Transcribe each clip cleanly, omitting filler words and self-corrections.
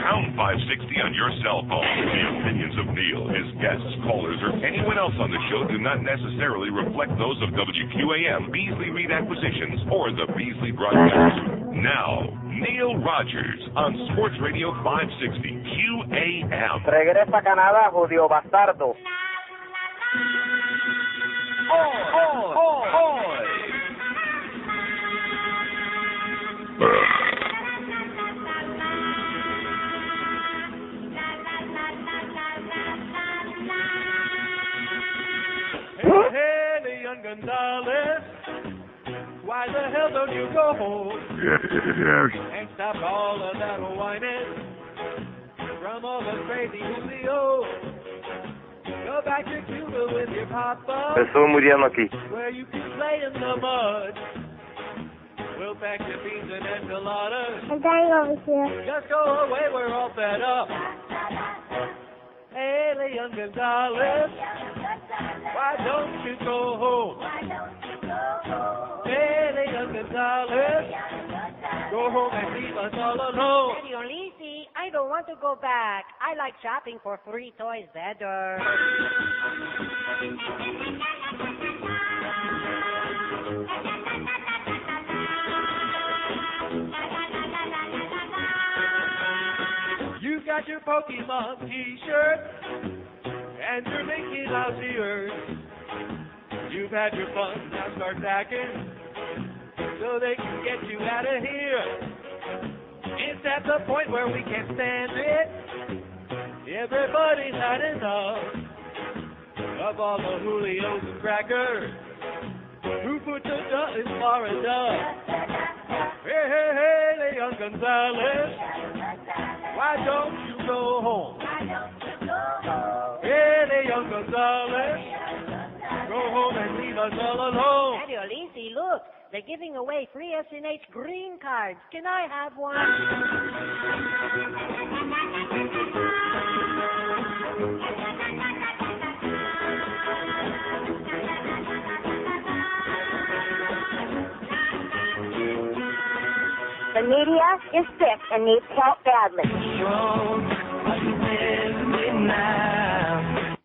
pound 560 on your cell phone. The opinions of Neil, his guests, callers, or anyone else on the show do not necessarily reflect those of WQAM, Beasley Reed Acquisitions, or the Beasley Broadcast. Now, Neil Rogers on Sports Radio 560 QAM. Regresa a Canadá, judío bastardo. Hey, Elián González, why the hell don't you go home? Yes. And stop all of that whining from all the crazy Julio. Go back to Cuba with your papa, Estoy muriendo aquí. where you can play in the mud. We'll pack your beans and enchiladas. I'm dying over here. Just go away, we're all fed up. Hey, Elián González, why don't you go home? Hey, Elián González, go home and leave us all alone. Lizzie, I don't want to go back. I like shopping for free toys better. You got your Pokemon t-shirt and your Mickey Mouse ears. You've had your fun, now start packing so they can get you out of here. It's at the point where we can't stand it. Everybody's had enough of all the Julios and crackers who put the duh in Florida. Hey, hey, hey, Elián González, why don't you go home? Hey, Elián González, go home and leave us all alone. Daddy Lizzie, look, they're giving away free SNH green cards. Can I have one? The media is sick and needs help badly.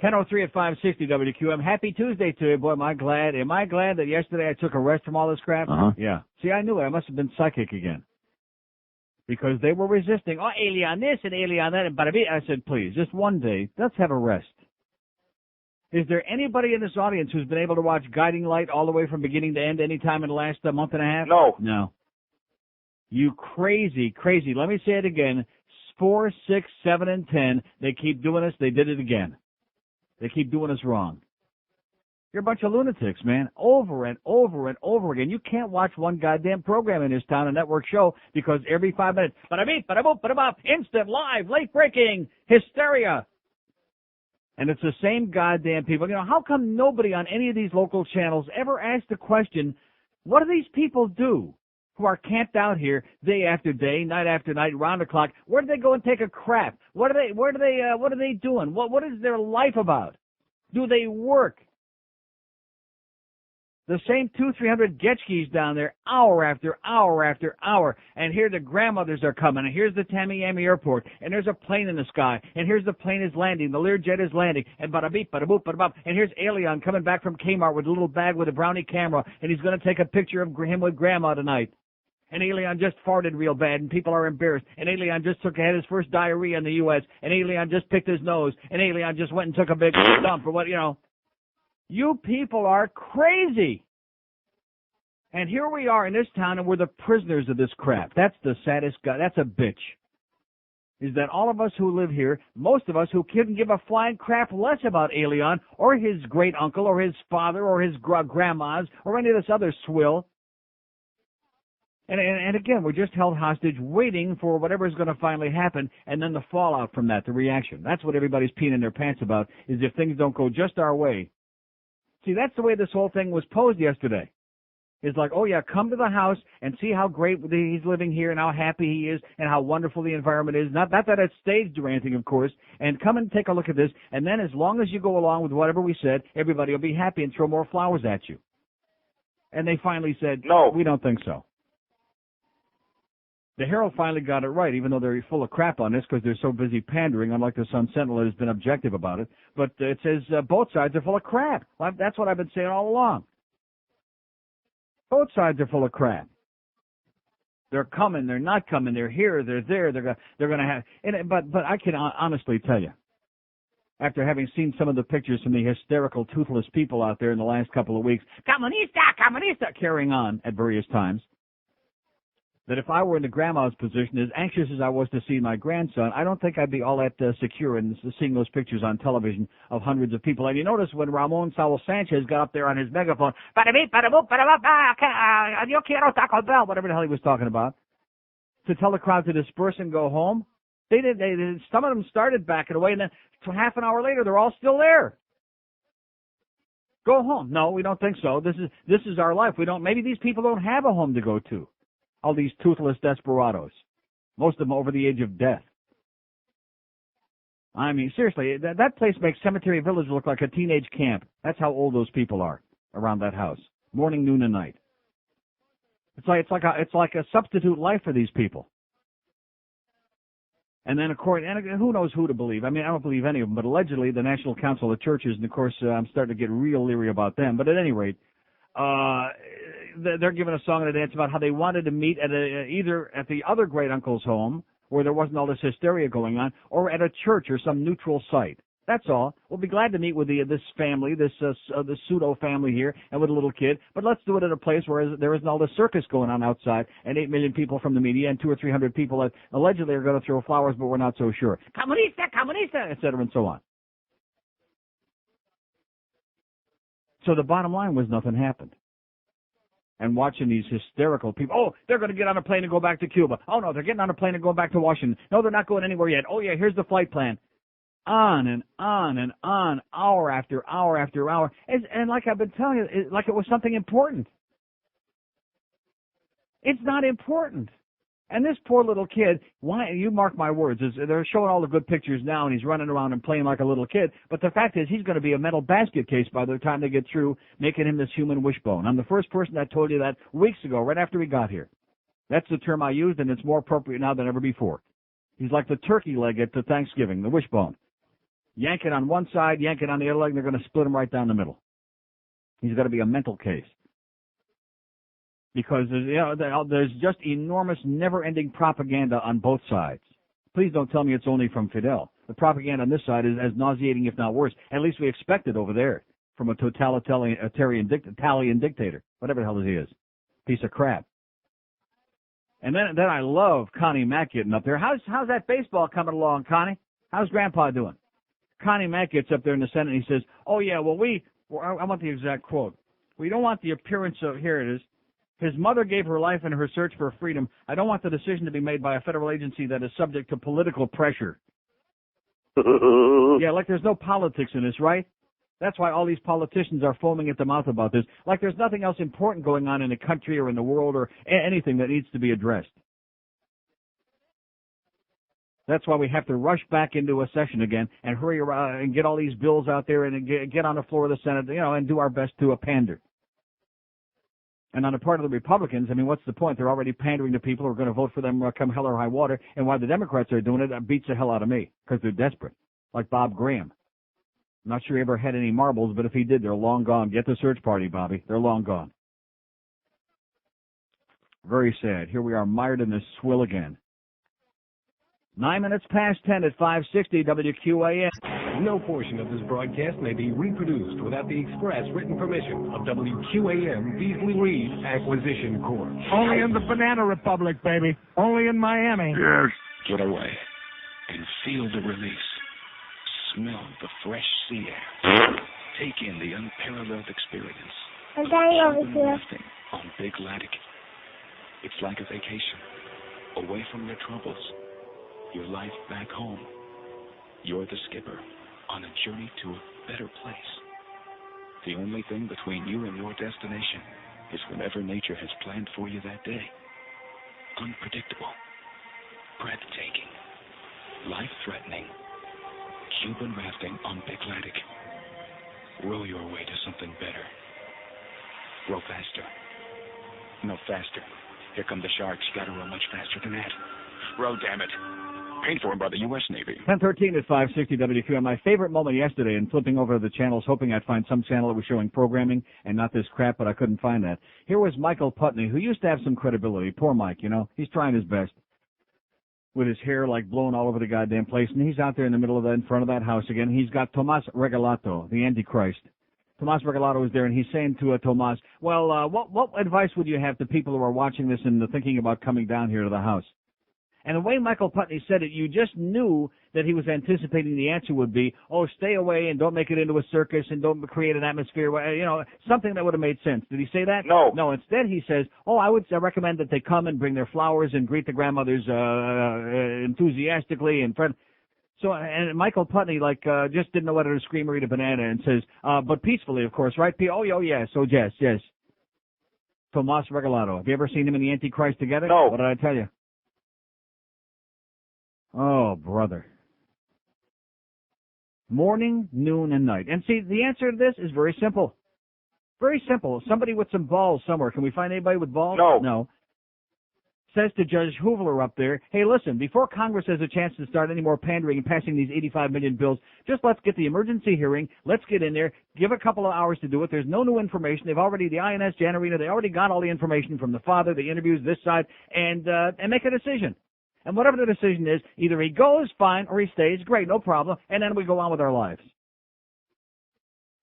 10:03 at 560 WQM. Happy Tuesday to you, boy. Am I glad that yesterday I took a rest from all this crap? Uh-huh. Yeah. See, I knew it. I must have been psychic again. Because they were resisting. Oh, Elián this and Elián that. And I said, please, just one day, let's have a rest. Is there anybody in this audience who's been able to watch Guiding Light all the way from beginning to end any time in the last month and a half? No. No. You crazy. Let me say it again. 4, 6, 7, and 10. They keep doing us. They did it again. They keep doing us wrong. You're a bunch of lunatics, man. Over and over and over again. You can't watch one goddamn program in this town, a network show, because every 5 minutes, bada-beep, bada-boop, bada-bop, instant, live, late-breaking, hysteria. And it's the same goddamn people. You know, how come nobody on any of these local channels ever asked the question, what do these people do who are camped out here day after day, night after night, round the clock? Where do they go and take a crap? What are they doing? What is their life about? Do they work? The same 200-300 Getchkis down there, hour after hour after hour. And here the grandmothers are coming, and here's the Tamiami Airport, and there's a plane in the sky, and here's the plane is landing, the Learjet is landing, and bada-beep, bada-boop, bada-bop, and here's Elián coming back from Kmart with a little bag with a brownie camera, and he's going to take a picture of him with Grandma tonight. And Elián just farted real bad, and people are embarrassed. And Elián just had his first diarrhea in the U.S., and Elián just picked his nose, and Elián just went and took a big dump, or what, you know. You people are crazy. And here we are in this town, and we're the prisoners of this crap. That's the saddest guy. That's a bitch. Is that all of us who live here, most of us who couldn't give a flying crap less about Elián or his great uncle or his father or his grandmas or any of this other swill. And again, we're just held hostage waiting for whatever's going to finally happen, and then the fallout from that, the reaction. That's what everybody's peeing in their pants about, is if things don't go just our way. See, that's the way this whole thing was posed yesterday. It's like, oh, yeah, come to the house and see how great he's living here and how happy he is and how wonderful the environment is. Not that it's staged or anything, of course. And come and take a look at this. And then as long as you go along with whatever we said, everybody will be happy and throw more flowers at you. And they finally said, no, we don't think so. The Herald finally got it right, even though they're full of crap on this because they're so busy pandering, unlike the Sun-Sentinel that has been objective about it. But it says both sides are full of crap. Well, that's what I've been saying all along. Both sides are full of crap. They're coming, they're not coming, they're here, they're there, they're going to have... But I can honestly tell you, after having seen some of the pictures from the hysterical, toothless people out there in the last couple of weeks, comunista, comunista, carrying on at various times, that if I were in the grandma's position, as anxious as I was to see my grandson, I don't think I'd be all that secure in seeing those pictures on television of hundreds of people. And you notice when Ramon Saul Sanchez got up there on his megaphone, yo quiero Taco Bell, whatever the hell he was talking about, to tell the crowd to disperse and go home, they some of them started backing away, and then half an hour later, they're all still there. Go home. No, we don't think so. This is our life. Maybe these people don't have a home to go to. All these toothless desperados, most of them over the age of death. I mean, seriously, that place makes Cemetery Village look like a teenage camp. That's how old those people are around that house, morning, noon, and night. It's like a substitute life for these people. And then, and who knows who to believe? I mean, I don't believe any of them, but allegedly the National Council of Churches, and of course I'm starting to get real leery about them. But at any rate, they're giving a song and a dance about how they wanted to meet at either at the other great uncle's home, where there wasn't all this hysteria going on, or at a church or some neutral site. That's all. We'll be glad to meet with this family, this pseudo family here, and with a little kid. But let's do it at a place where there isn't all this circus going on outside, and 8 million people from the media, and 200 or 300 people that allegedly are going to throw flowers, but we're not so sure. Comunista, comunista, etc., and so on. So the bottom line was nothing happened. And watching these hysterical people, oh, they're going to get on a plane and go back to Cuba. Oh, no, they're getting on a plane and going back to Washington. No, they're not going anywhere yet. Oh, yeah, here's the flight plan. On and on and on, hour after hour after hour. And like I've been telling you, like it was something important. It's not important. And this poor little kid, why, you mark my words, they're showing all the good pictures now, and he's running around and playing like a little kid. But the fact is, he's going to be a mental basket case by the time they get through making him this human wishbone. I'm the first person that told you that weeks ago, right after we got here. That's the term I used, and it's more appropriate now than ever before. He's like the turkey leg at the Thanksgiving, the wishbone. Yank it on one side, yank it on the other leg, and they're going to split him right down the middle. He's got to be a mental case. Because there's just enormous, never-ending propaganda on both sides. Please don't tell me it's only from Fidel. The propaganda on this side is as nauseating, if not worse. At least we expect it over there from a totalitarian Italian dictator, whatever the hell he is. Piece of crap. And then I love Connie Mack getting up there. How's that baseball coming along, Connie? How's Grandpa doing? Connie Mack gets up there in the Senate and he says, oh, yeah, well, I want the exact quote. We don't want the appearance of, here it is, his mother gave her life in her search for freedom. I don't want the decision to be made by a federal agency that is subject to political pressure. Yeah, like there's no politics in this, right? That's why all these politicians are foaming at the mouth about this. Like there's nothing else important going on in the country or in the world or anything that needs to be addressed. That's why we have to rush back into a session again and hurry around and get all these bills out there and get on the floor of the Senate, and do our best to pander. And on the part of the Republicans, I mean, what's the point? They're already pandering to people who are going to vote for them come hell or high water. And while the Democrats are doing it, that beats the hell out of me because they're desperate, like Bob Graham. I'm not sure he ever had any marbles, but if he did, they're long gone. Get the search party, Bobby. They're long gone. Very sad. Here we are mired in this swill again. 9 minutes past 10 at 560 WQAM. No portion of this broadcast may be reproduced without the express written permission of WQAM Beasley Reed Acquisition Corp. Only in the Banana Republic, baby. Only in Miami. Yes. Get away and feel the release. Smell the fresh sea air. Take in the unparalleled experience. I'm dying over here. On Big Laddick. It's like a vacation. Away from your troubles. Your life back home. You're the skipper on a journey to a better place. The only thing between you and your destination is whatever nature has planned for you that day. Unpredictable, breathtaking, life-threatening. Cuban rafting on Big Laddick. Row your way to something better. Row faster. No, faster. Here come the sharks. You gotta row much faster than that. Row, damn it. Paid for by the U.S. Navy. 10:13 at 560 WQM. My favorite moment yesterday in flipping over the channels, hoping I'd find some channel that was showing programming and not this crap, but I couldn't find that. Here was Michael Putney, who used to have some credibility. Poor Mike, you know. He's trying his best. With his hair like blown all over the goddamn place, and he's out there in the middle of that, in front of that house again. He's got Tomas Regalato, the Antichrist. Tomas Regalato is there, and he's saying to Tomas, well, what advice would you have to people who are watching this and thinking about coming down here to the house? And the way Michael Putney said it, you just knew that he was anticipating the answer would be, oh, stay away and don't make it into a circus and don't create an atmosphere, you know, something that would have made sense. Did he say that? No. No, instead he says, oh, I would recommend that they come and bring their flowers and greet the grandmothers enthusiastically and friend. So, and Michael Putney, just didn't know whether to scream or eat a banana and says, but peacefully, of course, right? Oh, yes, oh, yes. Tomas Regalato. Have you ever seen him and the Antichrist together? No. What did I tell you? Oh, brother. Morning, noon, and night. And see, the answer to this is very simple. Very simple. Somebody with some balls somewhere. Can we find anybody with balls? No. Says to Judge Hoover up there, hey, listen, before Congress has a chance to start any more pandering and passing these 85 million bills, just let's get the emergency hearing. Let's get in there. Give a couple of hours to do it. There's no new information. They've already, the INS, Jan Arena, they already got all the information from the father, the interviews, this side, and make a decision. And whatever the decision is, either he goes, fine, or he stays, great, no problem, and then we go on with our lives.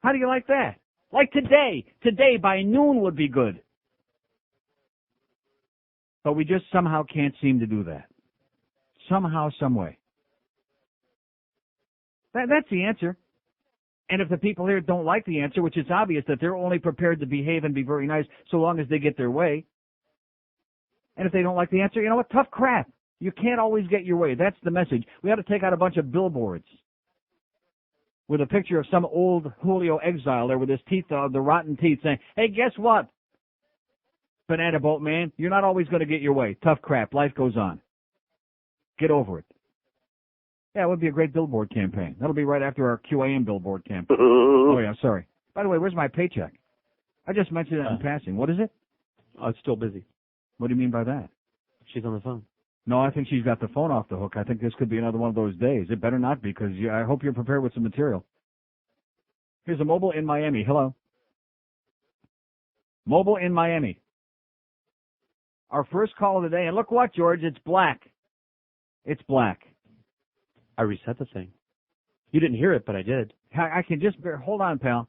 How do you like that? Like today. Today by noon would be good. But we just somehow can't seem to do that. Somehow, some way. That's the answer. And if the people here don't like the answer, which is obvious that they're only prepared to behave and be very nice so long as they get their way. And if they don't like the answer, you know what? Tough crap. You can't always get your way. That's the message. We ought to take out a bunch of billboards with a picture of some old Julio exile there with his teeth, the rotten teeth, saying, hey, guess what? Banana boat man, you're not always going to get your way. Tough crap. Life goes on. Get over it. Yeah, it would be a great billboard campaign. That'll be right after our QAM billboard campaign. Oh, yeah, sorry. By the way, where's my paycheck? I just mentioned it in passing. What is it? Oh, it's still busy. What do you mean by that? She's on the phone. No, I think she's got the phone off the hook. I think this could be another one of those days. It better not be, because I hope you're prepared with some material. Here's a mobile in Miami. Hello. Mobile in Miami. Our first call of the day. And look what, George? It's black. It's black. I reset the thing. You didn't hear it, but I did. I can just hold on, pal.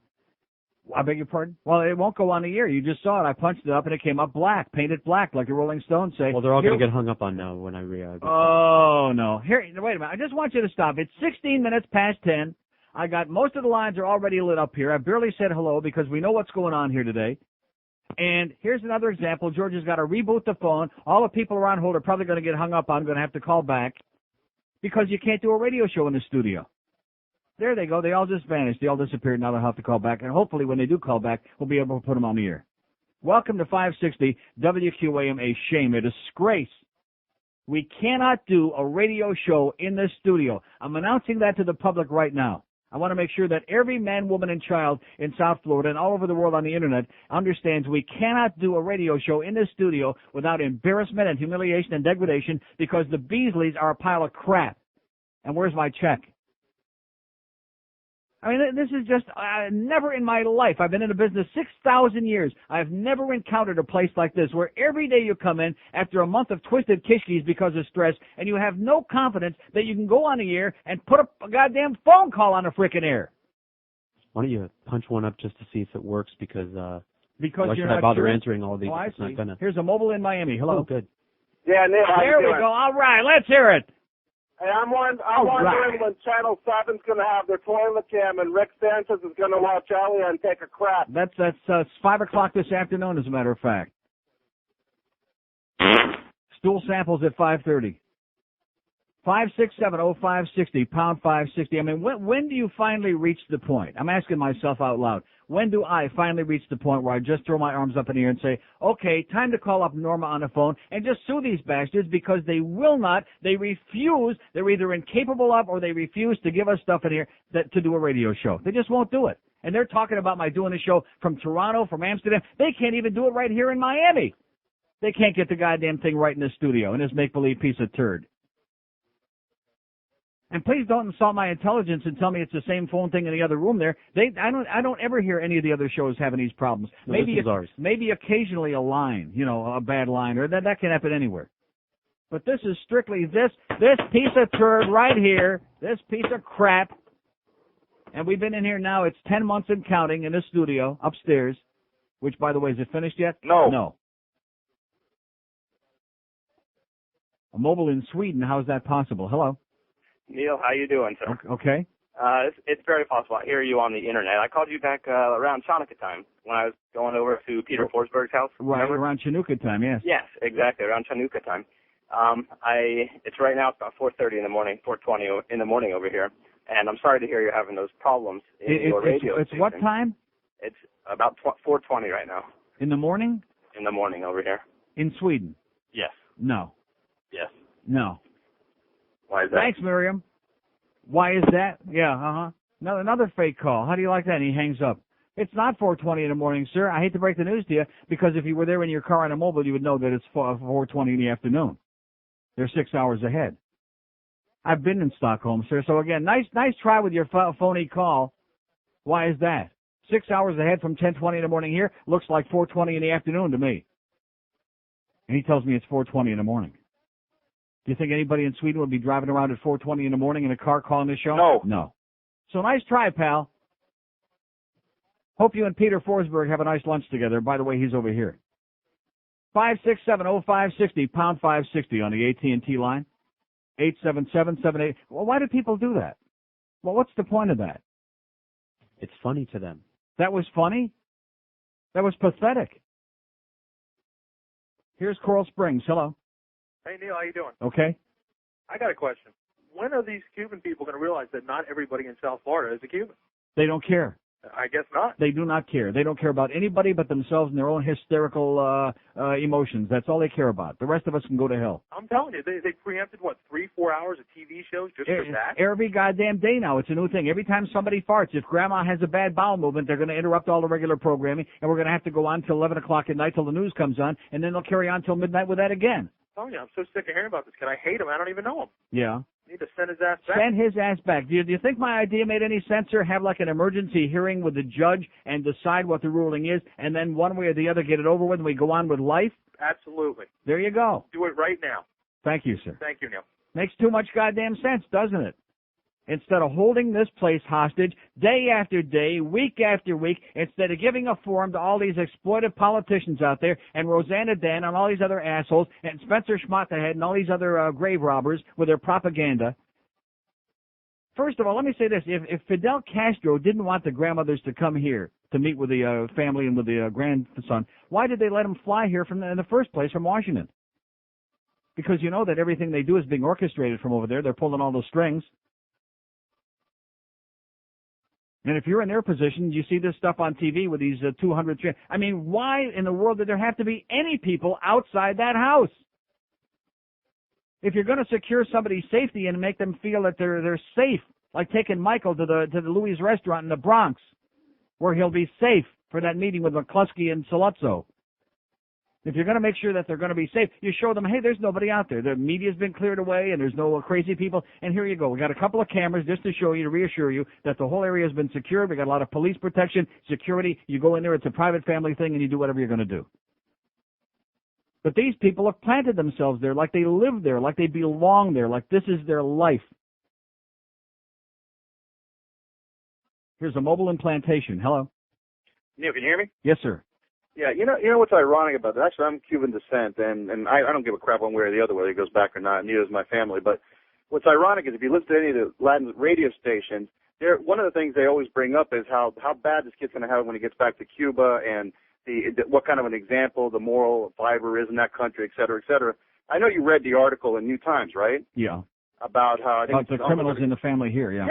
I beg your pardon? Well, it won't go on the air. You just saw it. I punched it up, and it came up black, painted black, like the Rolling Stones say. Well, they're all going to get hung up on now when I Oh, no. Here, wait a minute. I just want you to stop. It's 16 minutes past 10. I got most of the lines are already lit up here. I barely said hello because we know what's going on here today. And here's another example. George has got to reboot the phone. All the people around hold are probably going to get hung up on, going to have to call back because you can't do a radio show in the studio. There they go. They all just vanished. They all disappeared. Now they'll have to call back. And hopefully when they do call back, we'll be able to put them on the air. Welcome to 560 WQAM, a shame, a disgrace. We cannot do a radio show in this studio. I'm announcing that to the public right now. I want to make sure that every man, woman, and child in South Florida and all over the world on the Internet understands we cannot do a radio show in this studio without embarrassment and humiliation and degradation because the Beasleys are a pile of crap. And where's my check? I mean, this is just, never in my life, I've been in the business 6,000 years, I've never encountered a place like this where every day you come in after a month of twisted kishkis because of stress and you have no confidence that you can go on the air and put a goddamn phone call on the frickin' air. Why don't you punch one up just to see if it works because why you're should not I bother sure? answering all these? Oh, I It's not see. gonna. Here's a mobile in Miami. Hello. Oh, good. Yeah, Neil, how There you we doing? go. All right, let's hear it. Hey, I'm wondering when Channel 7's going to have their toilet cam and Rick Sanchez is going to watch Elian take a crap. That's 5 o'clock this afternoon, as a matter of fact. Stool samples at 5:30. 567-0560, pound 560. I mean, when do you finally reach the point? I'm asking myself out loud. When do I finally reach the point where I just throw my arms up in the air and say, okay, time to call up Norma on the phone and just sue these bastards because they will not, they refuse, they're either incapable of or they refuse to give us stuff in here to do a radio show. They just won't do it. And they're talking about my doing a show from Toronto, from Amsterdam. They can't even do it right here in Miami. They can't get the goddamn thing right in the studio in this make-believe piece of turd. And please don't insult my intelligence and tell me it's the same phone thing in the other room there. I don't ever hear any of the other shows having these problems. No, this is ours. Maybe occasionally a line, a bad line, or that can happen anywhere. But this is strictly this piece of turd right here, this piece of crap. And we've been in here now, it's 10 months and counting in the studio upstairs, which, by the way, is it finished yet? No. A mobile in Sweden, how is that possible? Hello. Neil, how you doing, sir? Okay. It's very possible. I hear you on the internet. I called you back around Chanukah time when I was going over to Peter Forsberg's house. Right, around Chanukah time, yes. Yes, exactly, around Chanukah time. It's right now, it's about 4:30 in the morning, 4:20 in the morning over here, and I'm sorry to hear you're having those problems in your radio It's station. what time? It's about 4:20 right now. In the morning? In the morning over here. In Sweden? Yes. No. Yes. No. Why is that? Thanks, Miriam. Why is that? Yeah, No, another fake call. How do you like that? And he hangs up. It's not 4:20 in the morning, sir. I hate to break the news to you, because if you were there in your car on a mobile, you would know that it's 4:20 in the afternoon. They're 6 hours ahead. I've been in Stockholm, sir. So again, nice try with your phony call. Why is that? 6 hours ahead from 10:20 in the morning here looks like 4:20 in the afternoon to me. And he tells me it's 4:20 in the morning. Do you think anybody in Sweden would be driving around at 4:20 in the morning in a car calling this show? No. So nice try, pal. Hope you and Peter Forsberg have a nice lunch together. By the way, he's over here. 567-0560, pound 560 on the AT&T line. 877-78. Well, why do people do that? Well, what's the point of that? It's funny to them. That was funny? That was pathetic. Here's Coral Springs. Hello. Hey, Neil, how you doing? Okay. I got a question. When are these Cuban people going to realize that not everybody in South Florida is a Cuban? They don't care. I guess not. They do not care. They don't care about anybody but themselves and their own hysterical emotions. That's all they care about. The rest of us can go to hell. I'm telling you, they preempted, 3-4 hours of TV shows just for that? Every goddamn day now. It's a new thing. Every time somebody farts, if Grandma has a bad bowel movement, they're going to interrupt all the regular programming, and we're going to have to go on till 11 o'clock at night till the news comes on, and then they'll carry on till midnight with that again. I'm telling you, I'm so sick of hearing about this kid. I hate him. I don't even know him. Yeah. Need to send his ass back. Send his ass back. Do you think my idea made any sense, sir? Have like an emergency hearing with the judge and decide what the ruling is, and then one way or the other get it over with and we go on with life? Absolutely. There you go. Do it right now. Thank you, sir. Thank you, Neil. Makes too much goddamn sense, doesn't it? Instead of holding this place hostage day after day, week after week, instead of giving a forum to all these exploitive politicians out there and Rosanna Dan and all these other assholes and Spencer Schmatterhead and all these other grave robbers with their propaganda. First of all, let me say this. If Fidel Castro didn't want the grandmothers to come here to meet with the family and with the grandson, why did they let them fly here in the first place from Washington? Because you know that everything they do is being orchestrated from over there. They're pulling all those strings. And if you're in their position, you see this stuff on TV with these 200... I mean, why in the world did there have to be any people outside that house? If you're going to secure somebody's safety and make them feel that they're safe, like taking Michael to the Louis restaurant in the Bronx, where he'll be safe for that meeting with McCluskey and Saluzzo. If you're going to make sure that they're going to be safe, you show them, hey, there's nobody out there. The media's been cleared away and there's no crazy people. And here you go. We got a couple of cameras just to show you, to reassure you that the whole area has been secured. We got a lot of police protection, security. You go in there, it's a private family thing, and you do whatever you're going to do. But these people have planted themselves there like they live there, like they belong there, like this is their life. Here's a mobile implantation. Hello. Neil, can you hear me? Yes, sir. Yeah, you know what's ironic about that? Actually, I'm Cuban descent, and I don't give a crap one way or the other whether he goes back or not. Neither does my family. But what's ironic is if you listen to any of the Latin radio stations, one of the things they always bring up is how bad this kid's going to have when he gets back to Cuba, and what kind of an example the moral fiber is in that country, et cetera, et cetera. I know you read the article in New Times, right? Yeah. About how about the criminals in the family here, yeah.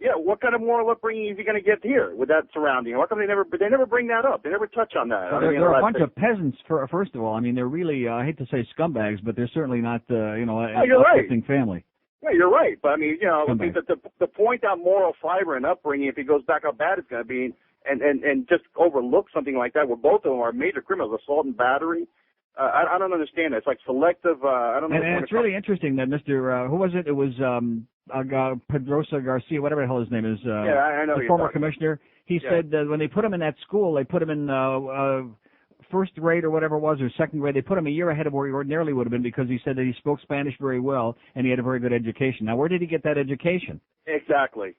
Yeah. What kind of moral upbringing is he going to get here with that surrounding? How come they never bring that up? They never touch on that. Well, they're a bunch of peasants. First of all, I mean, they're really I hate to say scumbags, but they're certainly not an uplifting family. Yeah, you're right. But I mean, the point out moral fiber and upbringing, if he goes back, how bad it's going to be, and just overlook something like that, where both of them are major criminals, assault and battery. I don't understand that. It's like selective. I don't know. And it's really interesting that Mr. Who was it? It was Pedrosa Garcia, whatever the hell his name is. I know the former commissioner. He said that when they put him in that school, they put him in first grade or whatever it was, or second grade. They put him a year ahead of where he ordinarily would have been because he said that he spoke Spanish very well and he had a very good education. Now, where did he get that education? Exactly.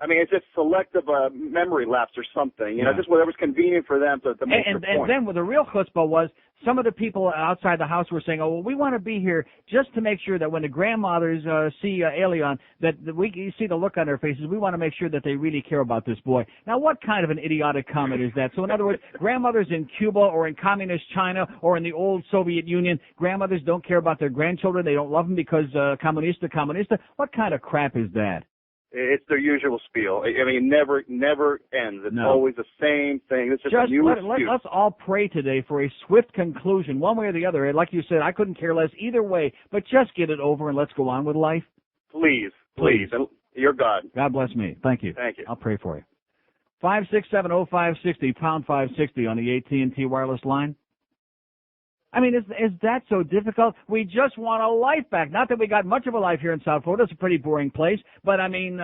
I mean, it's just selective memory lapse or something. You know, just whatever's convenient for them to make their point. And then what the real chutzpah was, some of the people outside the house were saying, oh, well, we want to be here just to make sure that when the grandmothers see Elian, that we see the look on their faces. We want to make sure that they really care about this boy. Now, what kind of an idiotic comment is that? So, in other words, grandmothers in Cuba or in communist China or in the old Soviet Union, grandmothers don't care about their grandchildren. They don't love them because comunista. What kind of crap is that? It's their usual spiel. I mean, it never ends. It's always the same thing. It's just a new excuse. Let's all pray today for a swift conclusion, one way or the other. Like you said, I couldn't care less either way, but just get it over and let's go on with life. Please. You're God. God bless me. Thank you. I'll pray for you. 5670560, pound 560 on the AT&T wireless line. I mean, is that so difficult? We just want a life back. Not that we got much of a life here in South Florida. It's a pretty boring place. But, I mean,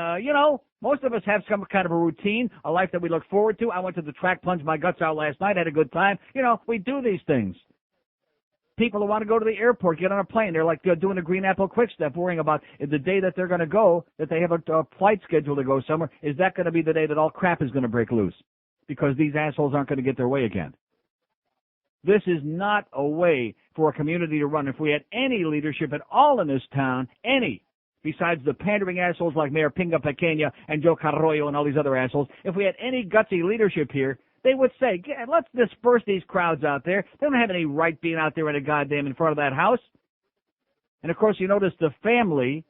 most of us have some kind of a routine, a life that we look forward to. I went to the track, plunged my guts out last night, had a good time. We do these things. People who want to go to the airport, get on a plane, they're like doing a Green Apple Quick Step, worrying about the day that they're going to go, that they have a flight schedule to go somewhere. Is that going to be the day that all crap is going to break loose? Because these assholes aren't going to get their way again. This is not a way for a community to run. If we had any leadership at all in this town, besides the pandering assholes like Mayor Pinga Pequeña and Joe Carroyo and all these other assholes, if we had any gutsy leadership here, they would say, let's disperse these crowds out there. They don't have any right being out there in in front of that house. And, of course, you notice the family,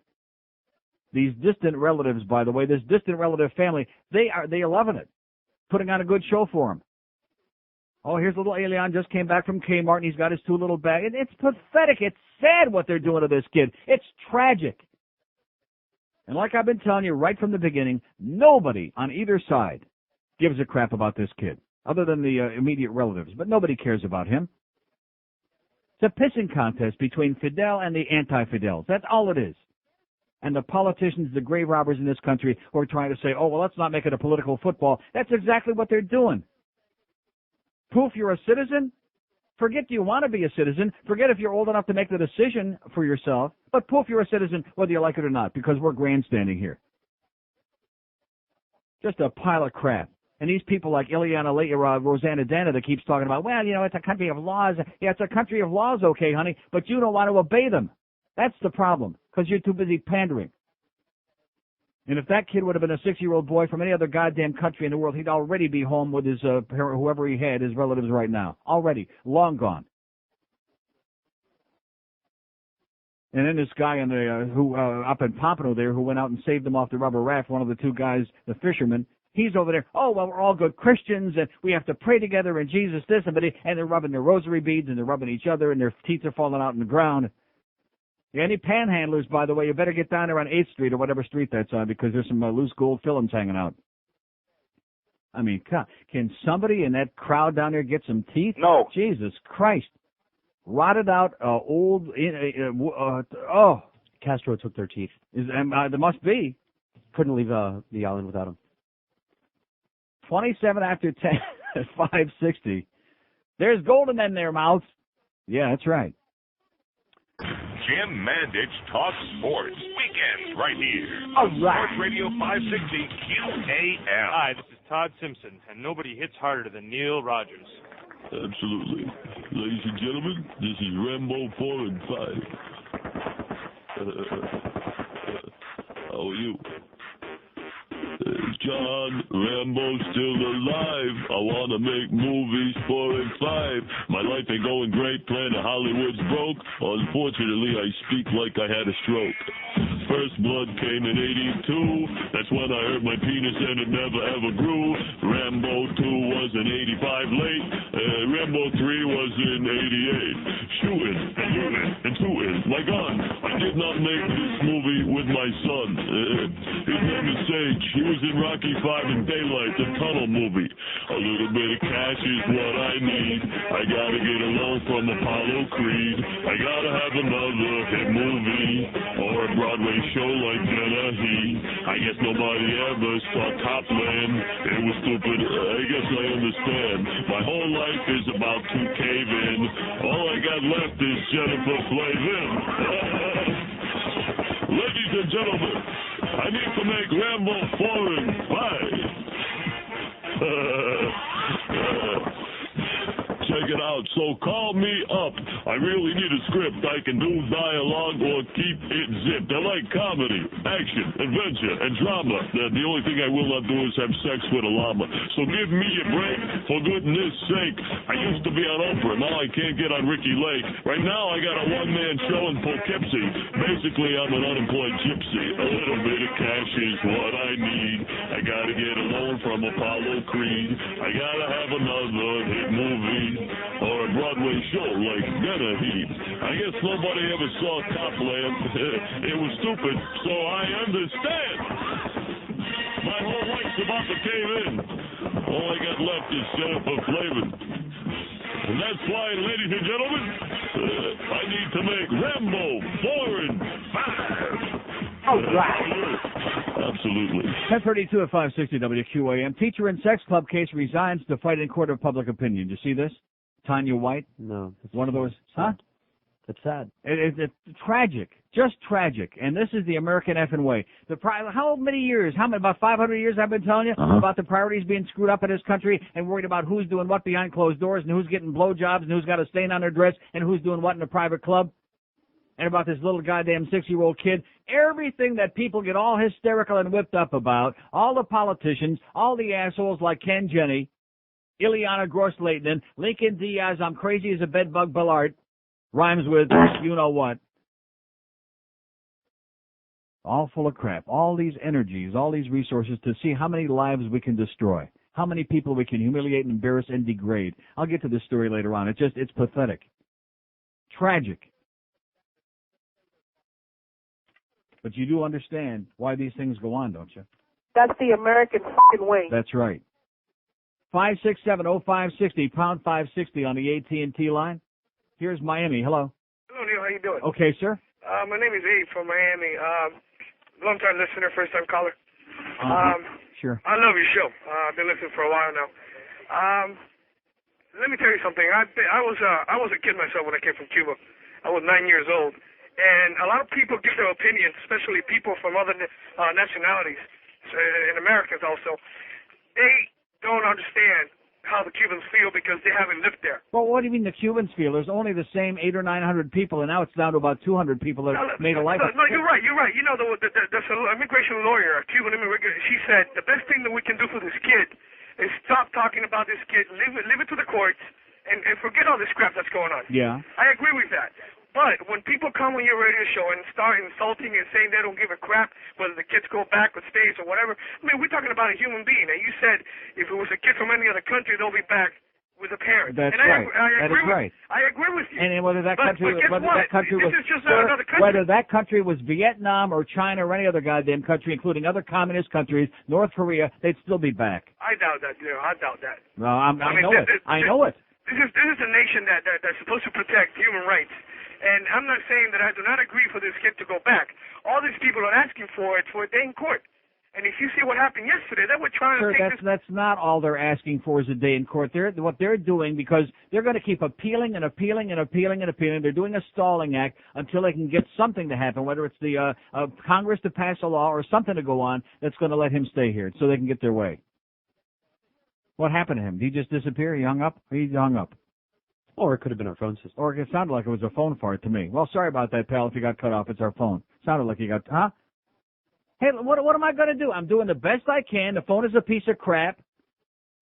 these distant relatives, by the way, this distant relative family, they are loving it, putting on a good show for them. Oh, here's little Elian, just came back from Kmart, and he's got his 2 little bags. It's pathetic. It's sad what they're doing to this kid. It's tragic. And like I've been telling you right from the beginning, nobody on either side gives a crap about this kid, other than the immediate relatives. But nobody cares about him. It's a pissing contest between Fidel and the anti-Fidels. That's all it is. And the politicians, the grave robbers in this country who are trying to say, oh, well, let's not make it a political football. That's exactly what they're doing. Poof, you're a citizen? Forget do you want to be a citizen. Forget if you're old enough to make the decision for yourself. But poof, you're a citizen whether you like it or not, because we're grandstanding here. Just a pile of crap. And these people like Rosanna Dana that keeps talking about, well, it's a country of laws. Yeah, it's a country of laws, okay, honey, but you don't want to obey them. That's the problem, because you're too busy pandering. And if that kid would have been a 6-year-old boy from any other goddamn country in the world, he'd already be home with his whoever he had, his relatives right now. Already. Long gone. And then this guy who up in Pompano there who went out and saved them off the rubber raft, one of the 2 guys, the fisherman, he's over there, oh, well, we're all good Christians, and we have to pray together, and Jesus this, and they're rubbing their rosary beads, and they're rubbing each other, and their teeth are falling out in the ground. Any panhandlers, by the way, you better get down there on 8th Street or whatever street that's on, because there's some loose gold fillings hanging out. I mean, can somebody in that crowd down there get some teeth? No. Jesus Christ. Rotted out, old, Castro took their teeth. There must be. Couldn't leave the island without them. 27 after 10 at 560. There's gold in them there mouths. Yeah, that's right. Jim Mandich talks sports weekends right here. All Sports right. Radio 560 QAM. Hi, this is Todd Simpson, and nobody hits harder than Neil Rogers. Absolutely. Ladies and gentlemen, this is Rambo 4 and 5. How are you? John Rambo's still alive. I want to make movies 4 and 5. My life ain't going great. Plan of Hollywood's broke. Unfortunately, I speak like I had a stroke. first blood came in 82. That's when I hurt my penis and it never ever grew. Rambo 2 was in 85 late. Rambo 3 was in 88. Shooting and looting and tooting. My gun. I did not make this movie with my son. His name is Sage. He was in Rocky 5 and Daylight, the tunnel movie. A little bit of cash is what I need. I gotta get a loan from Apollo Creed. I gotta have another hit movie or a Broadway show like Dennehy. I guess nobody ever saw Copland. It was stupid. I guess I understand. My whole life is about to cave in. All I got left is Jennifer Flavin. Ladies and gentlemen, I need to make Rambo 4 and 5. Check it out. So call me up. I really need a script. I can do dialogue or keep it zipped. I like comedy, action, adventure, and drama. The only thing I will not do is have sex with a llama. So give me a break, for goodness sake. I used to be on Oprah. Now I can't get on Ricky Lake. Right now I got a one-man show in Poughkeepsie. Basically, I'm an unemployed gypsy. A little bit of cash is what I need. I gotta get a loan from Apollo Creed. I gotta have another hit movie or a Broadway show like Dennehy. I guess nobody ever saw Copland. It was stupid, so I understand. My whole life's about to cave in. All I got left is Jennifer Flavin. And that's why, ladies and gentlemen, I need to make Rambo 4 and 5. All right. Absolutely. 1032 at 560 WQAM. Teacher in sex club case resigns to fight in court of public opinion. You see this? Tanya White? No. One of those, huh? That's sad. It's tragic. Just tragic. And this is the American effing way. How many years? About 500 years I've been telling you about the priorities being screwed up in this country and worried about who's doing what behind closed doors and who's getting blowjobs and who's got a stain on their dress and who's doing what in a private club. And about this little goddamn 6-year-old kid. Everything that people get all hysterical and whipped up about, all the politicians, all the assholes like Ken Jenney, Ileana Gross-Leitner, Lincoln Diaz, I'm crazy as a bedbug Ballard, rhymes with you-know-what. All full of crap. All these energies, all these resources to see how many lives we can destroy, how many people we can humiliate, embarrass, and degrade. I'll get to this story later on. It's pathetic. Tragic. But you do understand why these things go on, don't you? That's the American fucking way. That's right. 567-0560, pound 560 on the AT&T line. Here's Miami. Hello. Hello, Neil. How you doing? Okay, sir. My name is Abe from Miami. Long-time listener, first-time caller. Sure. I love your show. I've been listening for a while now. Let me tell you something. I was a kid myself when I came from Cuba. I was 9 years old. And a lot of people give their opinions, especially people from other nationalities, and Americans also. They don't understand how the Cubans feel because they haven't lived there. Well, what do you mean the Cubans feel? There's only the same 800 or 900 people, and now it's down to about 200 people that made a life. No, you're right. You're right. You know, there's an immigration lawyer, a Cuban immigrant. She said the best thing that we can do for this kid is stop talking about this kid, leave it to the courts, and forget all this crap that's going on. Yeah. I agree with that. But when people come on your radio show and start insulting and saying they don't give a crap whether the kids go back or stays or whatever, I mean, we're talking about a human being. And you said if it was a kid from any other country, they'll be back with a parent. That's and right. I agree with, I agree with you. And whether that country, this is just another country. Whether that country was Vietnam or China or any other goddamn country, including other communist countries, North Korea, they'd still be back. I doubt that, Leo. I doubt that. No, I know it. I know it. This is a nation that's supposed to protect human rights. And I'm not saying that I do not agree for this kid to go back. All these people are asking for it for a day in court. And if you see what happened yesterday, they were trying to take that's not all they're asking for is a day in court. What they're doing, because they're going to keep appealing and appealing and appealing and appealing. They're doing a stalling act until they can get something to happen, whether it's the Congress to pass a law or something to go on that's going to let him stay here so they can get their way. What happened to him? Did he just disappear? He hung up? He hung up. Or it could have been our phone system. Or it sounded like it was a phone fart to me. Well, sorry about that, pal, if you got cut off. It's our phone. Sounded like you got, huh? Hey, what am I going to do? I'm doing the best I can. The phone is a piece of crap.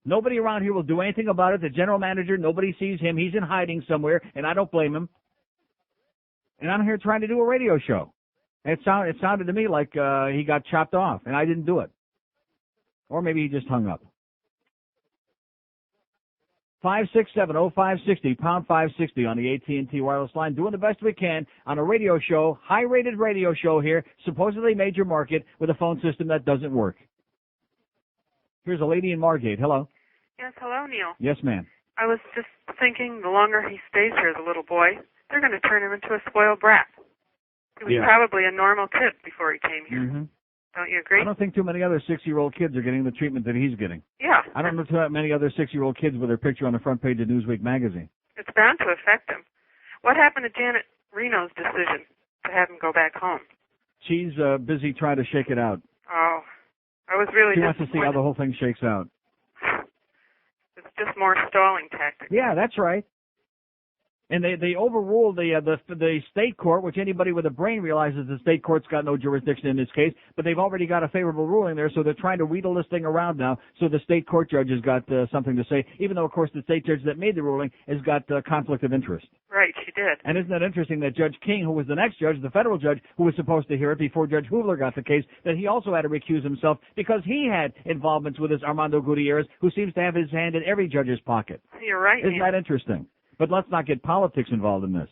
Nobody around here will do anything about it. The general manager, nobody sees him. He's in hiding somewhere, and I don't blame him. And I'm here trying to do a radio show. It sounded to me like he got chopped off, and I didn't do it. Or maybe he just hung up. 567-0560, pound 560 on the AT&T wireless line, doing the best we can on a radio show, high-rated radio show here, supposedly major market, with a phone system that doesn't work. Here's a lady in Margate. Hello. Yes, hello, Neil. Yes, ma'am. I was just thinking the longer he stays here as a little boy, they're going to turn him into a spoiled brat. He was probably a normal kid before he came here. Mm-hmm. Don't you agree? I don't think too many other 6-year-old kids are getting the treatment that he's getting. Yeah. I don't know too many other 6-year-old kids with their picture on the front page of Newsweek magazine. It's bound to affect him. What happened to Janet Reno's decision to have him go back home? She's busy trying to shake it out. Oh, I was really She wants to see how the whole thing shakes out. It's just more stalling tactics. Yeah, that's right. And they overruled the state court, which anybody with a brain realizes the state court's got no jurisdiction in this case, but they've already got a favorable ruling there, so they're trying to wheedle this thing around now, so the state court judge has got something to say, even though, of course, the state judge that made the ruling has got conflict of interest. Right, she did. And isn't that interesting that Judge King, who was the next judge, the federal judge, who was supposed to hear it before Judge Hoover got the case, that he also had to recuse himself because he had involvements with this Armando Gutierrez, who seemes to have his hand in every judge's pocket. You're right. Isn't that interesting? But let's not get politics involved in this.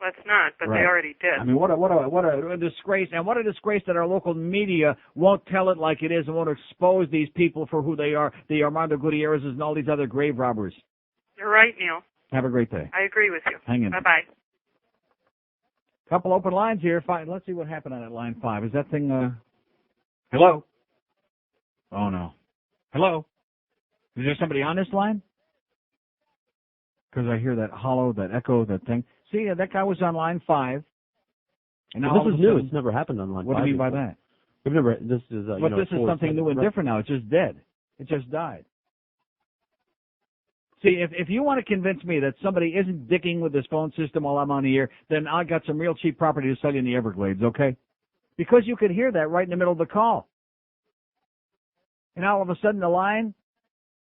Let's not, but Right. they already did. I mean, what a disgrace, and what a disgrace that our local media won't tell it like it is and won't expose these people for who they are, the Armando Gutierrez's and all these other grave robbers. You're right, Neil. Have a great day. I agree with you. Hang in. Bye-bye. Couple open lines here. Let's see what happened on that line 5. Is that thing, hello? Oh, no. Hello? Is there somebody on this line? Because I hear that hollow, that echo, that thing. See, that guy was on line 5. And now This is new. It's never happened on line 5. What do you mean by that? We've never. This is. But this is something new and different now. It's just dead. It just died. See, if you want to convince me that somebody isn't dicking with this phone system while I'm on the air, then I got some real cheap property to sell you in the Everglades, okay? Because you could hear that right in the middle of the call. And all of a sudden the line,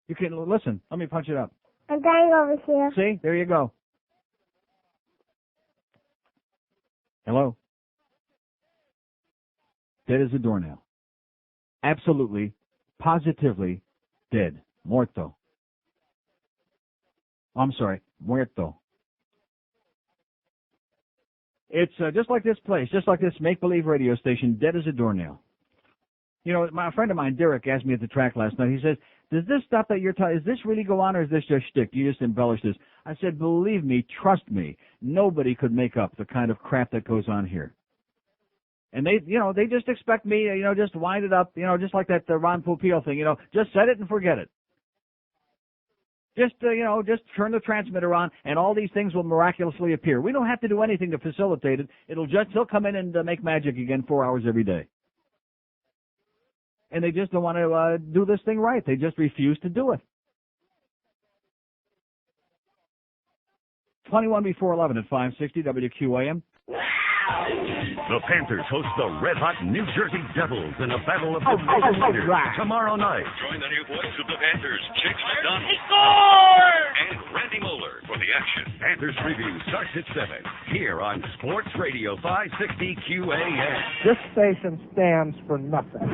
you can listen. Let me punch it up. I'm dying over here. See? There you go. Hello? Dead as a doornail. Absolutely, positively dead. Muerto. I'm sorry. Muerto. It's just like this place, just like this make-believe radio station, dead as a doornail. You know, my friend of mine, Derek, asked me at the track last night. He says, does this stuff that you're talking, does this really go on or is this just shtick? Do you just embellish this? I said, believe me, trust me, nobody could make up the kind of crap that goes on here. And they just expect me, just wind it up, just like that Ron Popeil thing, just set it and forget it. Just turn the transmitter on and all these things will miraculously appear. We don't have to do anything to facilitate it. He'll come in and make magic again 4 hours every day. And they just don't want to do this thing right. They just refuse to do it. 21 before 11 at 560 WQAM. The Panthers host the red-hot New Jersey Devils in a battle of division leaders tomorrow night. Join the new voice of the Panthers, Chicks McDonald. He scored! And Randy Moeller for the action. Panthers preview starts at 7 here on Sports Radio 560 QAM. This station stands for nothing.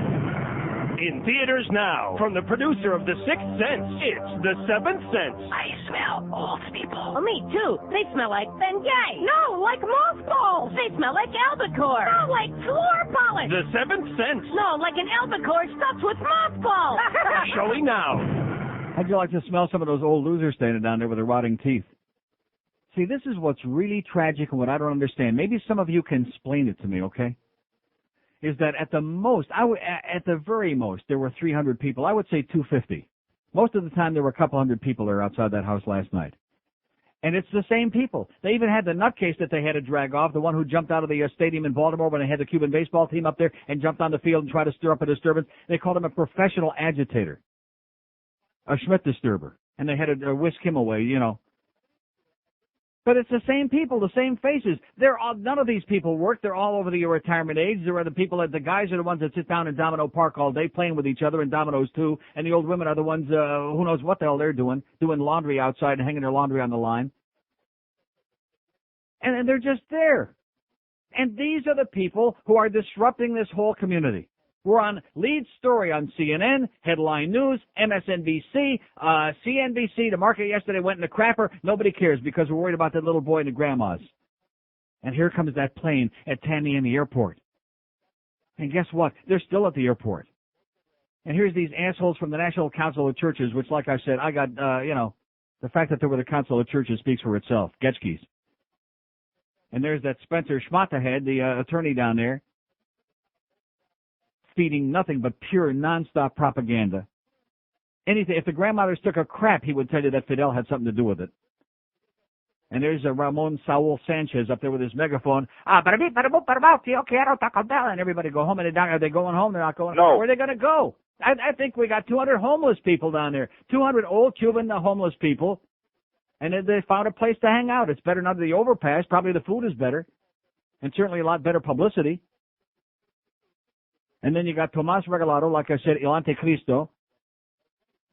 In theaters now, from the producer of The Sixth Sense, it's The Seventh Sense. I smell old people. Well, me too. They smell like Bengay. No, like mothballs. They smell like albacore. No, like floor polish. The Seventh Sense. No, like an albacore stuffed with mothballs. Showing now. How'd you like to smell some of those old losers standing down there with their rotting teeth? See, this is what's really tragic and what I don't understand. Maybe some of you can explain it to me, okay? Is that at the very most, there were 300 people. I would say 250. Most of the time, there were a couple hundred people there outside that house last night. And it's the same people. They even had the nutcase that they had to drag off, the one who jumped out of the stadium in Baltimore when they had the Cuban baseball team up there and jumped on the field and tried to stir up a disturbance. They called him a professional agitator, a Schmidt disturber. And they had to whisk him away, But it's the same people, the same faces. None of these people work. They're all over the retirement age. There are the guys are the ones that sit down in Domino Park all day playing with each other and dominoes too. And the old women are the ones, who knows what the hell they're doing laundry outside and hanging their laundry on the line. And they're just there. And these are the people who are disrupting this whole community. We're on lead story on CNN, headline news, MSNBC, CNBC. The market yesterday went in the crapper. Nobody cares because we're worried about that little boy and the grandmas. And here comes that plane at Tamiami Airport. And guess what? They're still at the airport. And here's these assholes from the National Council of Churches, which, like I said, I got, the fact that they were the Council of Churches speaks for itself. Getchkis. And there's that Spencer Schmattahead, the attorney down there, feeding nothing but pure, nonstop propaganda. Anything. If the grandmothers took a crap, he would tell you that Fidel had something to do with it. And there's Ramon Saul Sanchez up there with his megaphone. And everybody go home. And are they going home? They're not going. No. Where are they going to go? I think we got 200 homeless people down there. 200 old Cuban homeless people. And they found a place to hang out. It's better than under the overpass. Probably the food is better. And certainly a lot better publicity. And then you got Tomas Regalado, like I said, El Anticristo.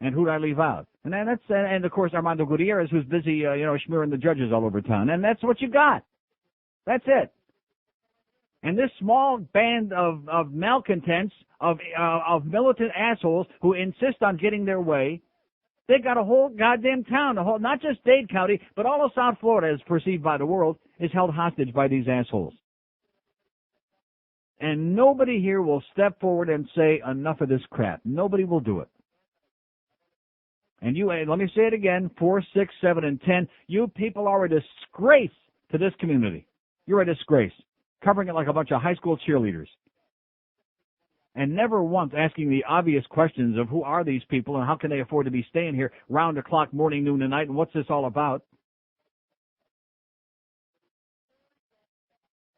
And who'd I leave out? And then and of course Armando Gutierrez, who's busy, smearing the judges all over town. And that's what you got. That's it. And this small band of malcontents, of militant assholes who insist on getting their way, they got a whole goddamn town, not just Dade County, but all of South Florida, as perceived by the world, is held hostage by these assholes. And nobody here will step forward and say enough of this crap. Nobody will do it. And let me say it again, 4, 6, 7, and 10, you people are a disgrace to this community. You're a disgrace, covering it like a bunch of high school cheerleaders. And never once asking the obvious questions of who are these people and how can they afford to be staying here round the clock, morning, noon, and night, and what's this all about?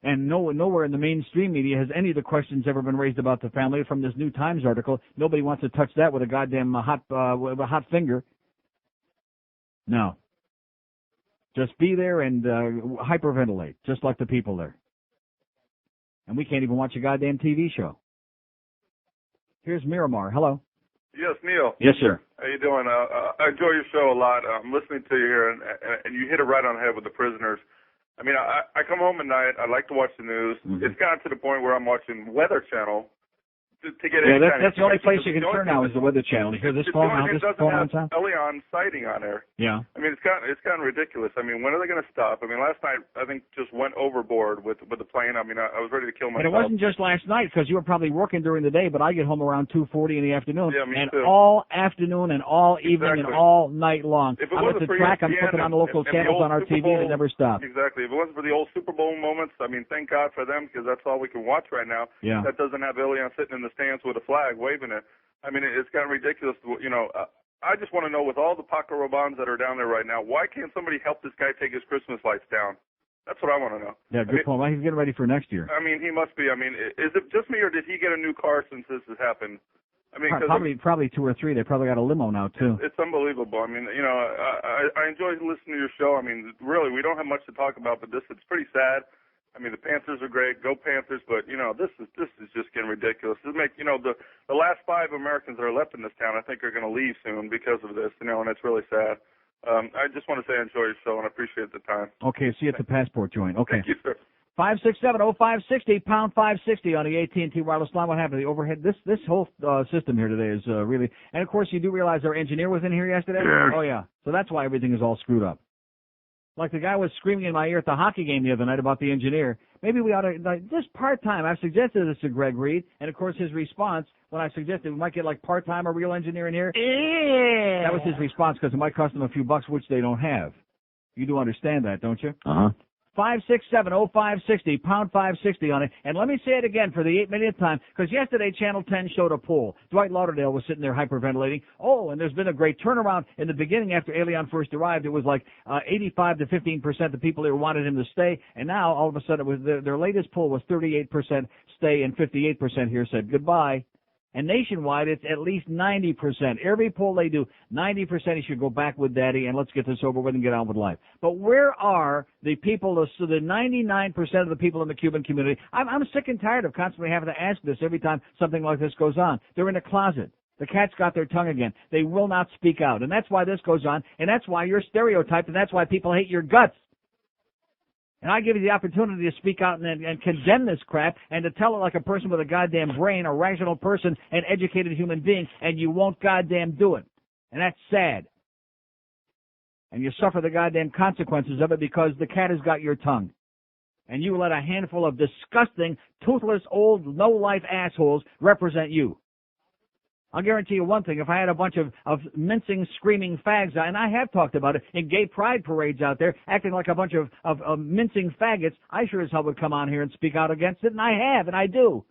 And nowhere in the mainstream media has any of the questions ever been raised about the family. From this New Times article, nobody wants to touch that with a goddamn hot finger. No. Just be there and hyperventilate, just like the people there. And we can't even watch a goddamn TV show. Here's Miramar. Hello. Yes, Neil. Yes, sir. How you doing? I enjoy your show a lot. I'm listening to you here, and you hit it right on the head with the prisoners. I mean, I come home at night. I like to watch the news. Mm-hmm. It's gotten to the point where I'm watching Weather Channel to get any kind of that's the only place you can turn now is the Weather Channel. You hear this phone? How this phone on time? Elián sighting on there. Yeah. I mean, it's gotten ridiculous. I mean, when are they going to stop? I mean, last night I think just went overboard with the plane. I mean, I was ready to kill myself. And it wasn't just last night because you were probably working during the day, but I get home around 2:40 in the afternoon. Yeah, me and too. all afternoon and all evening and all night long. If it I'm at wasn't the for track. I'm ESPN flipping on the local channels on our TV that never stop. Exactly. If it wasn't for the old Super Bowl moments, I mean, thank God for them because that's all we can watch right now. Yeah. That doesn't have Elian sitting in the stands with a flag waving it. I mean, it's gotten ridiculous. I just want to know, with all the Paco Robans that are down there right now, why can't somebody help this guy take his Christmas lights down? That's what I want to know. Yeah, good point. Well, he's getting ready for next year. I mean, he must be. I mean, is it just me, or did he get a new car since this has happened? I mean, probably 2 or 3. They probably got a limo now, too. It's unbelievable. I mean, I enjoy listening to your show. I mean, really, we don't have much to talk about, but it's pretty sad. I mean, the Panthers are great. Go Panthers. But, this is just getting ridiculous. This make, the last 5 Americans that are left in this town, I think, are going to leave soon because of this, and it's really sad. I just want to say I enjoy your show, and I appreciate the time. Okay, see you at the passport joint. Okay. Thank you, sir. 567-0560, pound 560 on the AT&T wireless line. What happened? The overhead. This whole system here today is really, and of course you do realize our engineer was in here yesterday. Yes. Oh yeah. So that's why everything is all screwed up. Like the guy was screaming in my ear at the hockey game the other night about the engineer. Maybe we ought to, just part-time. I've suggested this to Greg Reed, and of course his response when I suggested we might get like part-time a real engineer in here. Yeah. That was his response because it might cost them a few bucks, which they don't have. You do understand that, don't you? Uh-huh. 567-0560, pound 560 on it. And let me say it again for the 8 millionth time, because yesterday Channel 10 showed a poll. Dwight Lauderdale was sitting there hyperventilating. Oh, and there's been a great turnaround. In the beginning, after Elian first arrived, it was like 85 to 15% of the people here wanted him to stay. And now, all of a sudden, it was their latest poll was 38% stay and 58% here said goodbye. And nationwide, it's at least 90%. Every poll they do, 90% he should go back with Daddy and let's get this over with and get on with life. But where are the people, the 99% of the people in the Cuban community? I'm sick and tired of constantly having to ask this every time something like this goes on. They're in a closet. The cat's got their tongue again. They will not speak out. And that's why this goes on. And that's why you're stereotyped. And that's why people hate your guts. And I give you the opportunity to speak out and condemn this crap and to tell it like a person with a goddamn brain, a rational person, an educated human being, and you won't goddamn do it. And that's sad. And you suffer the goddamn consequences of it because the cat has got your tongue. And you let a handful of disgusting, toothless, old, no-life assholes represent you. I'll guarantee you one thing. If I had a bunch of mincing, screaming fags, and I have talked about it, in gay pride parades out there, acting like a bunch of mincing faggots, I sure as hell would come on here and speak out against it, and I have, and I do.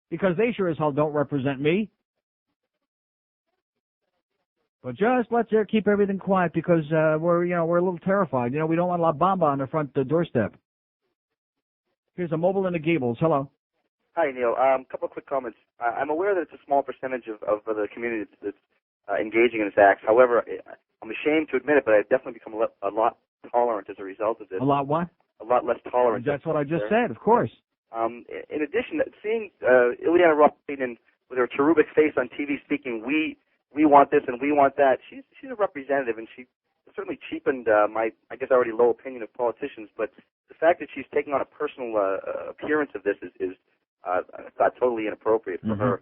Because they sure as hell don't represent me. But just let's keep everything quiet because we're a little terrified. We don't want La Bamba on the front doorstep. Here's a mobile in the Gables. Hello. Hi, Neil. A couple of quick comments. I'm aware that it's a small percentage of the community that's engaging in this act. However, I'm ashamed to admit it, but I've definitely become a lot tolerant as a result of this. A lot what? A lot less tolerant. That's what I just said, of course. In addition, seeing Elián González with her cherubic face on TV speaking, we want this and we want that. She's a representative, and she certainly cheapened my, I guess, already low opinion of politicians. But the fact that she's taking on a personal appearance of this is I thought totally inappropriate for her.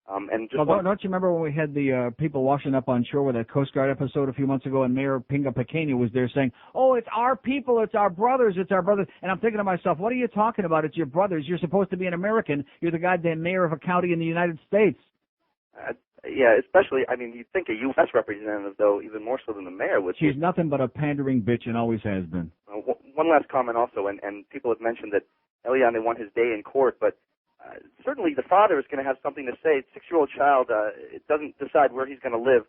And just don't you remember when we had the people washing up on shore with that Coast Guard episode a few months ago, and Mayor Pinga Pequeño was there saying, "Oh, it's our people, it's our brothers, it's our brothers." And I'm thinking to myself, what are you talking about? It's your brothers. You're supposed to be an American. You're the goddamn mayor of a county in the United States. Yeah, especially, I mean, you'd think a U.S. representative, though, even more so than the mayor would. She's nothing but a pandering bitch and always has been. One last comment also, and people have mentioned that Elián, they want his day in court, but certainly the father is going to have something to say. 6-year-old child it doesn't decide where he's going to live.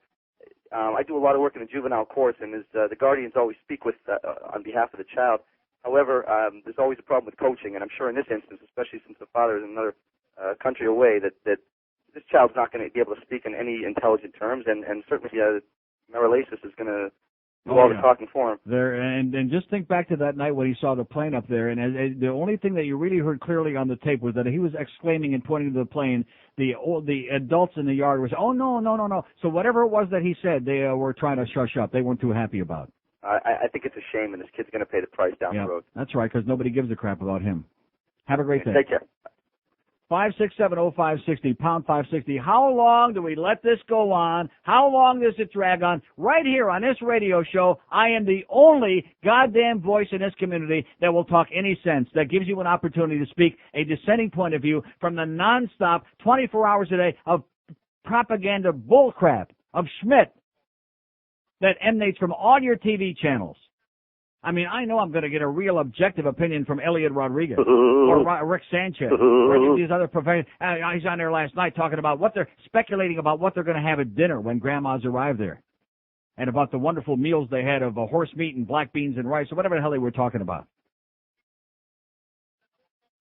I do a lot of work in the juvenile courts, and the guardians always speak with on behalf of the child. However, there's always a problem with coaching, and I'm sure in this instance, especially since the father is in another country away, that this child's not going to be able to speak in any intelligent terms, and certainly Marilasis is going to do all the talking for him. And just think back to that night when he saw the plane up there, and the only thing that you really heard clearly on the tape was that he was exclaiming and pointing to the plane. The adults in the yard were saying, "Oh, no, no, no, no." So whatever it was that he said, they were trying to shush up. They weren't too happy about. I think it's a shame, and this kid's going to pay the price down the road. That's right, because nobody gives a crap about him. Have a great day. Take care. 5670560, pound 560. How long do we let this go on? How long does it drag on? Right here on this radio show, I am the only goddamn voice in this community that will talk any sense, that gives you an opportunity to speak a dissenting point of view from the nonstop, 24 hours a day of propaganda bullcrap of Schmidt that emanates from all your TV channels. I mean, I know I'm going to get a real objective opinion from Elliot Rodriguez or Rick Sanchez or these other professionals. He's on there last night talking about speculating about what they're going to have at dinner when grandmas arrive there, and about the wonderful meals they had of horse meat and black beans and rice or whatever the hell they were talking about.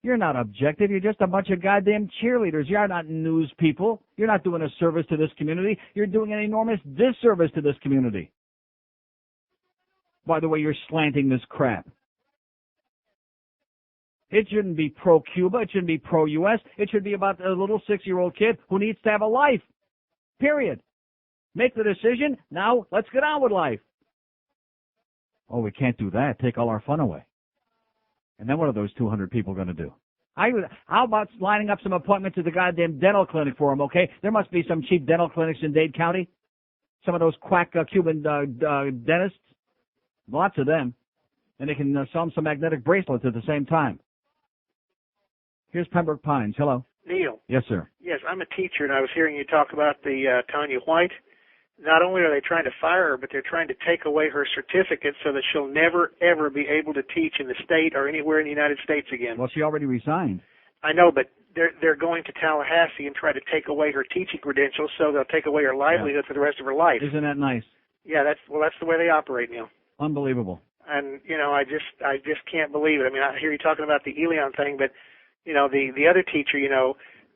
You're not objective. You're just a bunch of goddamn cheerleaders. You're not news people. You're not doing a service to this community. You're doing an enormous disservice to this community. By the way, you're slanting this crap. It shouldn't be pro-Cuba. It shouldn't be pro-U.S. It should be about a little 6-year-old kid who needs to have a life. Period. Make the decision. Now, let's get on with life. Oh, we can't do that. Take all our fun away. And then what are those 200 people going to do? How about lining up some appointments at the goddamn dental clinic for them, okay? There must be some cheap dental clinics in Dade County. Some of those quack Cuban dentists. Lots of them. And they can sell them some magnetic bracelets at the same time. Here's Pembroke Pines. Hello. Neil. Yes, sir. Yes, I'm a teacher, and I was hearing you talk about the Tanya White. Not only are they trying to fire her, but they're trying to take away her certificate so that she'll never, ever be able to teach in the state or anywhere in the United States again. Well, she already resigned. I know, but they're going to Tallahassee and try to take away her teaching credentials, so they'll take away her livelihood for the rest of her life. Isn't that nice? Yeah, that's the way they operate, Neil. Unbelievable. And, I just can't believe it. I mean, I hear you talking about the Elián thing, but, the other teacher,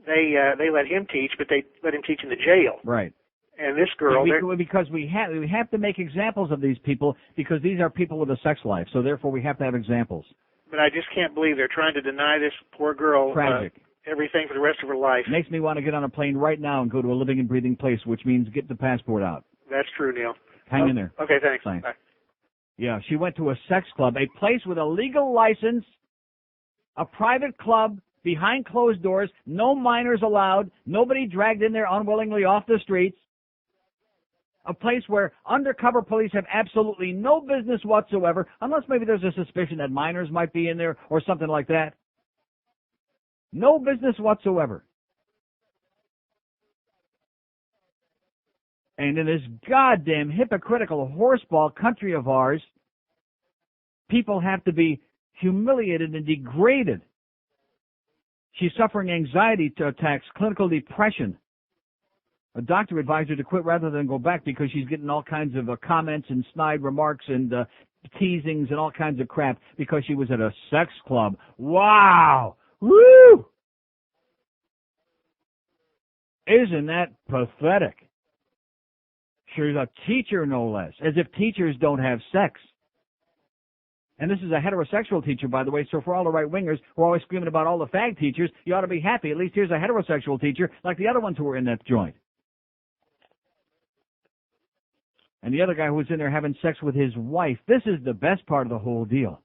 they let him teach, but they let him teach in the jail. Right. And this girl... Because we have to make examples of these people, because these are people with a sex life, so therefore we have to have examples. But I just can't believe they're trying to deny this poor girl everything for the rest of her life. Makes me want to get on a plane right now and go to a living and breathing place, which means get the passport out. That's true, Neil. Hang in there. Okay, thanks. Thanks. Bye. Yeah, she went to a sex club, a place with a legal license, a private club, behind closed doors, no minors allowed, nobody dragged in there unwillingly off the streets, a place where undercover police have absolutely no business whatsoever, unless maybe there's a suspicion that minors might be in there or something like that. No business whatsoever. And in this goddamn hypocritical horseball country of ours, people have to be humiliated and degraded. She's suffering anxiety attacks, clinical depression. A doctor advised her to quit rather than go back because she's getting all kinds of comments and snide remarks and teasings and all kinds of crap because she was at a sex club. Wow! Woo! Isn't that pathetic? She's a teacher, no less, as if teachers don't have sex. And this is a heterosexual teacher, by the way, so for all the right-wingers who are always screaming about all the fag teachers, you ought to be happy. At least here's a heterosexual teacher like the other ones who were in that joint. And the other guy who was in there having sex with his wife. This is the best part of the whole deal.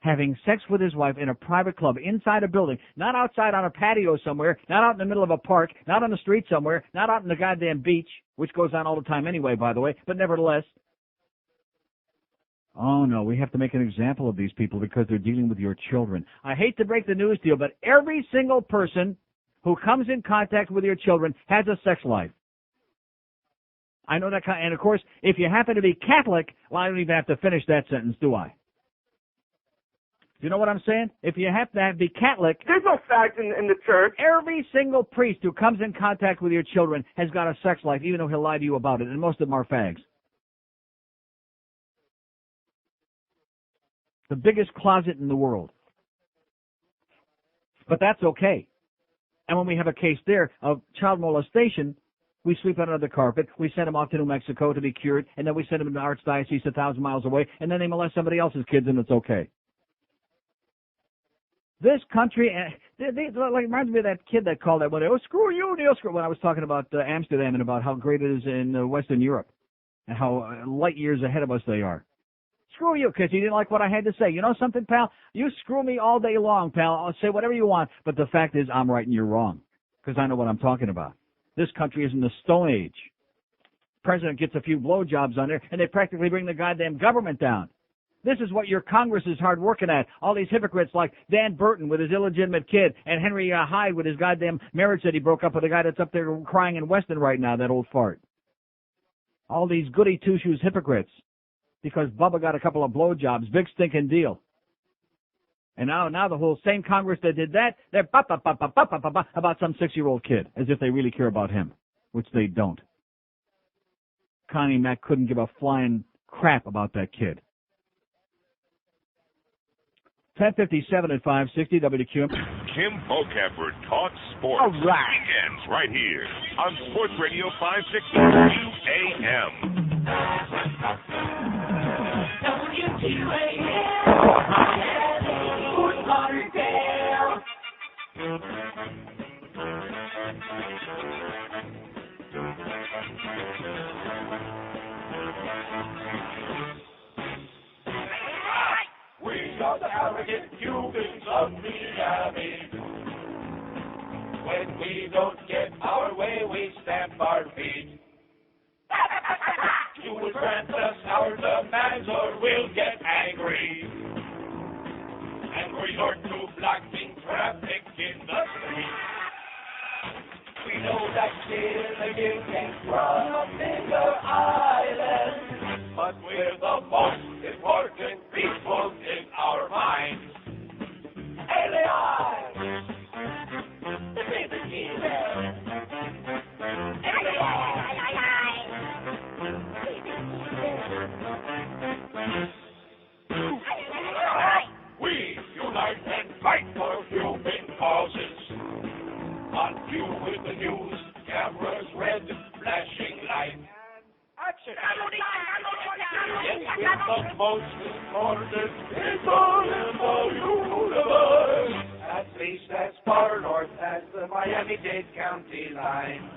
Having sex with his wife in a private club, inside a building, not outside on a patio somewhere, not out in the middle of a park, not on the street somewhere, not out on the goddamn beach, which goes on all the time anyway, by the way, but nevertheless. Oh, no, we have to make an example of these people because they're dealing with your children. I hate to break the news to you, but every single person who comes in contact with your children has a sex life. I know that, and of course, if you happen to be Catholic, well, I don't even have to finish that sentence, do I? You know what I'm saying? If you have to be Catholic... There's no fags in the church. Every single priest who comes in contact with your children has got a sex life, even though he'll lie to you about it, and most of them are fags. The biggest closet in the world. But that's okay. And when we have a case there of child molestation, we sweep it under the carpet, we send them off to New Mexico to be cured, and then we send them to the Archdiocese 1,000 miles away, and then they molest somebody else's kids, and it's okay. This country, like, reminds me of that kid that called that one day, oh, screw you, Neil, screw, when I was talking about Amsterdam and about how great it is in Western Europe and how light years ahead of us they are. Screw you, because you didn't like what I had to say. You know something, pal? You screw me all day long, pal. I'll say whatever you want, but the fact is I'm right and you're wrong, because I know what I'm talking about. This country is in the Stone Age. President gets a few blowjobs on there, and they practically bring the goddamn government down. This is what your Congress is hard working at. All these hypocrites like Dan Burton with his illegitimate kid and Henry Hyde with his goddamn marriage that he broke up with the guy that's up there crying in Weston right now, that old fart. All these goody two-shoes hypocrites because Bubba got a couple of blowjobs. Big stinking deal. And now the whole same Congress that did that, they're about some 6-year-old kid, as if they really care about him, which they don't. Connie Mack couldn't give a flying crap about that kid. 10:57 at 560 WQM. Kim Bocaford talks sports. All right. Weekends right here on Sports Radio 560 WQAM. We are the arrogant Cubans of Miami. When we don't get our way, we stamp our feet. You will grant us our demands or we'll get angry and resort to blocking traffic in the street. We know that Gilligan can run a bigger island, but we're the most important people in our minds. Elián! The favorite killer! We unite and fight for human causes. On cue with the news, cameras red, flashing lights. Action! Yes, we're the most important people in the universe. At least as far north as the Miami-Dade County line.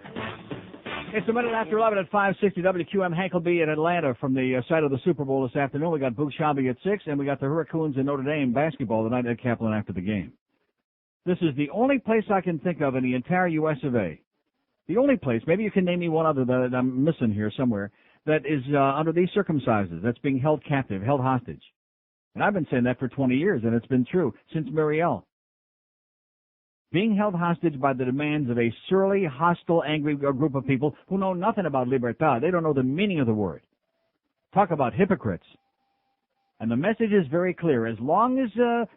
It's a minute after 11 at 560 WQM. Hank will be in Atlanta from the site of the Super Bowl this afternoon. We got Boog Shabby at 6, and we got the Hurricanes in Notre Dame basketball tonight at Kaplan after the game. This is the only place I can think of in the entire U.S. of A. The only place, maybe you can name me one other that I'm missing here somewhere, that is under these circumstances, that's being held captive, held hostage. And I've been saying that for 20 years, and it's been true since Mariel. Being held hostage by the demands of a surly, hostile, angry group of people who know nothing about libertad. They don't know the meaning of the word. Talk about hypocrites. And the message is very clear. As long as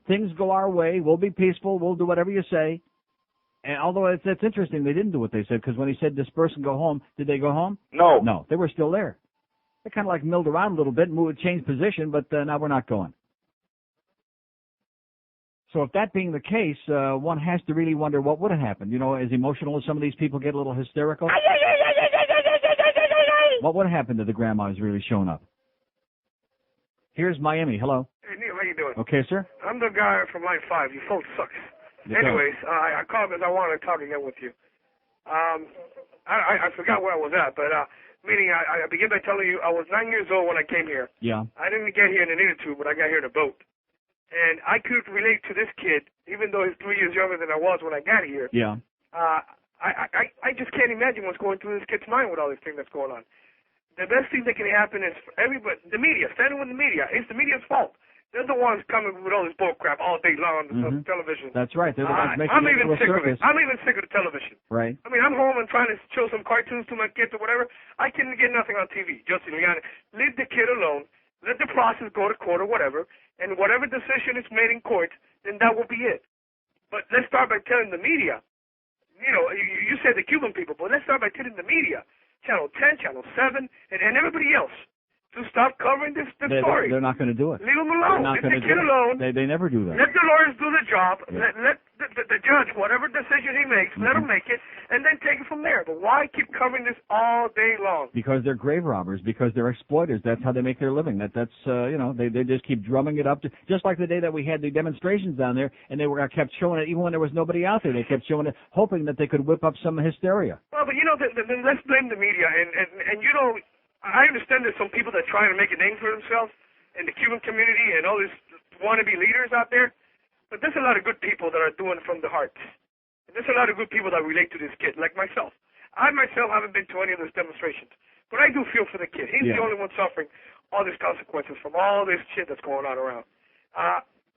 things go our way, we'll be peaceful, we'll do whatever you say. And although it's interesting, they didn't do what they said, because when he said disperse and go home, did they go home? No. No, they were still there. They kind of like milled around a little bit, changed position, but now we're not going. So if that being the case, one has to really wonder what would have happened. You know, as emotional as some of these people get a little hysterical. What would have happened to the grandmas really showing up? Here's Miami. Hello. Hey, Neil, how you doing? Okay, sir. I'm the guy from Line 5. You phone sucks. Anyways, I called because I wanted to talk again with you. I forgot where I was at, but meaning I begin by telling you I was 9 years old when I came here. Yeah. I didn't get here in an inner tube, but I got here in a boat. And I could relate to this kid, even though he's 3 years younger than I was when I got here. Yeah. I just can't imagine what's going through this kid's mind with all this thing that's going on. The best thing that can happen is for everybody, the media, standing with the media. It's the media's fault. They're the ones coming with all this bull crap all day long on television. That's right. They're the ones making I'm it even into a sick of circus. it. I'm even sick of the television. Right. I mean, I'm home and trying to show some cartoons to my kids or whatever. I can't get nothing on TV. Just Elián, leave the kid alone. Let the process go to court or whatever. And whatever decision is made in court, then that will be it. But let's start by telling the media. You know, you said the Cuban people, but let's start by telling the media, Channel 10, Channel 7, and everybody else, to stop covering this story. They're not going to do it. Leave them alone. Leave the kid alone. They never do that. Let the lawyers do the job. Yeah. Let the judge, whatever decision he makes, let him make it, and then take it from there. But why keep covering this all day long? Because they're grave robbers. Because they're exploiters. That's how they make their living. That's you know, they just keep drumming it up. Just like the day that we had the demonstrations down there, and they kept showing it even when there was nobody out there. They kept showing it, hoping that they could whip up some hysteria. Well, but you know, then let's blame the media. And you know, I understand there's some people that are trying to make a name for themselves in the Cuban community and all these wannabe leaders out there. But there's a lot of good people that are doing it from the heart. And there's a lot of good people that relate to this kid, like myself. I myself haven't been to any of those demonstrations. But I do feel for the kid. He's the only one suffering all these consequences from all this shit that's going on around.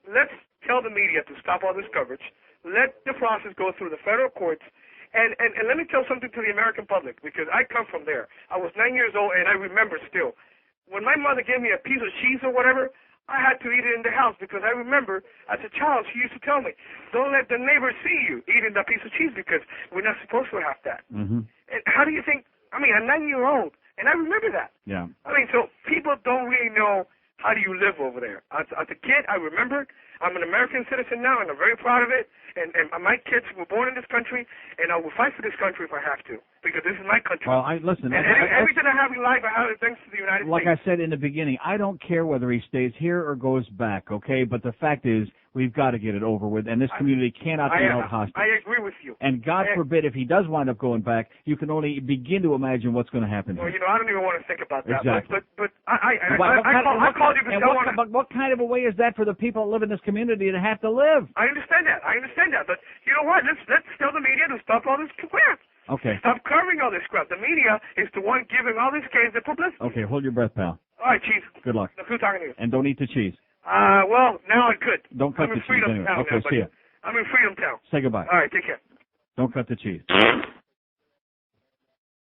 Let's tell the media to stop all this coverage. Let the process go through the federal courts. And let me tell something to the American public, because I come from there. I was 9 years old, and I remember still. When my mother gave me a piece of cheese or whatever, I had to eat it in the house, because I remember as a child she used to tell me, don't let the neighbors see you eating that piece of cheese, because we're not supposed to have that. Mm-hmm. And how do you think, I mean, I'm 9 years old, and I remember that. Yeah. I mean, so people don't really know how do you live over there. As a kid, I remember. I'm an American citizen now, and I'm very proud of it. And my kids were born in this country, and I will fight for this country if I have to, because this is my country. Well, listen. And everything I have in life, I have it thanks to the United States. Like I said in the beginning, I don't care whether he stays here or goes back, okay? But the fact is, we've got to get it over with, and this community cannot be held hostage. I agree with you. And God forbid, if he does wind up going back, you can only begin to imagine what's going to happen. Well, you know, I don't even want to think about that. Exactly. But I called you because I want to... But what kind of a way is that for the people that live in this community to have to live? I understand that. But you know what? Let's tell the media to stop all this crap. Okay. Stop covering all this crap. The media is the one giving all these kids the publicity. Okay, hold your breath, pal. All right, Chief. Good luck. Good talking to you. And don't eat the cheese. Well, now I could. Don't cut the cheese anyway. Okay, see ya. I'm in Freedom Town. Say goodbye. All right, take care. Don't cut the cheese.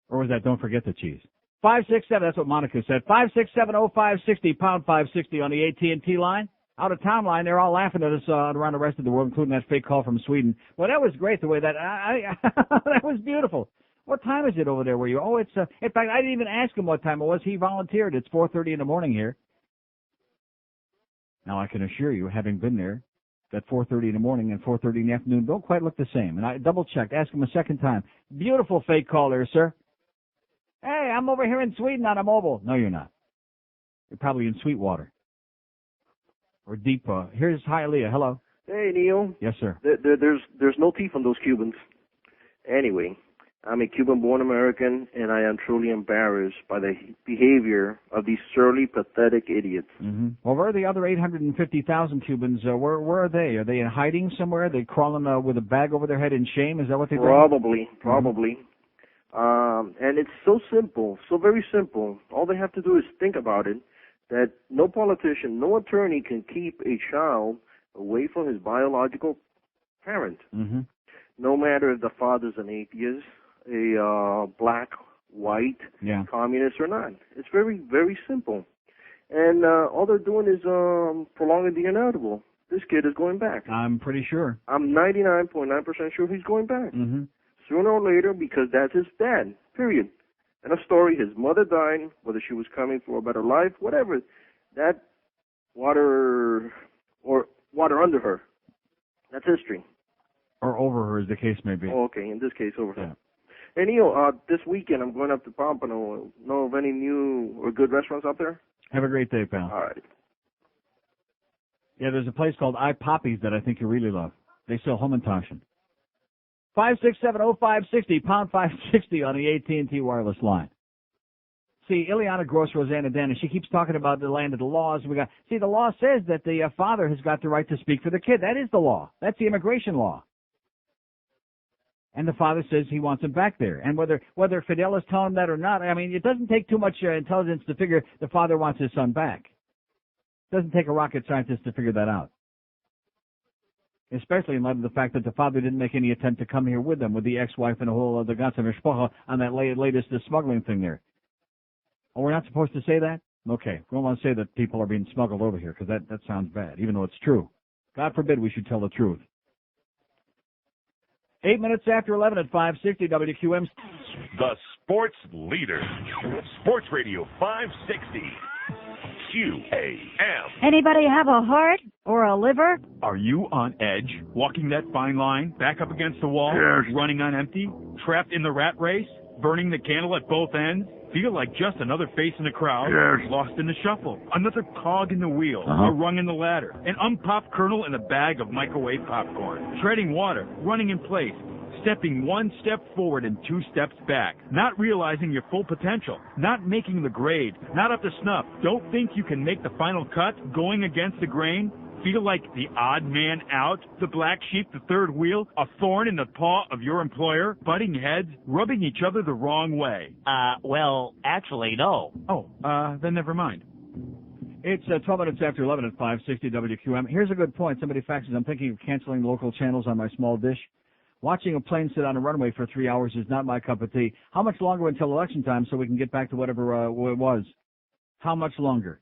Or was that don't forget the cheese? 567, that's what Monica said. 5670560, pound 560 on the AT&T line. Out of town line, they're all laughing at us around the rest of the world, including that fake call from Sweden. Well, that was great the way that that was beautiful. What time is it over there where you? Oh, it's in fact, I didn't even ask him what time it was. He volunteered. It's 4:30 in the morning here. Now I can assure you, having been there, that 4:30 in the morning and 4:30 in the afternoon don't quite look the same. And I double checked, asked him a second time. Beautiful fake call there, sir. Hey, I'm over here in Sweden on a mobile. No, you're not. You're probably in Sweetwater. Or deep. Here's Hialeah. Hello. Hey, Neil. Yes, sir. There's no teeth on those Cubans. Anyway, I'm a Cuban-born American, and I am truly embarrassed by the behavior of these surly, pathetic idiots. Mm-hmm. Well, where are the other 850,000 Cubans? Where are they? Are they in hiding somewhere? Are they crawling with a bag over their head in shame? Is that what they think? Probably. Mm-hmm. And it's so simple, so very simple. All they have to do is think about it, that no politician, no attorney can keep a child away from his biological parent. Mm-hmm. No matter if the father's an atheist, a black, white, communist or not. It's very, very simple. And all they're doing is prolonging the inevitable. This kid is going back. I'm pretty sure. I'm 99.9% sure he's going back. Mm-hmm. Sooner or later, because that's his dad, period. And a story, his mother died, whether she was coming for a better life, whatever. That water under her. That's history. Or over her, as the case may be. Oh, okay, in this case, over her. Hey, Neil, this weekend I'm going up to Pompano. Know of any new or good restaurants out there? Have a great day, pal. All right. Yeah, there's a place called I Poppies that I think you really love. They sell Hummentashen. 5670560, pound 560 on the AT&T wireless line. See, Eliana Gross, Rosanna Dan, and she keeps talking about the land of the laws. The law says that the father has got the right to speak for the kid. That is the law. That's the immigration law. And the father says he wants him back there. And whether Fidel is telling him that or not, I mean, it doesn't take too much intelligence to figure the father wants his son back. It doesn't take a rocket scientist to figure that out. Especially in light of the fact that the father didn't make any attempt to come here with them, with the ex-wife and the whole the ganze Mishpacha on that latest smuggling thing there. Oh, we're not supposed to say that? Okay. We don't want to say that people are being smuggled over here, because that sounds bad, even though it's true. God forbid we should tell the truth. 8 minutes after 11 at 560 WQM. The sports leader. Sports Radio 560. QAM. Anybody have a heart or a liver? Are you on edge, walking that fine line, back up against the wall, running on empty, trapped in the rat race, burning the candle at both ends? Feel like just another face in the crowd, lost in the shuffle, another cog in the wheel, a rung in the ladder, an unpopped kernel in a bag of microwave popcorn, treading water, running in place, stepping one step forward and two steps back, not realizing your full potential, not making the grade, not up to snuff, don't think you can make the final cut, going against the grain, feel like the odd man out, the black sheep, the third wheel, a thorn in the paw of your employer, butting heads, rubbing each other the wrong way. Well, actually, no. Oh, then never mind. It's 12 minutes after 11 at 560 WQM. Here's a good point. Somebody faxes, I'm thinking of canceling local channels on my small dish. Watching a plane sit on a runway for 3 hours is not my cup of tea. How much longer until election time so we can get back to whatever it was? How much longer?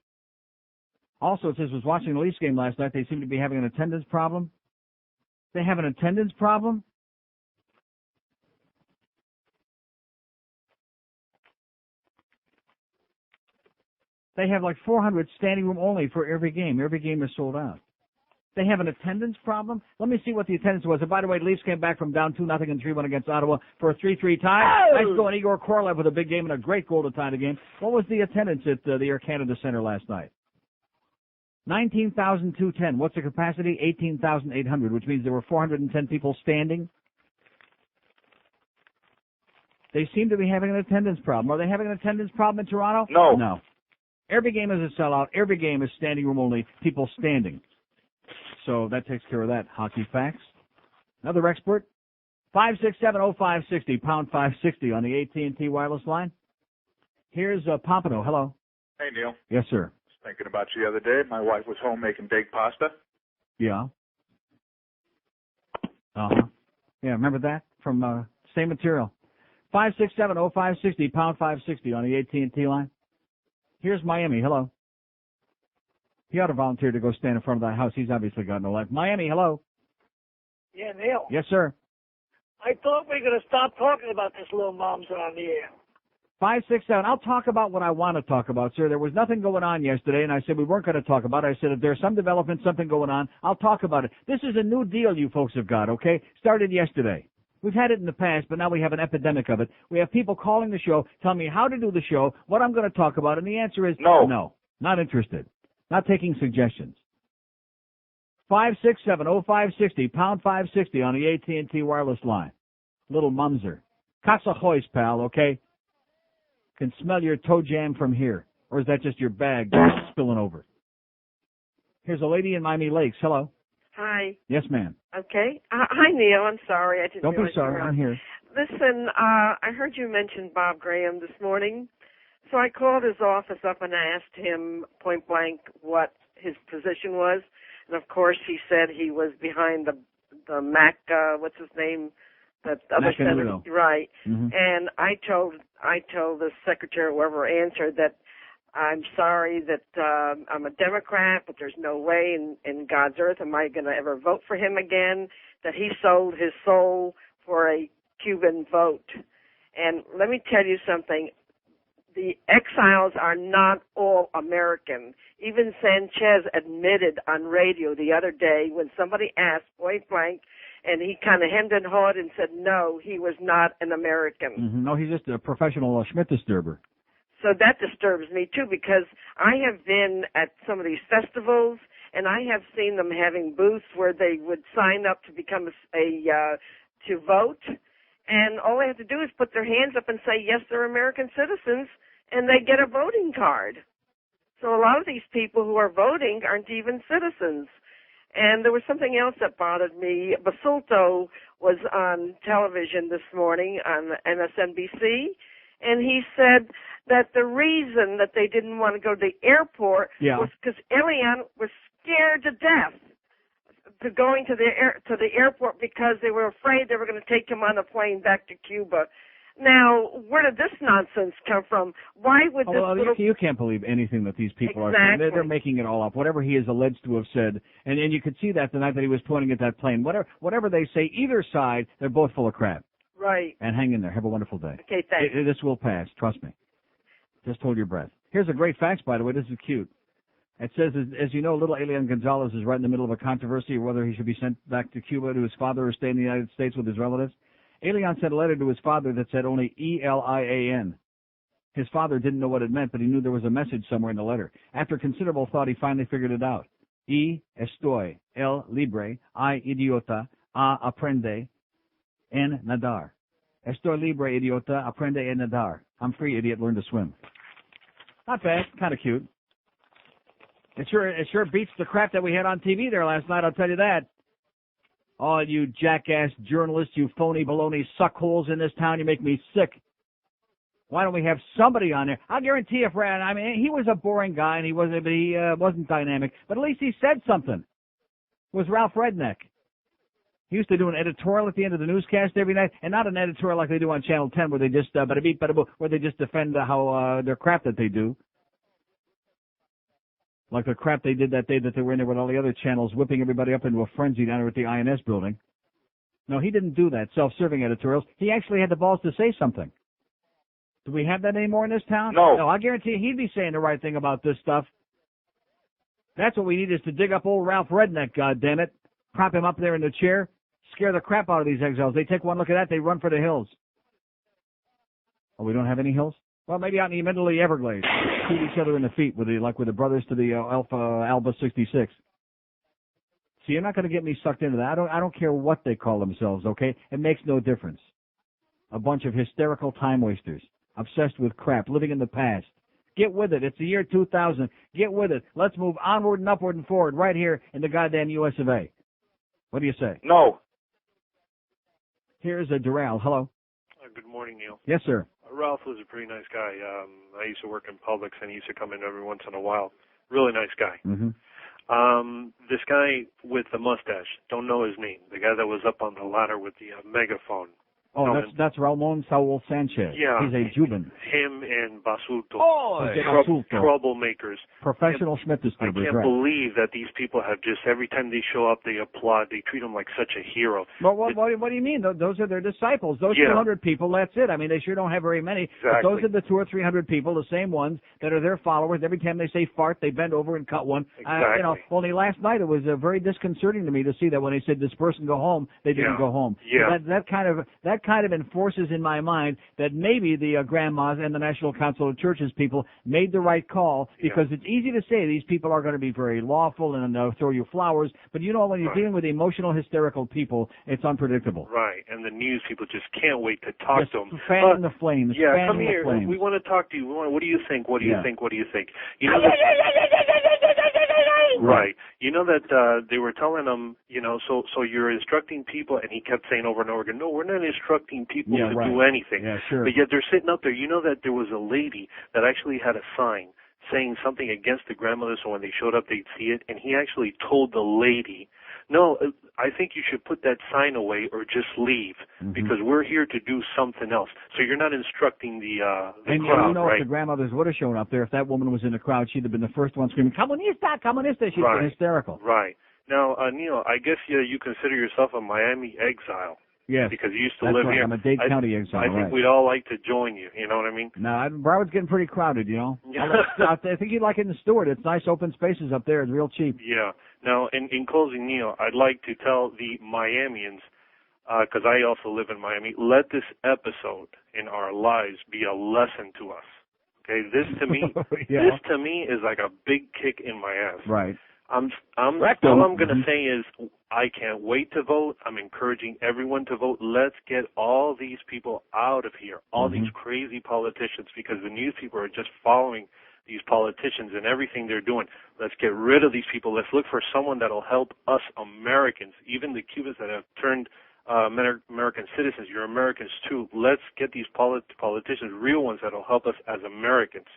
Also, it says, was watching the Leafs game last night. They seem to be having an attendance problem. They have an attendance problem? They have like 400 standing room only for every game. Every game is sold out. They have an attendance problem? Let me see what the attendance was. And by the way, the Leafs came back from down 2-0 and 3-1 against Ottawa for a 3-3 tie. Nice going, Igor Korolev with a big game and a great goal to tie the game. What was the attendance at the Air Canada Centre last night? 19,210. What's the capacity? 18,800, which means there were 410 people standing. They seem to be having an attendance problem. Are they having an attendance problem in Toronto? No. No. Every game is a sellout. Every game is standing room only, people standing. So that takes care of that. Hockey facts. Another expert. 5670560, pound 560 on the AT&T wireless line. Here's Pompano. Hello. Hey, Neil. Yes, sir. Thinking about you the other day. My wife was home making baked pasta. Yeah. Uh-huh. Yeah, remember that? From same material. 5670560, pound 560 on the AT&T line. Here's Miami. Hello. He ought to volunteer to go stand in front of that house. He's obviously got no life. Miami, hello. Yeah, Neil. Yes, sir. I thought we were going to stop talking about this little mom's on the air. 567. I'll talk about what I want to talk about, sir. There was nothing going on yesterday, and I said we weren't going to talk about it. I said if there's some development, something going on, I'll talk about it. This is a new deal you folks have got, okay? Started yesterday. We've had it in the past, but now we have an epidemic of it. We have people calling the show, telling me how to do the show, what I'm going to talk about, and the answer is no, not interested. Not taking suggestions. 5670560, pound 560 on the AT&T wireless line. Little mumser. Casa Hoy's, pal, okay? Can smell your toe jam from here. Or is that just your bag spilling over? Here's a lady in Miami Lakes. Hello. Hi. Yes, ma'am. Okay. Hi, Neil. I'm sorry. I didn't Don't be realize you sorry. were on. I'm here. Listen, I heard you mention Bob Graham this morning. So I called his office up and asked him point blank what his position was. And, of course, he said he was behind the Mac, what's his name? That other senator. Right. Mm-hmm. And I told the secretary, whoever answered, that I'm sorry that I'm a Democrat, but there's no way in God's earth am I going to ever vote for him again, that he sold his soul for a Cuban vote. And let me tell you something. The exiles are not all American. Even Sanchez admitted on radio the other day when somebody asked point blank, and he kind of hemmed and hawed and said no, he was not an American. Mm-hmm. No, he's just a professional Schmidt disturber. So that disturbs me too, because I have been at some of these festivals and I have seen them having booths where they would sign up to become to vote, and all they have to do is put their hands up and say yes, they're American citizens, and they get a voting card. So a lot of these people who are voting aren't even citizens. And there was something else that bothered me. Basulto was on television this morning on MSNBC, and he said that the reason that they didn't want to go to the airport was because Elian was scared to death to going to the airport because they were afraid they were going to take him on a plane back to Cuba. Now, where did this nonsense come from? Why would this you can't believe anything that these people are saying. They're making it all up. Whatever he is alleged to have said, and you could see that the night that he was pointing at that plane. Whatever they say, either side, they're both full of crap. Right. And hang in there. Have a wonderful day. Okay, thanks. This will pass. Trust me. Just hold your breath. Here's a great fact, by the way. This is cute. It says, as you know, little Elián González is right in the middle of a controversy whether he should be sent back to Cuba to his father or stay in the United States with his relatives. Elián sent a letter to his father that said only Elian. His father didn't know what it meant, but he knew there was a message somewhere in the letter. After considerable thought, he finally figured it out. Estoy el libre, idiota, a aprende en nadar. Estoy libre, idiota, aprende en nadar. I'm free, idiot, learn to swim. Not bad, kind of cute. It sure beats the crap that we had on TV there last night, I'll tell you that. Oh, you jackass journalists, you phony baloney suckholes in this town, you make me sick. Why don't we have somebody on there? I'll guarantee you, Fred, I mean, he was a boring guy and he wasn't dynamic, but at least he said something. It was Ralph Redneck. He used to do an editorial at the end of the newscast every night, and not an editorial like they do on Channel 10 where they just, where they just defend how their crap that they do. Like the crap they did that day that they were in there with all the other channels, whipping everybody up into a frenzy down there at the INS building. No, he didn't do that, self-serving editorials. He actually had the balls to say something. Do we have that anymore in this town? No, I guarantee you he'd be saying the right thing about this stuff. That's what we need, is to dig up old Ralph Redneck, goddammit. Prop him up there in the chair, scare the crap out of these exiles. They take one look at that, they run for the hills. Oh, we don't have any hills? Well, maybe out in the middle of the Everglades. Shoot each other in the feet with the brothers to the Alpha 66. See, you're not going to get me sucked into that. I don't care what they call themselves, okay? It makes no difference. A bunch of hysterical time wasters, obsessed with crap, living in the past. Get with it. It's the year 2000. Get with it. Let's move onward and upward and forward right here in the goddamn U.S. of A. What do you say? No. Here's a Doral. Hello. Good morning, Neil. Yes, sir. Ralph was a pretty nice guy. I used to work in Publix, and he used to come in every once in a while. Really nice guy. Mm-hmm. This guy with the mustache, don't know his name. The guy that was up on the ladder with the megaphone. Oh, that's Ramon Saul Sanchez. Yeah. He's a Cuban. Him and Basulto. Basulto. Troublemakers. Professional Schmidt disturbers, I can't believe that these people have just, every time they show up, they applaud. They treat him like such a hero. Well, what do you mean? Those are their disciples. Those 200 people, that's it. I mean, they sure don't have very many. Exactly. But those are the 200 or 300 people, the same ones, that are their followers. Every time they say fart, they bend over and cut one. Exactly. Only last night it was very disconcerting to me to see that when they said disperse and go home, they didn't go home. Yeah. That kind of enforces in my mind that maybe the grandmas and the National Council of Churches people made the right call, because it's easy to say these people are going to be very lawful and throw you flowers, but you know, when you're dealing with emotional, hysterical people, it's unpredictable. Right, and the news people just can't wait to talk to them. Fanning the flames. Yeah, come here. We want to talk to you. What do you think? What do you think? What do you think? You know right. You know that they were telling him, you know, so you're instructing people, and he kept saying over and over again, no, we're not instructing people to do anything. Yeah, sure. But yet they're sitting up there. You know that there was a lady that actually had a sign saying something against the grandmother, so when they showed up, they'd see it, and he actually told the lady, no, I think you should put that sign away or just leave, because we're here to do something else. So you're not instructing the crowd, you know, right? if the grandmothers would have shown up there, if that woman was in the crowd, she'd have been the first one screaming, "Comunista, comunista!" She'd been hysterical. Right. Now, Neil, I guess you consider yourself a Miami exile. Yes. Because you used to That's live right. here. I'm a Dade County exile. I think we'd all like to join you. You know what I mean? No, Broward's getting pretty crowded, you know. I think you'd like it in the Stewart. It's nice open spaces up there. It's real cheap. Yeah. Now, in closing, Neil, I'd like to tell the Miamians, because I also live in Miami, let this episode in our lives be a lesson to us. Okay, this to me, this to me is like a big kick in my ass. Right. All I'm going to say is I can't wait to vote. I'm encouraging everyone to vote. Let's get all these people out of here, all these crazy politicians, because the news people are just following these politicians and everything they're doing. Let's get rid of these people. Let's look for someone that will help us Americans, even the Cubans that have turned American citizens. You're Americans too. Let's get these politicians, real ones that will help us as Americans.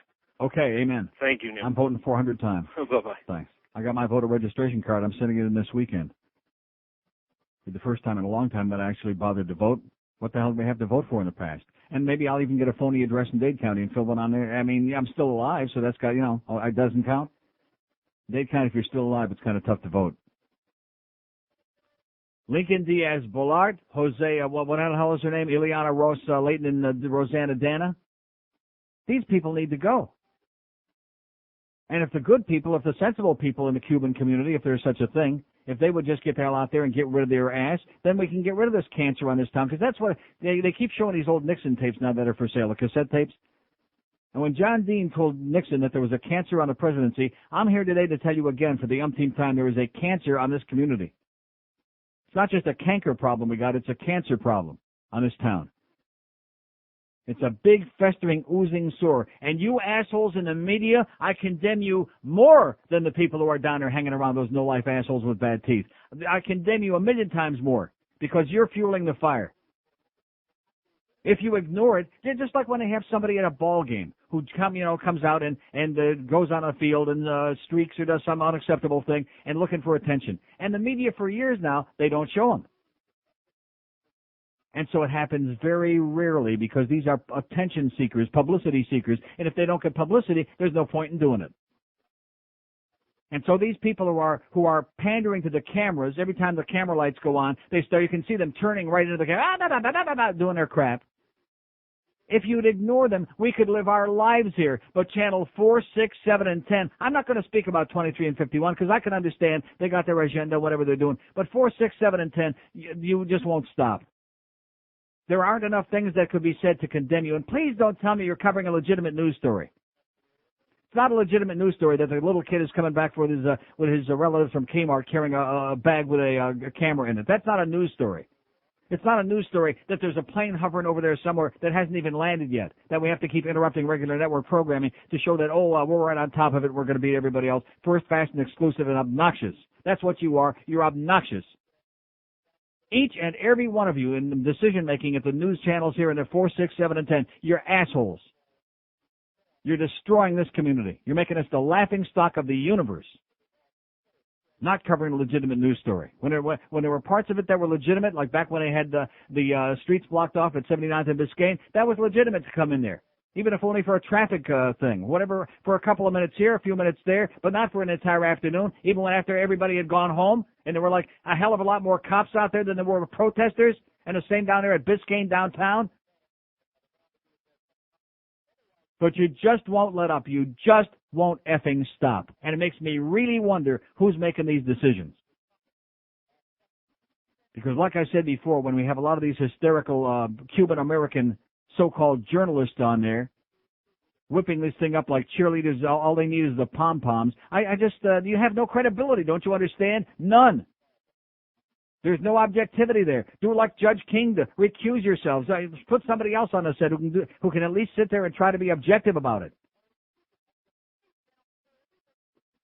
Okay, amen. Thank you, Neil. I'm voting 400 times. Bye-bye. Thanks. I got my voter registration card. I'm sending it in this weekend. It's the first time in a long time that I actually bothered to vote. What the hell did we have to vote for in the past? And maybe I'll even get a phony address in Dade County and fill one on there. I mean, I'm still alive, so that's got, you know, it doesn't count. Dade County, if you're still alive, it's kind of tough to vote. Lincoln Diaz Bullard, Jose, what the hell is her name? Ileana Ross Leighton and Rosanna Dana. These people need to go. And if the good people, if the sensible people in the Cuban community, if there's such a thing, if they would just get the hell out there and get rid of their ass, then we can get rid of this cancer on this town. Because that's what, they keep showing these old Nixon tapes now that are for sale, the cassette tapes. And when John Dean told Nixon that there was a cancer on the presidency, I'm here today to tell you again for the umpteenth time, there is a cancer on this community. It's not just a canker problem we got, it's a cancer problem on this town. It's a big, festering, oozing sore. And you assholes in the media, I condemn you more than the people who are down there hanging around, those no-life assholes with bad teeth. I condemn you 1,000,000 times more because you're fueling the fire. If you ignore it, they're just like when they have somebody at a ball game who comes out and goes on a field and streaks or does some unacceptable thing and looking for attention. And the media for years now, they don't show them. And so it happens very rarely because these are attention seekers, publicity seekers, and if they don't get publicity, there's no point in doing it. And so these people who are pandering to the cameras, every time the camera lights go on, you can see them turning right into the camera, doing their crap. If you'd ignore them, we could live our lives here. But channel 4, 6, 7, and 10, I'm not going to speak about 23 and 51 because I can understand they got their agenda, whatever they're doing. But 4, 6, 7, and 10, you just won't stop. There aren't enough things that could be said to condemn you. And please don't tell me you're covering a legitimate news story. It's not a legitimate news story that the little kid is coming back with his relatives from Kmart carrying a bag with a camera in it. That's not a news story. It's not a news story that there's a plane hovering over there somewhere that hasn't even landed yet, that we have to keep interrupting regular network programming to show that, we're right on top of it, we're going to beat everybody else. First, fast, and exclusive and obnoxious. That's what you are. You're obnoxious. Each and every one of you in the decision-making at the news channels here in the 4, 6, 7, and 10, you're assholes. You're destroying this community. You're making us the laughingstock of the universe. Not covering a legitimate news story. When there were parts of it that were legitimate, like back when they had the streets blocked off at 79th and Biscayne, that was legitimate to come in there. Even if only for a traffic thing. Whatever, for a couple of minutes here, a few minutes there, but not for an entire afternoon. Even when after everybody had gone home, and there were like a hell of a lot more cops out there than there were protesters, and the same down there at Biscayne downtown. But you just won't let up. You just won't effing stop. And it makes me really wonder who's making these decisions. Because like I said before, when we have a lot of these hysterical Cuban-American so-called journalists on there, whipping this thing up like cheerleaders, all they need is the pom-poms, I just, you have no credibility, don't you understand? None. There's no objectivity there. Do like Judge King to recuse yourselves. Put somebody else on the set who can at least sit there and try to be objective about it.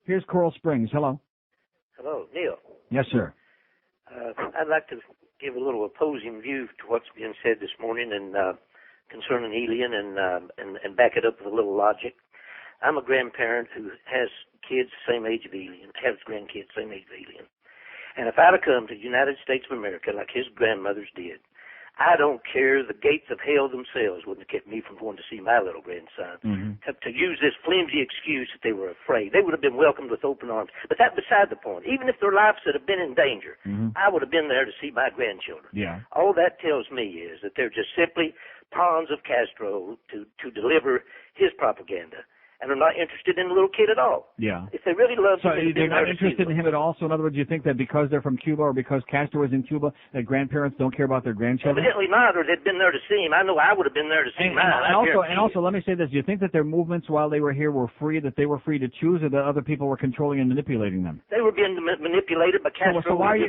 Here's Coral Springs. Hello. Hello, Neil. Yes, sir. I'd like to give a little opposing view to what's been said this morning and concerning Elian and back it up with a little logic. I'm a grandparent who has kids the same age of Elian, has grandkids the same age of Elian. And if I'd have come to the United States of America like his grandmothers did, I don't care, the gates of hell themselves wouldn't have kept me from going to see my little grandson. To use this flimsy excuse that they were afraid. They would have been welcomed with open arms. But that's beside the point. Even if their lives had been in danger, I would have been there to see my grandchildren. Yeah. All that tells me is that they're just simply pawns of Castro to deliver his propaganda. And they're not interested in the little kid at all. Yeah. If they really love him, they're not interested in him at all? So in other words, you think that because they're from Cuba or because Castro is in Cuba, that grandparents don't care about their grandchildren? Evidently not, or they'd been there to see him. I know I would have been there to see mine. And also, let me say this. Do you think that their movements while they were here were free, that they were free to choose, or that other people were controlling and manipulating them? They were being manipulated by Castro. So why do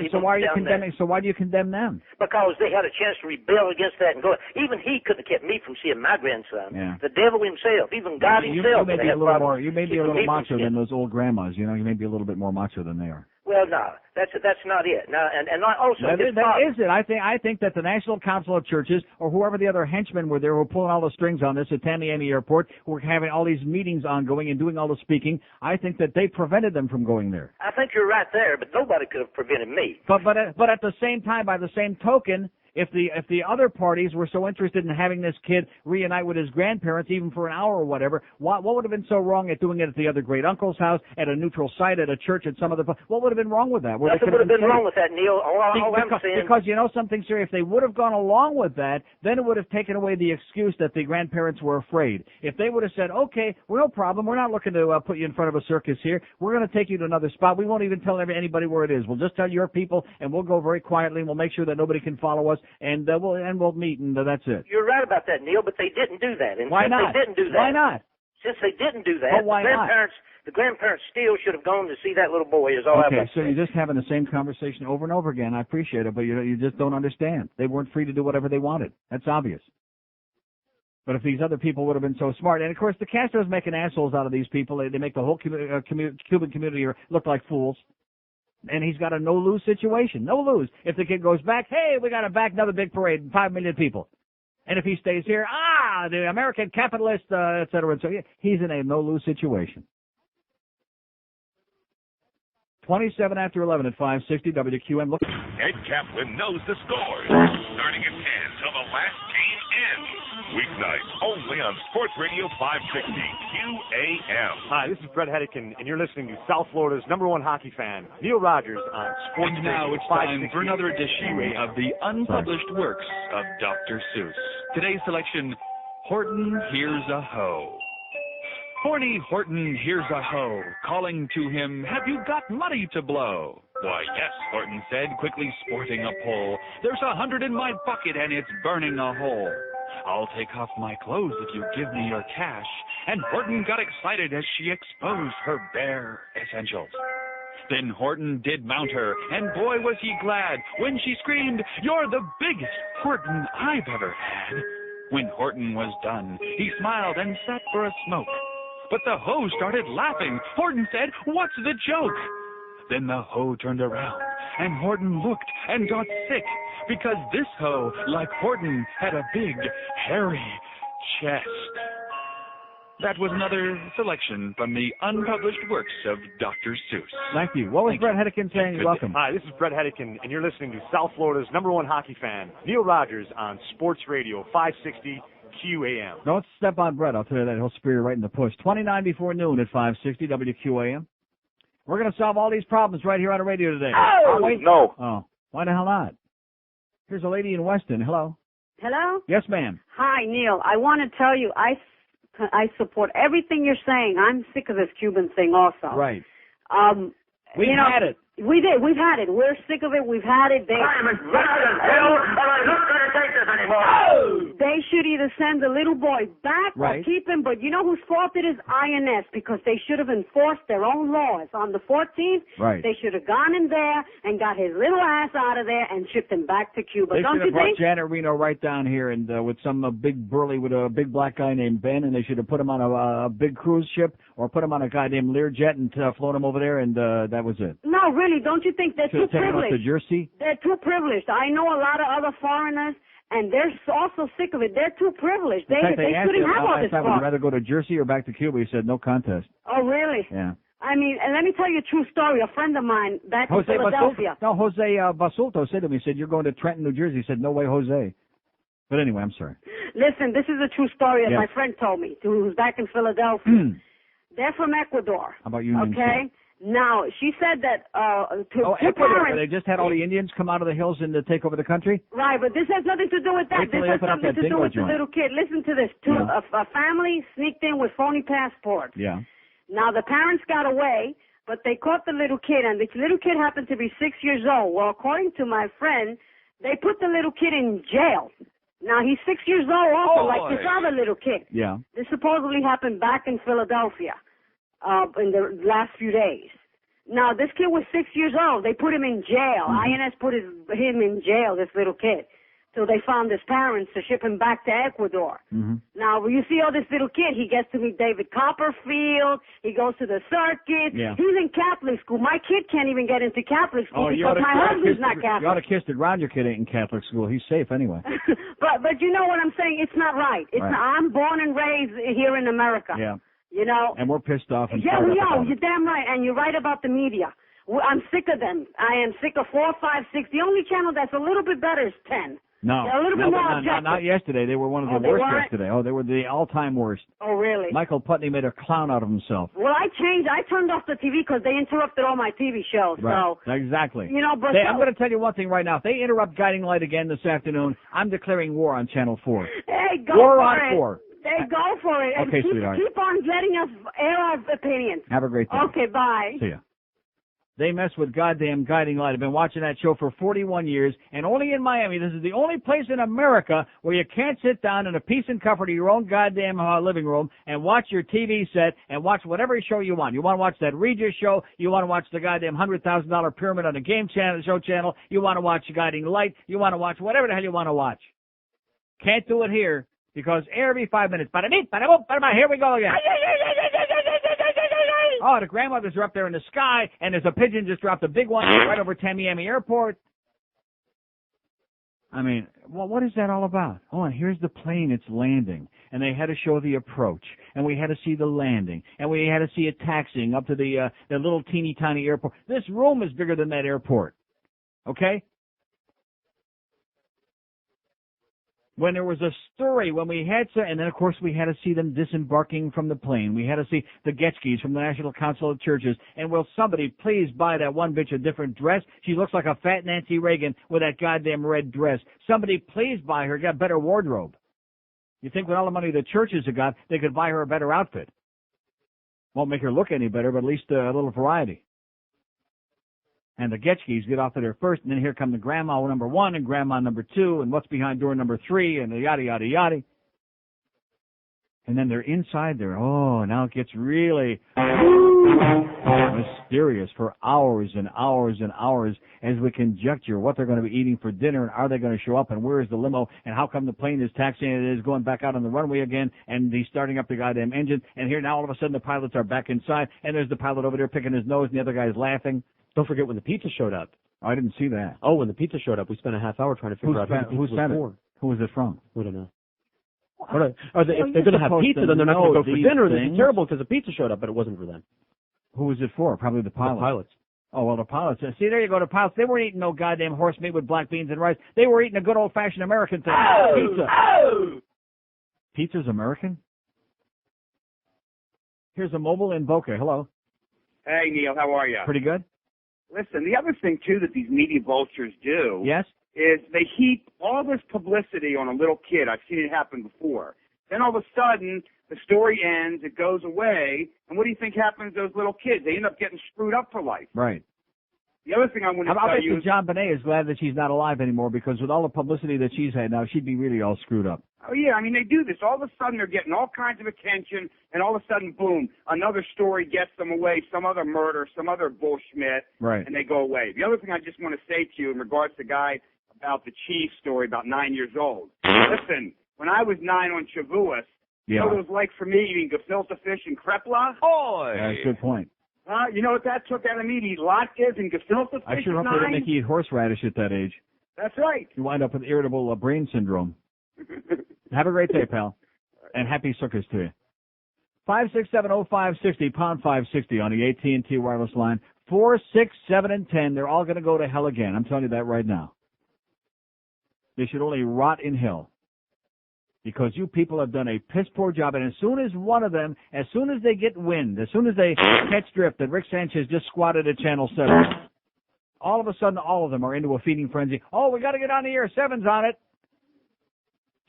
you condemn them? Because they had a chance to rebel against that and go. Even he couldn't have kept me from seeing my grandson. Yeah. The devil himself, even God himself. You may be a little macho than those old grandmas. You know, you may be a little bit more macho than they are. Well, no, that's not it. Now, and also that is it. I think that the National Council of Churches or whoever the other henchmen were there who were pulling all the strings on this at Tamiami Airport, who were having all these meetings ongoing and doing all the speaking, I think that they prevented them from going there. I think you're right there, but nobody could have prevented me. But at the same time, by the same token, if the other parties were so interested in having this kid reunite with his grandparents, even for an hour or whatever, what would have been so wrong at doing it at the other great uncle's house, at a neutral site, at a church, at some other? What would have been wrong with that? Nothing would have been wrong with that, Neil. Because you know something, sir, if they would have gone along with that, then it would have taken away the excuse that the grandparents were afraid. If they would have said, okay, well, no problem, we're not looking to put you in front of a circus here. We're going to take you to another spot. We won't even tell anybody where it is. We'll just tell your people, and we'll go very quietly, and we'll make sure that nobody can follow us, and we'll meet, and that's it. You're right about that, Neil, but they didn't do that. And why not? They didn't do that. Why not? Since they didn't do that, why the grandparents still should have gone to see that little boy. Is all okay, so you're just having the same conversation over and over again. I appreciate it, but you just don't understand. They weren't free to do whatever they wanted. That's obvious. But if these other people would have been so smart, and of course the Castros making assholes out of these people, they make the whole Cuban community look like fools. And he's got a no-lose situation. No-lose. If the kid goes back, hey, we got to back another big parade, 5 million people. And if he stays here, the American capitalist, et cetera, and so he's in a no-lose situation. 27 after 11 at 560 WQM. Look. Ed Kaplan knows the scores. Starting at 10 till the last game ends. Weeknights only on Sports Radio 560 QAM. Hi, this is Brett Hedican, and you're listening to South Florida's #1 hockey fan, Neil Rogers, on Sports Radio. And now it's time for another edition of the unpublished works of Dr. Seuss. Today's selection, Horton Hears a Hoe. Horny Horton hears a hoe, calling to him, have you got money to blow? Why, yes, Horton said, quickly sporting a pole. There's 100 in my bucket, and it's burning a hole. I'll take off my clothes if you give me your cash. And Horton got excited as she exposed her bare essentials. Then Horton did mount her, and boy was he glad when she screamed, you're the biggest Horton I've ever had. When Horton was done, he smiled and sat for a smoke. But the hoe started laughing. Horton said, what's the joke? Then the hoe turned around, and Horton looked and got sick, because this hoe, like Horton, had a big, hairy chest. That was another selection from the unpublished works of Dr. Seuss. Thank you. What was Brett Hedican saying? Welcome. Hi, this is Brett Hedican, and you're listening to South Florida's #1 hockey fan, Neil Rogers, on Sports Radio 560 QAM. Don't step on Brett. I'll tell you that. He'll spear you right in the push. 29 before noon at 560 WQAM. We're going to solve all these problems right here on the radio today. Oh, no. Oh, why the hell not? Here's a lady in Weston. Hello. Hello? Yes, ma'am. Hi, Neil. I want to tell you, I support everything you're saying. I'm sick of this Cuban thing also. Right. We've had it. We did. We've had it. We're sick of it. We've had it. I'm as mad as hell, and I'm not going to take this anymore. They should either send the little boy back or keep him, but you know whose fault it is? INS, because they should have enforced their own laws. On the 14th, they should have gone in there and got his little ass out of there and shipped him back to Cuba. They Don't should you have brought think? Janet Reno right down here and with some big burly, with a big black guy named Ben, and they should have put him on a big cruise ship or put him on a guy named Learjet and flown him over there, and that was it. No, really, don't you think they're too privileged? To Jersey? They're too privileged. I know a lot of other foreigners, and they're also sick of it. They're too privileged. They couldn't have all this fun. Would you rather go to Jersey or back to Cuba? He said no contest. Oh, really? Yeah. I mean, and let me tell you a true story. A friend of mine back in Philadelphia. Jose Basulto said to me, he said, you're going to Trenton, New Jersey. He said, no way, Jose. But anyway, I'm sorry. Listen, this is a true story that my friend told me, who's back in Philadelphia. They're from Ecuador. How about you? Okay? Now, she said that Ecuador, parents... they just had all the Indians come out of the hills and take over the country? Right, but this has nothing to do with that. This has something to do with the little kid. Listen to this. A family sneaked in with phony passports. Yeah. Now, the parents got away, but they caught the little kid, and the little kid happened to be 6 years old. Well, according to my friend, they put the little kid in jail. Now, he's 6 years old also, like this other little kid. Yeah. This supposedly happened back in Philadelphia in the last few days. Now, this kid was 6 years old. They put him in jail. INS put him in jail, this little kid. So they found his parents to ship him back to Ecuador. Now, you see this little kid, he gets to meet David Copperfield. He goes to the circus. Yeah. He's in Catholic school. My kid can't even get into Catholic school because my husband's not Catholic. You ought to kiss it around. Your kid ain't in Catholic school. He's safe anyway. But you know what I'm saying? It's not right. I'm born and raised here in America. Yeah. You know? And we're pissed off. And we are. You're damn right. And you're right about the media. I'm sick of them. I am sick of 4, 5, 6. The only channel that's a little bit better is 10. No, they're a little bit more objective. Not yesterday. They were one of the worst yesterday. Oh, they were the all-time worst. Oh, really? Michael Putney made a clown out of himself. Well, I turned off the TV because they interrupted all my TV shows. Right. So exactly. You know, but I'm going to tell you one thing right now. If they interrupt Guiding Light again this afternoon, I'm declaring war on Channel 4. Hey, go war for on it. 4. They go for it. Okay, and sweetheart. Keep on letting us air our opinions. Have a great day. Okay, bye. See ya. They mess with goddamn Guiding Light. I've been watching that show for 41 years, and only in Miami. This is the only place in America where you can't sit down in a peace and comfort of your own goddamn living room and watch your TV set and watch whatever show you want. You want to watch that Regis show. You want to watch the goddamn $100,000 pyramid on the game channel, show channel. You want to watch Guiding Light. You want to watch whatever the hell you want to watch. Can't do it here because every 5 minutes, bada-beep, bada-boop, bada-bop, here we go again. Oh, the grandmothers are up there in the sky, and there's a pigeon just dropped a big one right over Tamiami Airport. I mean, well, what is that all about? Oh, and here's the plane. It's landing. And they had to show the approach. And we had to see the landing. And we had to see it taxiing up to the little teeny tiny airport. This room is bigger than that airport. Okay? When there was a story, when we had to, and then of course we had to see them disembarking from the plane. We had to see the Getchkis from the National Council of Churches. And will somebody please buy that one bitch a different dress? She looks like a fat Nancy Reagan with that goddamn red dress. Somebody please buy her, get a better wardrobe. You think with all the money the churches have got, they could buy her a better outfit. Won't make her look any better, but at least a little variety. And the Getchkis get off of there first, and then here come the grandma number 1 and grandma number 2, and what's behind door number 3, and the yada, yada, yada. And then they're inside there. Oh, now it gets really mysterious for hours and hours and hours as we conjecture what they're going to be eating for dinner, and are they going to show up, and where is the limo, and how come the plane is taxiing, and it is going back out on the runway again, and he's starting up the goddamn engine, and here now all of a sudden the pilots are back inside, and there's the pilot over there picking his nose, and the other guy's laughing. Don't forget when the pizza showed up. Oh, I didn't see that. Oh, when the pizza showed up, we spent a half hour trying to figure out who the pizza was for. Who was it from? We don't know. If they're going to have pizza, then they're not going to go for dinner. This is terrible because the pizza showed up, but it wasn't for them. Who was it for? Probably the pilots. The pilots. Oh, well, the pilots. See, there you go, the pilots. They weren't eating no goddamn horse meat with black beans and rice. They were eating a good old-fashioned American thing. Pizza. Pizza's American? Here's a mobile in Boca. Hello. Hey, Neil. How are you? Pretty good. Listen, the other thing, too, that these media vultures do is they heap all this publicity on a little kid. I've seen it happen before. Then all of a sudden, the story ends, it goes away, and what do you think happens to those little kids? They end up getting screwed up for life. Right. The other thing I want to tell you is... John Bonet is glad that she's not alive anymore, because with all the publicity that she's had now, she'd be really all screwed up. Oh, yeah, I mean, they do this. All of a sudden, they're getting all kinds of attention, and all of a sudden, boom, another story gets them away, some other murder, some other bullshit, right, and they go away. The other thing I just want to say to you in regards to the guy about the cheese story about 9 years old. Listen, when I was 9 on Shavuos, you know what it was like for me eating gefilte fish and krepla? Oh, that's a good point. You know what that took out of me to eat latkes and gefilte fish I sure hope they didn't make you eat horseradish at that age. That's right. You wind up with irritable brain syndrome. Have a great day, pal. And happy circus to you. 5670560, pound 560 on the AT&T wireless line. 4, 6, 7, and 10. They're all going to go to hell again. I'm telling you that right now. They should only rot in hell. Because you people have done a piss-poor job, and as soon as one of them, as soon as they get wind, as soon as they catch drift that Rick Sanchez just squatted at Channel 7, all of a sudden all of them are into a feeding frenzy. Oh, we got to get on the air. 7's on it.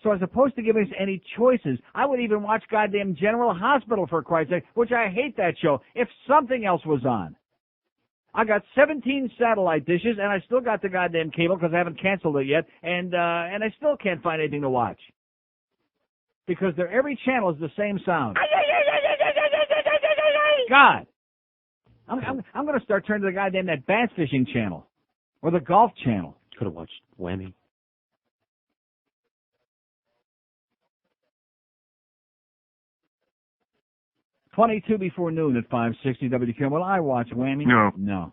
So as opposed to giving us any choices, I would even watch goddamn General Hospital, for Christ's sake, which I hate that show, if something else was on. I got 17 satellite dishes, and I still got the goddamn cable because I haven't canceled it yet, and I still can't find anything to watch. Because every channel is the same sound. God. I'm going to start turning to the goddamn that bass fishing channel. Or the golf channel. Could have watched Whammy. $22 before noon at 560 WQAM. Will I watch Whammy? No.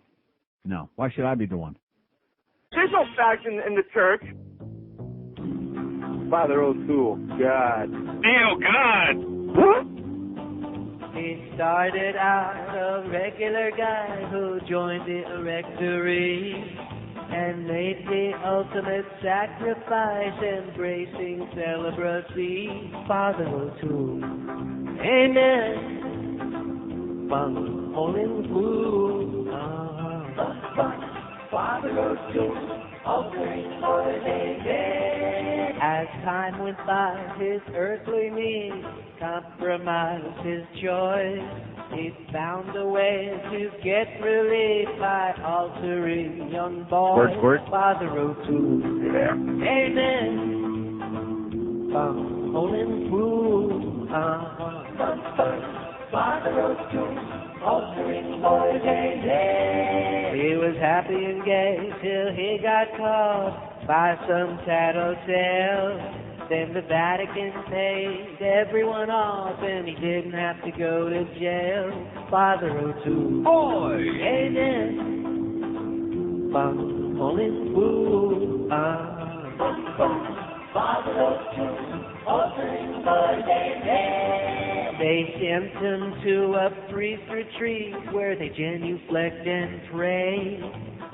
Why should I be the one? There's no faction in the church. Father O'Toole. God. Neil, God! He started out a regular guy who joined the Rectory and made the ultimate sacrifice, embracing celibacy. Father O'Toole. Amen. Bung, holding food. Father O'Toole. Altering for David. As time went by, his earthly needs compromised his choice. He found a way to get relief by altering young boys. Father O'Toole. Amen. Holding food. Father O'Toole. Altering for David. He was happy and gay till he got caught by some tattletale. Then the Vatican paid everyone off and he didn't have to go to jail. Father O'Toole. Boy! Amen. Holding fool. Father O'Toole. Altering for David. They sent him to a priest retreat where they genuflect and pray.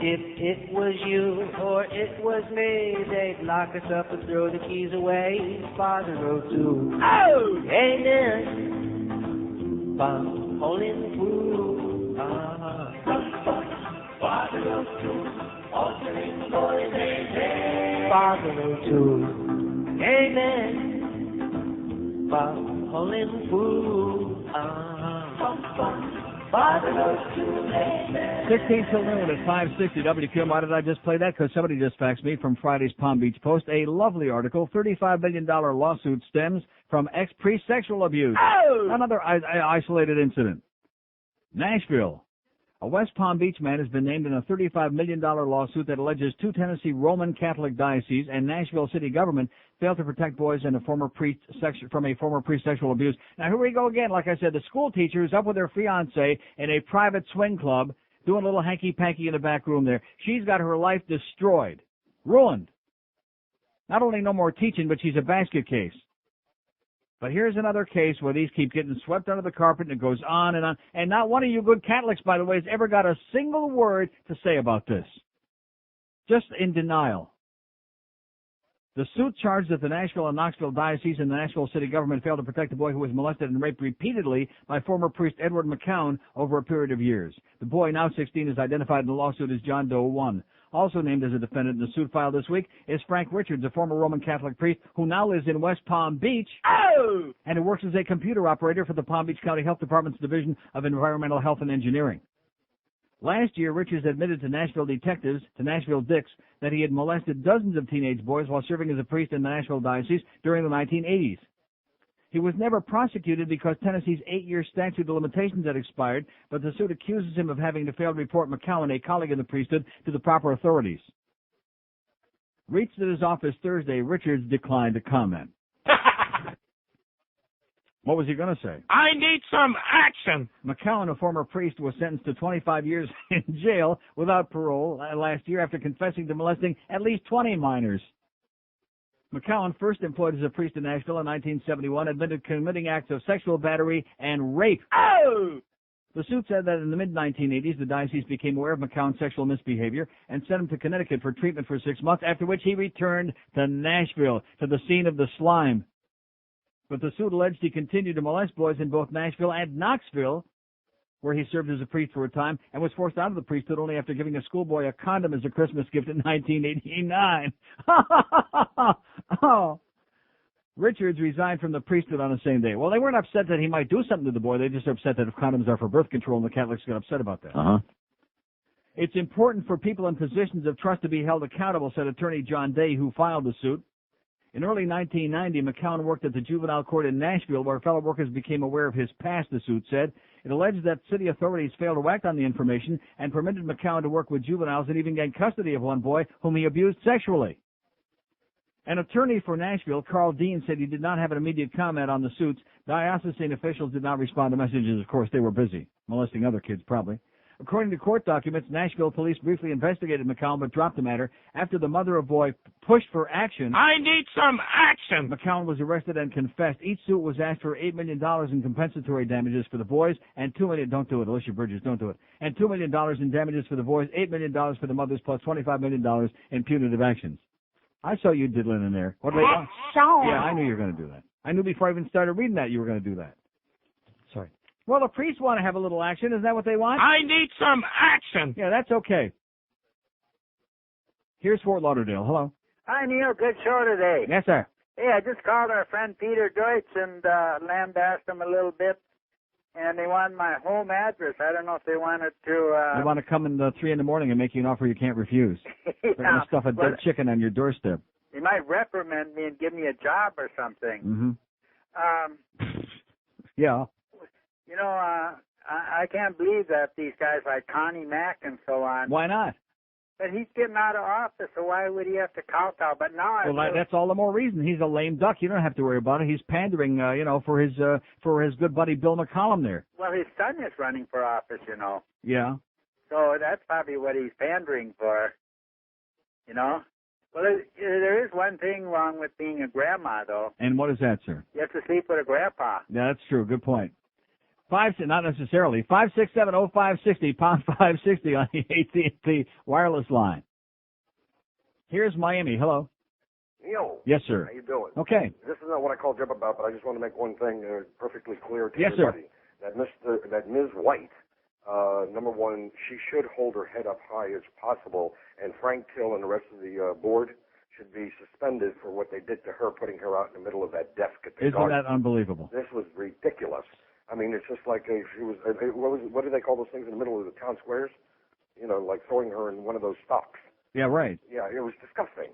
If it was you or it was me, they'd lock us up and throw the keys away. Father O'Toole. Oh! Amen. Holding fool. Father O'Toole. Altering for David. Father O'Toole. Amen. Holding food. 16 till noon at 560 WQAM. Why did I just play that? Because somebody just faxed me from Friday's Palm Beach Post a lovely article. $35 million lawsuit stems from ex-priest sexual abuse. Oh! Another isolated incident. Nashville. A West Palm Beach man has been named in a $35 million lawsuit that alleges two Tennessee Roman Catholic dioceses and Nashville city government failed to protect boys and from a former priest sexual abuse. Now, here we go again. Like I said, the school teacher is up with her fiancé in a private swing club doing a little hanky-panky in the back room there. She's got her life destroyed, ruined. Not only no more teaching, but she's a basket case. But here's another case where these keep getting swept under the carpet, and it goes on. And not one of you good Catholics, by the way, has ever got a single word to say about this. Just in denial. The suit charged that the Nashville and Knoxville diocese and the Nashville city government failed to protect a boy who was molested and raped repeatedly by former priest Edward McCown over a period of years. The boy, now 16, is identified in the lawsuit as John Doe 1. Also named as a defendant in the suit filed this week is Frank Richards, a former Roman Catholic priest who now lives in West Palm Beach and who works as a computer operator for the Palm Beach County Health Department's Division of Environmental Health and Engineering. Last year, Richards admitted to Nashville detectives, to Nashville Dicks, that he had molested dozens of teenage boys while serving as a priest in the Nashville diocese during the 1980s. He was never prosecuted because Tennessee's 8-year statute of limitations had expired, but the suit accuses him of having to fail to report McCowan, a colleague in the priesthood, to the proper authorities. Reached at his office Thursday, Richards declined to comment. What was he going to say? I need some action. McCowan, a former priest, was sentenced to 25 years in jail without parole last year after confessing to molesting at least 20 minors. McCowan, first employed as a priest in Nashville in 1971, admitted committing acts of sexual battery and rape. Oh! The suit said that in the mid-1980s, the diocese became aware of McCowan's sexual misbehavior and sent him to Connecticut for treatment for 6 months, after which he returned to Nashville, to the scene of the slime. But the suit alleged he continued to molest boys in both Nashville and Knoxville, where he served as a priest for a time and was forced out of the priesthood only after giving a schoolboy a condom as a Christmas gift in 1989. Oh. Richards resigned from the priesthood on the same day. Well, they weren't upset that he might do something to the boy. They just upset that if condoms are for birth control, and the Catholics got upset about that. Uh-huh. It's important for people in positions of trust to be held accountable, said attorney John Day, who filed the suit. In early 1990, McCowan worked at the juvenile court in Nashville, where fellow workers became aware of his past, the suit said. It alleged that city authorities failed to act on the information and permitted McCowan to work with juveniles and even gain custody of one boy whom he abused sexually. An attorney for Nashville, Carl Dean, said he did not have an immediate comment on the suits. Diocesan officials did not respond to messages. Of course, they were busy, molesting other kids probably. According to court documents, Nashville police briefly investigated McCowan but dropped the matter after the mother of boy pushed for action. I need some action. McCowan was arrested and confessed. Each suit was asked for $8 million in compensatory damages for the boys and $2 million. Don't do it, Alicia Bridges. Don't do it. And $2 million in damages for the boys, $8 million for the mothers, plus $25 million in punitive actions. I saw you diddling in there. What do they want? Yeah, I knew you were going to do that. I knew before I even started reading that you were going to do that. Sorry. Well, the priests want to have a little action. Is that what they want? I need some action. Yeah, that's okay. Here's Fort Lauderdale. Hello. Hi, Neil. Good show today. Yes, sir. Hey, I just called our friend Peter Deutsch and lambasted him a little bit, and they want my home address. I don't know if they wanted to... They want to come in 3 in the morning and make you an offer you can't refuse. They're going to stuff a dead chicken on your doorstep. They might reprimand me and give me a job or something. Mm-hmm. Yeah. You know, I can't believe that these guys like Connie Mack and so on. Why not? But he's getting out of office, so why would he have to kowtow? But now that's all the more reason. He's a lame duck. You don't have to worry about it. He's pandering, for his good buddy Bill McCollum there. Well, his son is running for office, you know. Yeah. So that's probably what he's pandering for, you know. Well, there is one thing wrong with being a grandma, though. And what is that, sir? You have to sleep with a grandpa. Yeah, that's true. Good point. Not necessarily. 567-0560, pound 560 on the AT&T wireless line. Here's Miami. Hello. Neil. Yes, sir. How you doing? Okay. This is not what I called you up about, but I just want to make one thing perfectly clear to yes, everybody. Sir. That Ms. White, number one, she should hold her head up high as possible, and Frank Till and the rest of the board should be suspended for what they did to her, putting her out in the middle of that desk at the Isn't garden. that unbelievable? This was ridiculous. I mean, it's just like she was. What do they call those things in the middle of the town squares? You know, like throwing her in one of those stocks. Yeah, right. Yeah, it was disgusting.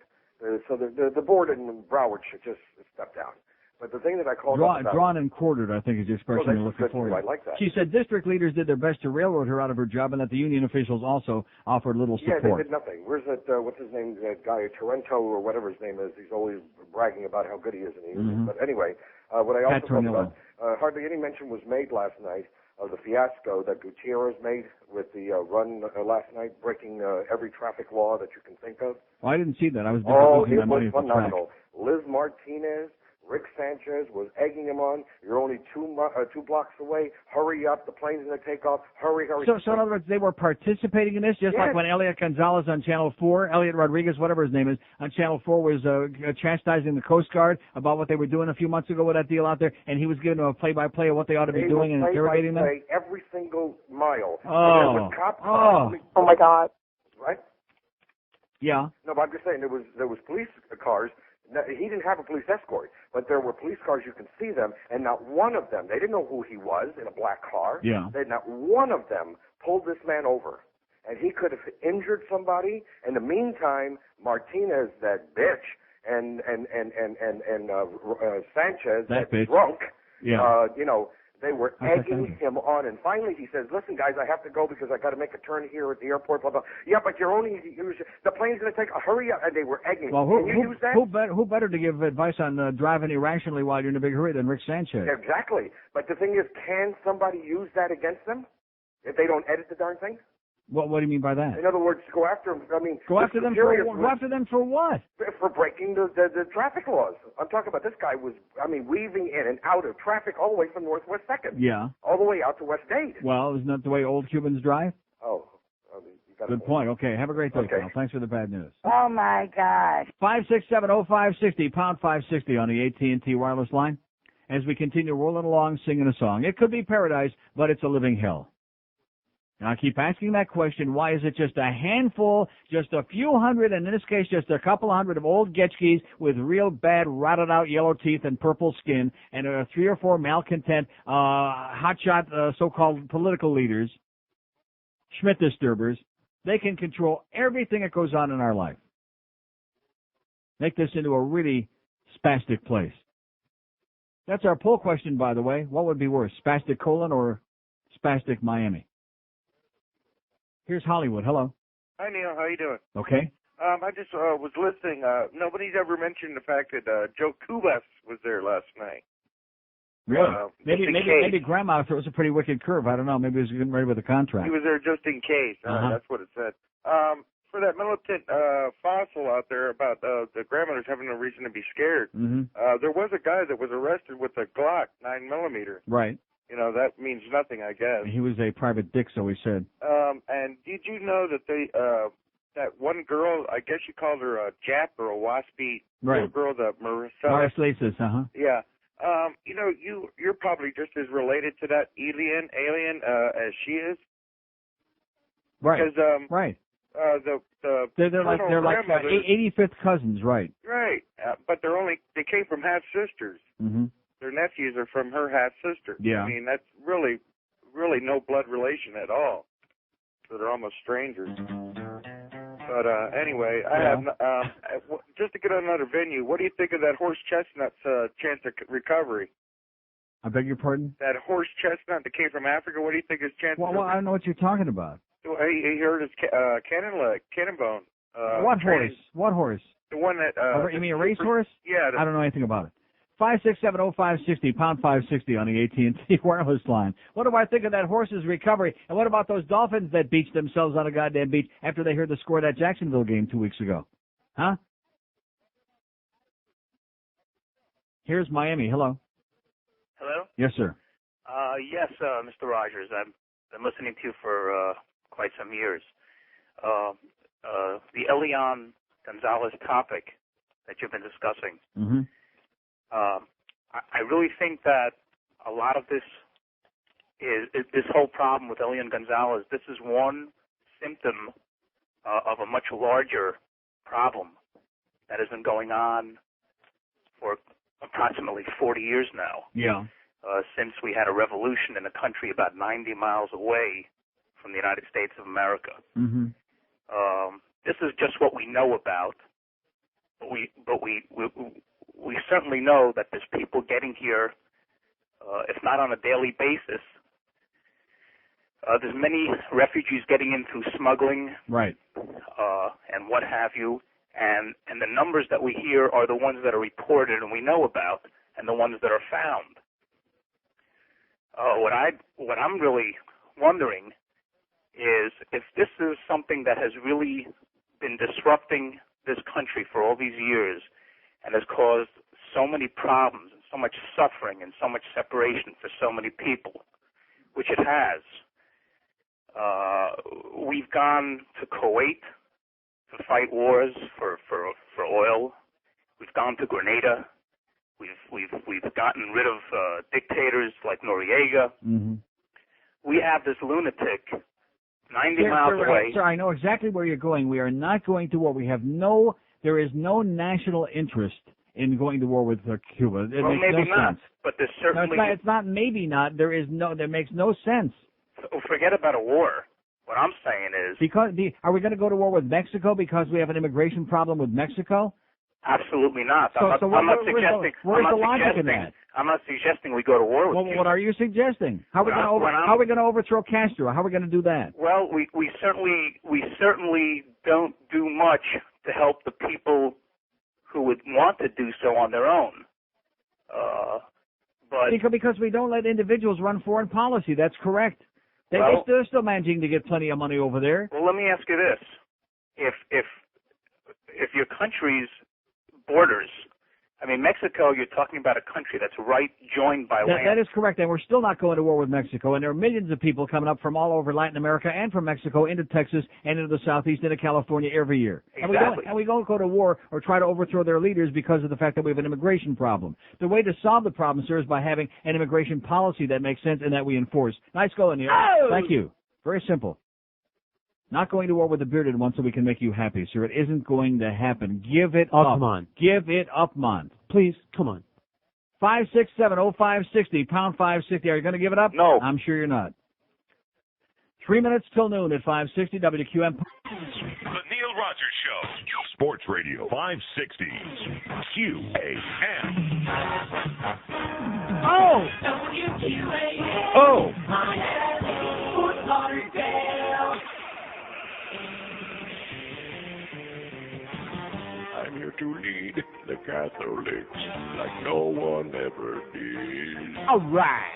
So the board in Broward should just step down. But the thing that I called drawn and quartered, I think, is the expression you're looking for. I like that. She said district leaders did their best to railroad her out of her job, and that the union officials also offered little support. Yeah, they did nothing. Where's that? What's his name? That guy Torrento or whatever his name is. He's always bragging about how good he is in the union. But anyway, what I also talked about, hardly any mention was made last night of the fiasco that Gutierrez made with the run last night, breaking every traffic law that you can think of. Well, I didn't see that. I was busy losing my money at the track. Liz Martinez, Rick Sanchez was egging him on. You're only two blocks away. Hurry up. The plane's going to take off. Hurry. So in other words, they were participating in this, just like when Elián González on Channel 4, Elliot Rodriguez, whatever his name is, on Channel 4 was chastising the Coast Guard about what they were doing a few months ago with that deal out there, and he was giving them a play-by-play of what they ought to be doing and interrogating them? Every single mile. Oh. Oh, my God. Right? Yeah. No, but I'm just saying there was police cars. He didn't have a police escort, but there were police cars. You can see them, and not one of them. They didn't know who he was in a black car. Yeah. Not one of them pulled this man over, and he could have injured somebody. In the meantime, Martinez, that bitch, and Sanchez, that drunk, they were egging him on. And finally he says, listen, guys, I have to go because I got to make a turn here at the airport, blah, blah. Yeah, but the plane's going to take, hurry up. And they were egging. Well, Can you use that? who better to give advice on driving irrationally while you're in a big hurry than Rick Sanchez? Exactly. But the thing is, can somebody use that against them if they don't edit the darn thing? What do you mean by that? In other words, go after them. I mean, go after them for what? For breaking the traffic laws. I'm talking about this guy was, weaving in and out of traffic all the way from Northwest 2nd. Yeah. All the way out to West 8. Well, isn't that the way old Cubans drive? Oh. You got Good point. Okay. Have a great day, pal. Thanks for the bad news. Oh, my gosh. 5670560, pound 560 on the AT&T wireless line. As we continue rolling along singing a song. It could be paradise, but it's a living hell. Now, I keep asking that question, why is it just a handful, just a few hundred, and in this case just a couple of hundred of old Getchkis with real bad, rotted-out yellow teeth and purple skin, and 3 or 4 malcontent, hotshot so-called political leaders, Schmidt disturbers, they can control everything that goes on in our life. Make this into a really spastic place. That's our poll question, by the way. What would be worse, spastic colon or spastic Miami? Here's Hollywood. Hello. Hi, Neil. How you doing? Okay. I just was listening. Nobody's ever mentioned the fact that Joe Cubas was there last night. Really? Maybe Grandma throws a pretty wicked curve. I don't know. Maybe he was getting ready with a contract. He was there just in case. That's what it said. For that militant fossil out there about the grandmothers having no reason to be scared, there was a guy that was arrested with a Glock 9mm. Right. That means nothing, I guess. He was a private dick, so he said. And did you know that that one girl, I guess you called her a Jap or a waspy little girl, the Marcellises, Yeah. You're probably just as related to that alien as she is. Right. Because, right. They're like 85th cousins, right? Right. But they came from half sisters. Mm-hmm. Their nephews are from her half sister. Yeah. I mean, that's really no blood relation at all. So they're almost strangers. But anyway, I have just to get on another venue. What do you think of that horse chestnut's chance of recovery? I beg your pardon? That horse chestnut that came from Africa. What do you think his chance? Well, I don't know what you're talking about. He hurt his cannon bone. What horse? What horse? The one that. You mean a racehorse? Yeah. I don't know anything about it. 5670560, pound 560 on the AT&T wireless line. What do I think of that horse's recovery? And what about those Dolphins that beached themselves on a goddamn beach after they heard the score of that Jacksonville game 2 weeks ago? Huh? Here's Miami. Hello. Hello? Yes, sir. Yes, Mr. Rogers. I've been listening to you for quite some years. The Elián González topic that you've been discussing. Mm-hmm. I really think that a lot of this this whole problem with Elián González. This is one symptom of a much larger problem that has been going on for approximately 40 years now. Yeah. Since we had a revolution in a country about 90 miles away from the United States of America. Mm-hmm. This is just what we know about, but we certainly know that there's people getting here, if not on a daily basis. There's many refugees getting in through smuggling, right, and what have you, and the numbers that we hear are the ones that are reported and we know about, and the ones that are found. What I'm really wondering is if this is something that has really been disrupting this country for all these years and has caused so many problems and so much suffering and so much separation for so many people, which it has. We've gone to Kuwait to fight wars for oil. We've gone to Grenada. We've gotten rid of dictators like Noriega. Mm-hmm. We have this lunatic 90 miles away. Sir, I know exactly where you're going. We are not going to war. There is no national interest in going to war with Cuba. It well, makes maybe no not, sense. but there's certainly... No, it's not maybe not. That makes no sense. Forget about a war. What I'm saying is... Are we going to go to war with Mexico because we have an immigration problem with Mexico? Absolutely not. Where's the logic in that? I'm not suggesting we go to war with Cuba. What are you suggesting? How are we going to overthrow Castro? How are we going to do that? Well, we certainly don't do much to help the people who would want to do so on their own. Because we don't let individuals run foreign policy. That's correct. They're still managing to get plenty of money over there. Well, let me ask you this: if your country's borders, I mean, Mexico, you're talking about a country that's joined by land. That is correct, and we're still not going to war with Mexico. And there are millions of people coming up from all over Latin America and from Mexico into Texas and into the Southeast, into California every year. Exactly. And we don't go to war or try to overthrow their leaders because of the fact that we have an immigration problem. The way to solve the problem, sir, is by having an immigration policy that makes sense and that we enforce. Nice going, Neil. Oh! Thank you. Very simple. Not going to war with the bearded one so we can make you happy, sir. It isn't going to happen. Give it up. Come on. Give it up, Mont. Please, come on. 567-0560, pound 560. Are you going to give it up? No. I'm sure you're not. 3 minutes till noon at 560 WQM. The Neil Rogers Show. Sports Radio 560 QAM. Oh! WQAM. Oh! Miami, Fort Lauderdale. I'm here to lead the Catholics like no one ever did. All right.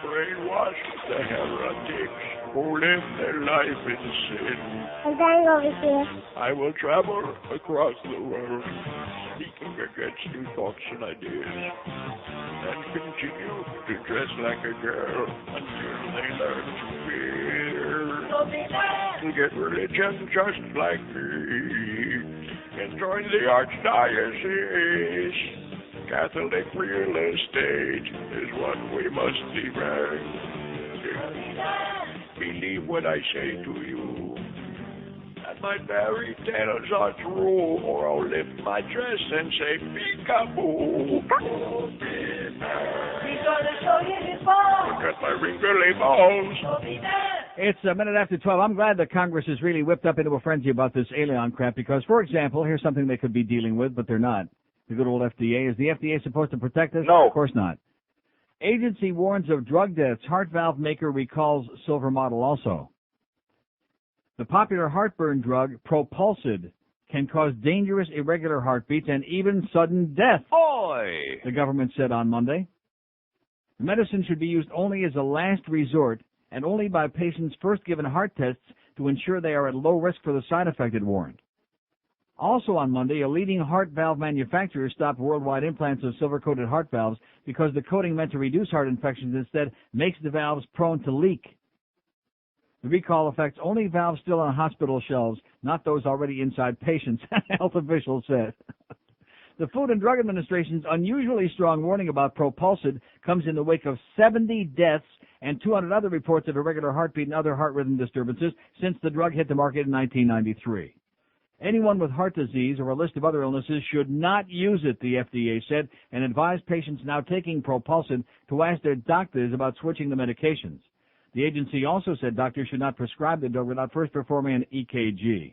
Brainwash the heretics who live their life in sin. I'm going over here. I will travel across the world, speaking against new thoughts and ideas, and continue to dress like a girl until they learn to fear. To get religion just like me, and join the archdiocese. Catholic real estate is what we must demand. Believe what I say to you, that my fairy tales are true, or I'll lift my dress and say peekaboo. He's gonna show you his balls. Look at my wrinkly balls. It's a minute after 12. I'm glad that Congress is really whipped up into a frenzy about this Elián crap because, for example, here's something they could be dealing with, but they're not. The good old FDA. Is the FDA supposed to protect us? No. Of course not. Agency warns of drug deaths. Heart valve maker recalls silver model also. The popular heartburn drug Propulsid can cause dangerous irregular heartbeats and even sudden death. Oi! The government said on Monday. The medicine should be used only as a last resort and only by patients first given heart tests to ensure they are at low risk for the side effect, it warned. Also on Monday, a leading heart valve manufacturer stopped worldwide implants of silver-coated heart valves because the coating meant to reduce heart infections instead makes the valves prone to leak. The recall affects only valves still on hospital shelves, not those already inside patients, health officials said. The Food and Drug Administration's unusually strong warning about Propulsid comes in the wake of 70 deaths and 200 other reports of irregular heartbeat and other heart rhythm disturbances since the drug hit the market in 1993. Anyone with heart disease or a list of other illnesses should not use it, the FDA said, and advised patients now taking Propulsid to ask their doctors about switching the medications. The agency also said doctors should not prescribe the drug without first performing an EKG.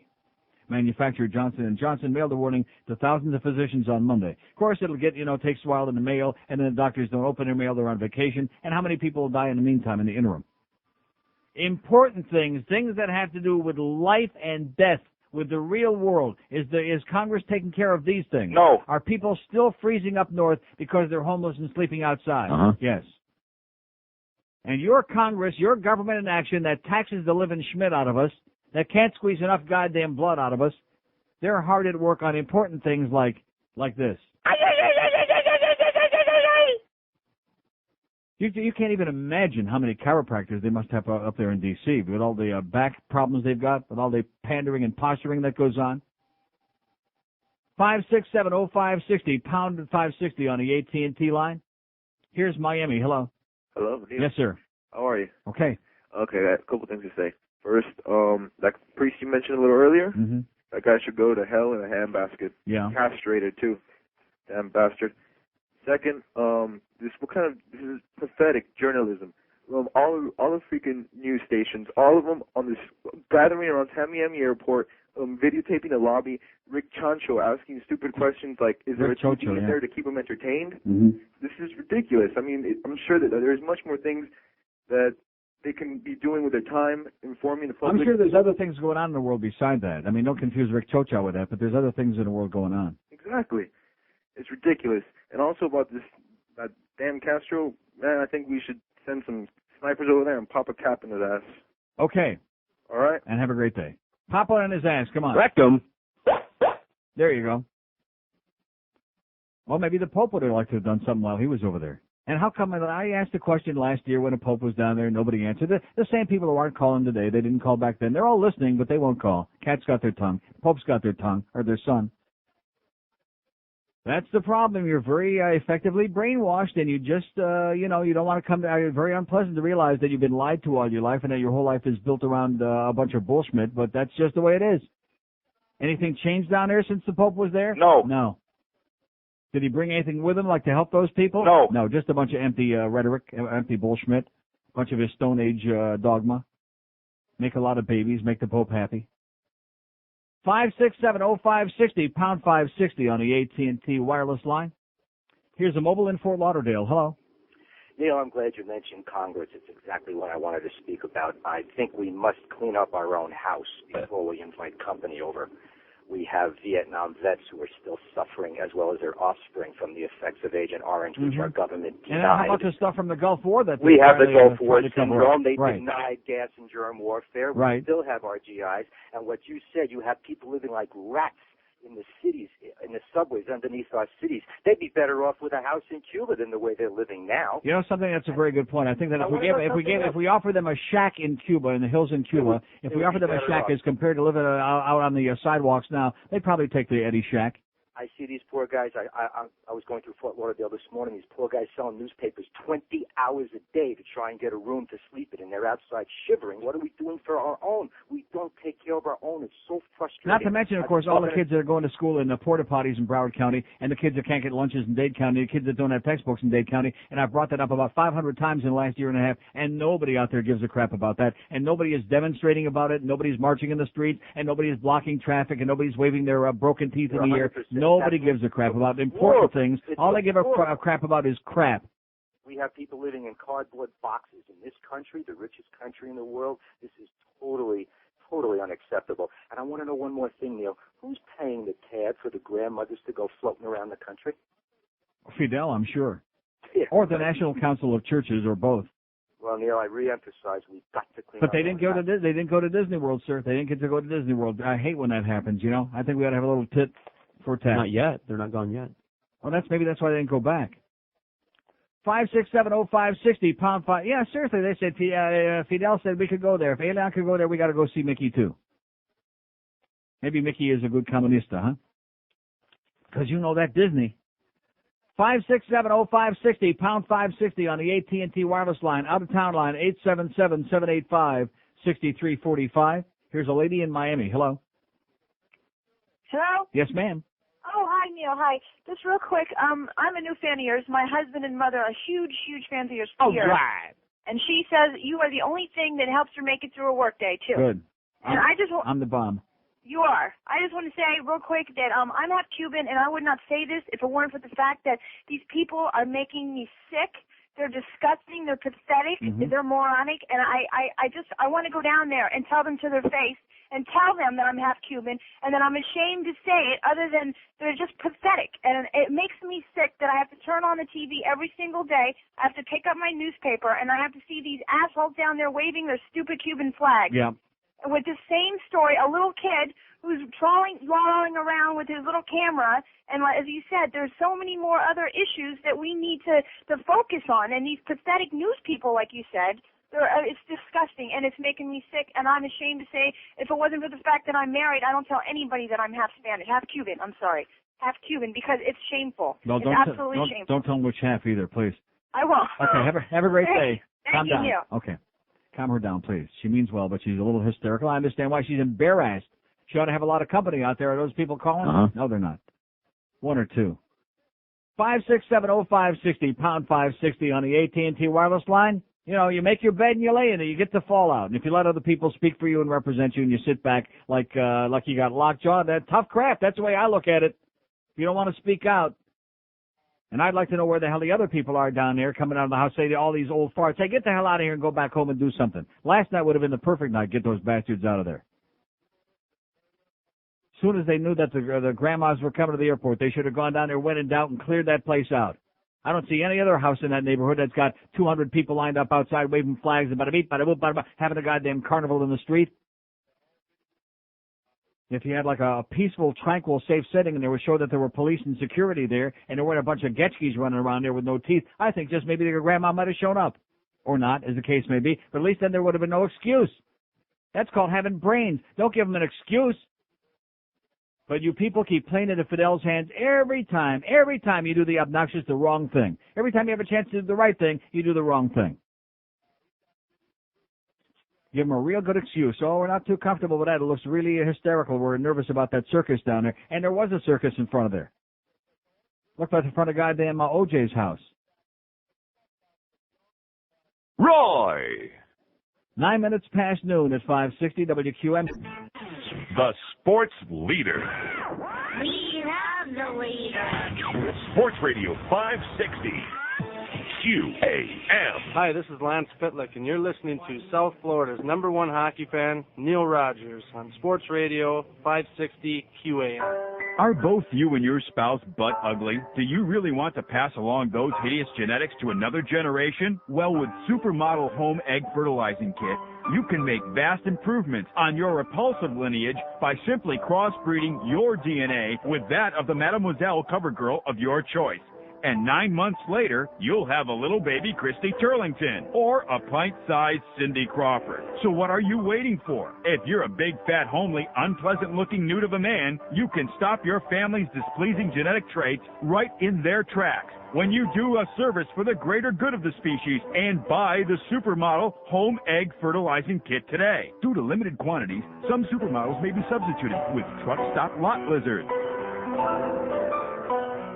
Manufacturer Johnson & Johnson mailed the warning to thousands of physicians on Monday. Of course, it'll get, takes a while in the mail, and then the doctors don't open their mail, they're on vacation, and how many people will die in the meantime, in the interim? Important things that have to do with life and death, with the real world. Is Congress taking care of these things? No. Are people still freezing up north because they're homeless and sleeping outside? Uh-huh. Yes. And your Congress, your government in action that taxes the living Schmidt out of us, that can't squeeze enough goddamn blood out of us, they're hard at work on important things like this. You can't even imagine how many chiropractors they must have up there in D.C. with all the back problems they've got, with all the pandering and posturing that goes on. 567-0560, pound 560 on the AT&T line. Here's Miami. Hello. Hello, Neil. Yes, sir. How are you? Okay. Okay, I got a couple things to say. First, that priest you mentioned a little earlier, Mm-hmm. that guy should go to hell in a handbasket. Yeah. Castrated, too. Damn bastard. Second, this is pathetic journalism. All the freaking news stations, all of them on this gathering around Tamiami Airport, videotaping the lobby, Rick Chancho asking stupid questions like, is there a TV in there to keep them entertained? Mm-hmm. This is ridiculous. I mean, I'm sure that there's much more things that they can be doing with their time, informing the public. I'm sure there's other things going on in the world beside that. I mean, don't confuse Rick Chocha with that, but there's other things in the world going on. Exactly. It's ridiculous. And also about that damn Castro, man, I think we should send some snipers over there and pop a cap in his ass. Okay. All right? And have a great day. Pop one in his ass. Come on. Rectum. There you go. Well, maybe the Pope would have liked to have done something while he was over there. And how come I asked a question last year when the Pope was down there, nobody answered. The same people who aren't calling today, they didn't call back then. They're all listening, but they won't call. Cat's got their tongue. Pope's got their tongue, or their son. That's the problem. You're very effectively brainwashed, and you just, you don't want to come to, it's very unpleasant to realize that you've been lied to all your life and that your whole life is built around a bunch of bullshit, but that's just the way it is. Anything changed down there since the Pope was there? No. No. Did he bring anything with him, like to help those people? No. No, just a bunch of empty rhetoric, empty bullshit, a bunch of his Stone Age dogma. Make a lot of babies, make the Pope happy. 567-0560, pound 560 on the AT&T wireless line. Here's a mobile in Fort Lauderdale. Hello. Neil, I'm glad you mentioned Congress. It's exactly what I wanted to speak about. I think we must clean up our own house before we invite company over. We have Vietnam vets who are still suffering, as well as their offspring, from the effects of Agent Orange, which our government denied. And how about the stuff from the Gulf War that we have the Gulf War to syndrome. They right. denied gas and germ warfare. We Right. still have our GIs. And what you said, you have people living like rats in the cities, in the subways underneath our cities. They'd be better off with a house in Cuba than the way they're living now. You know something? That's a very good point. I think that if we offer them a shack in Cuba, in the hills in Cuba, if we offer them a shack as compared to living out on the sidewalks now, they'd probably take the Eddie shack. I see these poor guys. I was going through Fort Lauderdale this morning. These poor guys selling newspapers 20 hours a day to try and get a room to sleep in, and they're outside shivering. What are we doing for our own? We don't take care of our own. It's so frustrating. Not to mention, of course, all the kids that are going to school in the porta potties in Broward County, and the kids that can't get lunches in Dade County, the kids that don't have textbooks in Dade County, and I've brought that up about 500 times in the last year and a half, and nobody out there gives a crap about that, and nobody is demonstrating about it, nobody's marching in the streets, and nobody is blocking traffic, and nobody's waving their broken teeth in the air. Nobody gives a crap about important things. All they give a crap about is crap. We have people living in cardboard boxes in this country, the richest country in the world. This is totally unacceptable. And I want to know one more thing, Neil. Who's paying the tab for the grandmothers to go floating around the country? Fidel, I'm sure. Yeah. Or the National Council of Churches, or both. Well, Neil, I reemphasize we've got to clean But up they didn't go to Disney World, sir. They didn't get to go to Disney World. I hate when that happens, you know. I think we ought to have a little tit for tat. Not yet. They're not gone yet. Well, maybe that's why they didn't go back. 567-0560, pound 5. Yeah, seriously, they said, Fidel said we could go there. If Elian could go there, we got to go see Mickey, too. Maybe Mickey is a good comunista, huh? Because you know that Disney. 567-0560, pound 560 on the AT&T wireless line, out-of-town line, 877-785-6345. Here's a lady in Miami. Hello. Hello? Yes, ma'am. Oh, hi, Neil. Hi. Just real quick, I'm a new fan of yours. My husband and mother are huge, huge fans of yours. Oh, here. right. And she says you are the only thing that helps her make it through a workday, too. Good. And I'm the bomb. You are. I just want to say real quick that I'm half Cuban, and I would not say this if it weren't for the fact that these people are making me sick. They're disgusting. They're pathetic. Mm-hmm. They're moronic. And I want to go down there and tell them to their face and tell them that I'm half Cuban and that I'm ashamed to say it, other than they're just pathetic. And it makes me sick that I have to turn on the TV every single day. I have to pick up my newspaper, and I have to see these assholes down there waving their stupid Cuban flag. Yeah. With the same story, a little kid who's lolling around with his little camera, and as you said, there's so many more other issues that we need to focus on, and these pathetic news people, like you said, it's disgusting, and it's making me sick, and I'm ashamed to say, if it wasn't for the fact that I'm married, I don't tell anybody that I'm half Spanish, half Cuban, I'm sorry, half Cuban, because it's shameful. No, it's absolutely shameful. Don't tell them which half either, please. I won't. Okay, have a great day. Thank Calm you, down. Neil. Okay. Calm her down, please. She means well, but she's a little hysterical. I understand why she's embarrassed. She ought to have a lot of company out there. Are those people calling? No, they're not. One or two. 5670560, pound 560 on the AT&T wireless line. You know, you make your bed and you lay in it. You get the fallout. And if you let other people speak for you and represent you and you sit back like you got lockjaw, that's tough crap. That's the way I look at it. If you don't want to speak out. And I'd like to know where the hell the other people are down there coming out of the house, say all these old farts. Hey, get the hell out of here and go back home and do something. Last night would have been the perfect night. Get those bastards out of there. As soon as they knew that the grandmas were coming to the airport, they should have gone down there, went in doubt, and cleared that place out. I don't see any other house in that neighborhood that's got 200 people lined up outside waving flags and bada-beep, bada-boop, bada-boop, having a goddamn carnival in the street. If you had like a peaceful, tranquil, safe setting and they would show that there were police and security there and there weren't a bunch of getchkis running around there with no teeth, I think just maybe their grandma might have shown up. Or not, as the case may be. But at least then there would have been no excuse. That's called having brains. Don't give them an excuse. But you people keep playing into Fidel's hands every time you do the obnoxious, the wrong thing. Every time you have a chance to do the right thing, you do the wrong thing. Give them a real good excuse. Oh, we're not too comfortable with that. It looks really hysterical. We're nervous about that circus down there. And there was a circus in front of there. Looked like in front of goddamn OJ's house. Roy! 9 minutes past noon at 560 WQM. The sports leader. We love the leader. Sports Radio 560. QAM. Hi, this is Lance Pitlick, and you're listening to South Florida's #1 hockey fan, Neil Rogers, on Sports Radio 560 QAM. Are both you and your spouse butt ugly? Do you really want to pass along those hideous genetics to another generation? Well, with Supermodel Home Egg Fertilizing Kit, you can make vast improvements on your repulsive lineage by simply crossbreeding your DNA with that of the Mademoiselle cover girl of your choice. And 9 months later, you'll have a little baby Christy Turlington or a pint-sized Cindy Crawford. So what are you waiting for? If you're a big, fat, homely, unpleasant-looking newt of a man, you can stop your family's displeasing genetic traits right in their tracks when you do a service for the greater good of the species and buy the Supermodel Home Egg Fertilizing Kit today. Due to limited quantities, some supermodels may be substituted with truck stop lot lizards.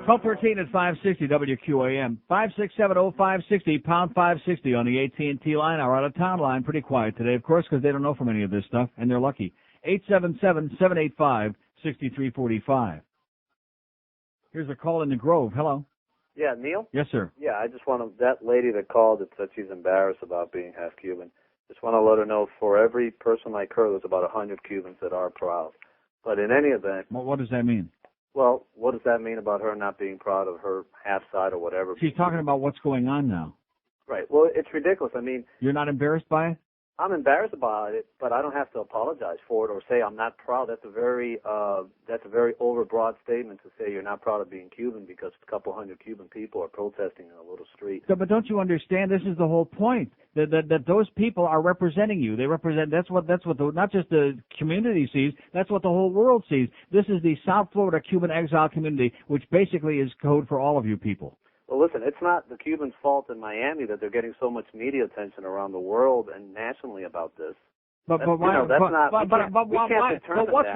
1213 at 560 WQAM. 5670560, pound 560 on the AT&T line. Our out-of-town line, pretty quiet today, of course, because they don't know from any of this stuff, and they're lucky. 877-785-6345. Here's a call in the Grove. Hello. Yeah, Neil? Yes, sir. Yeah, I just want to, that lady that called that said she's embarrassed about being half Cuban, just want to let her know for every person like her, there's about 100 Cubans that are proud. But in any event... Well, what does that mean? Well, what does that mean about her not being proud of her half side or whatever? She's talking about what's going on now. Right. Well, it's ridiculous. I mean... You're not embarrassed by it? I'm embarrassed about it, but I don't have to apologize for it or say I'm not proud. That's a very overbroad statement to say you're not proud of being Cuban because a couple hundred Cuban people are protesting in a little street. So, but don't you understand? This is the whole point. That those people are representing you. They represent. That's what not just the community sees. That's what the whole world sees. This is the South Florida Cuban exile community, which basically is code for all of you people. Well, listen, it's not the Cubans' fault in Miami that they're getting so much media attention around the world and nationally about this. But what's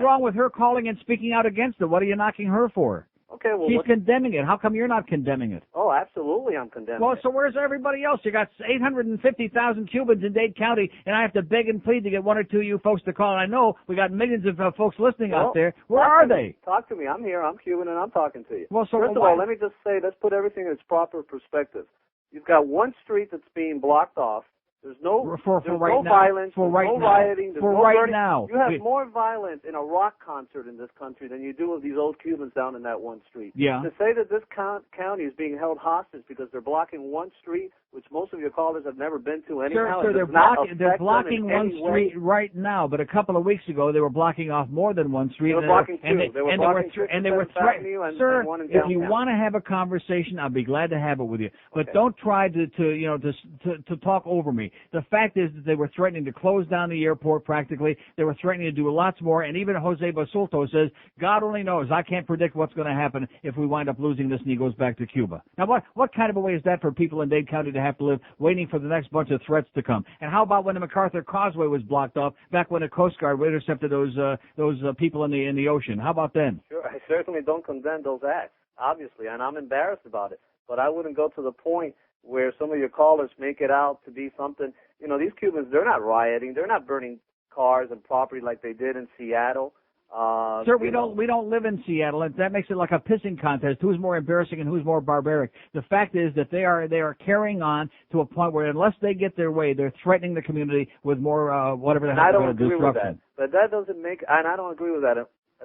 wrong with her calling and speaking out against it? What are you knocking her for? Okay, well, she's condemning it. How come you're not condemning it? Oh, absolutely, I'm condemning it. Well, it. so where's everybody else? You got 850,000 Cubans in Dade County, and I have to beg and plead to get one or two of you folks to call. And I know we got millions of folks listening out there. Where are they? Talk to me. I'm here. I'm Cuban, and I'm talking to you. Well, so first of all, let me just say, let's put everything in its proper perspective. You've got one street that's being blocked off. There's no violence, there's no rioting, there's no burning. You have more violence in a rock concert in this country than you do of these old Cubans down in that one street. Yeah. To say that this county is being held hostage because they're blocking one street, which most of your callers have never been to anyhow. Sir, they're blocking one street right now, but a couple of weeks ago they were blocking off more than one street. They were blocking two. They were threatening. Sir, if you want to have a conversation, I'll be glad to have it with you. But don't try to talk over me. The fact is that they were threatening to close down the airport practically. They were threatening to do lots more, and even Jose Basulto says, God only knows. I can't predict what's going to happen if we wind up losing this and he goes back to Cuba. Now, what kind of a way is that for people in Dade County to have to live waiting for the next bunch of threats to come. And how about when the MacArthur Causeway was blocked off back when the Coast Guard intercepted those people in the ocean? How about then? Sure, I certainly don't condemn those acts, obviously, and I'm embarrassed about it. But I wouldn't go to the point where some of your callers make it out to be something. You know, these Cubans, they're not rioting. They're not burning cars and property like they did in Seattle. Sir, we don't live in Seattle, and that makes it like a pissing contest. Who's more embarrassing and who's more barbaric? The fact is that they are carrying on to a point where unless they get their way, they're threatening the community with more whatever the hell they're going to disruption. With that. But that doesn't make, and I don't agree with that.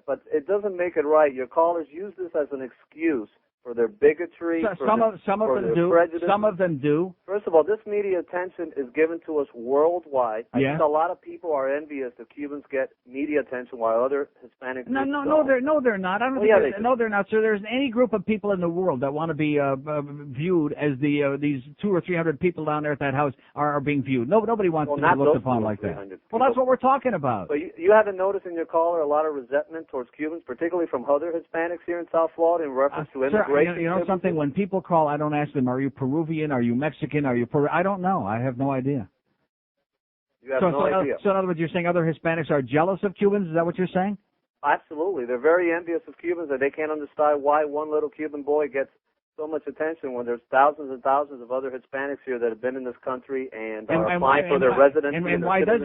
But it doesn't make it right. Your callers use this as an excuse for their bigotry. Some of them do. Prejudice. Some of them do. First of all, this media attention is given to us worldwide. I Yeah. think a lot of people are envious that Cubans get media attention while other Hispanic groups don't. They're not. I don't think they're not, sir. There's any group of people in the world that want to be viewed as these 200 or 300 people down there at that house are being viewed. Nobody wants to be looked upon like that. Well, that's what we're talking about. But you haven't noticed in your caller a lot of resentment towards Cubans, particularly from other Hispanics here in South Florida in reference to immigration. You know something? When people call, I don't ask them, are you Peruvian? Are you Mexican? Are you I don't know. I have no idea. You have no idea. So in other words, you're saying other Hispanics are jealous of Cubans? Is that what you're saying? Absolutely. They're very envious of Cubans, and they can't understand why one little Cuban boy gets so much attention when there's thousands and thousands of other Hispanics here that have been in this country and are applying for their residency. And why does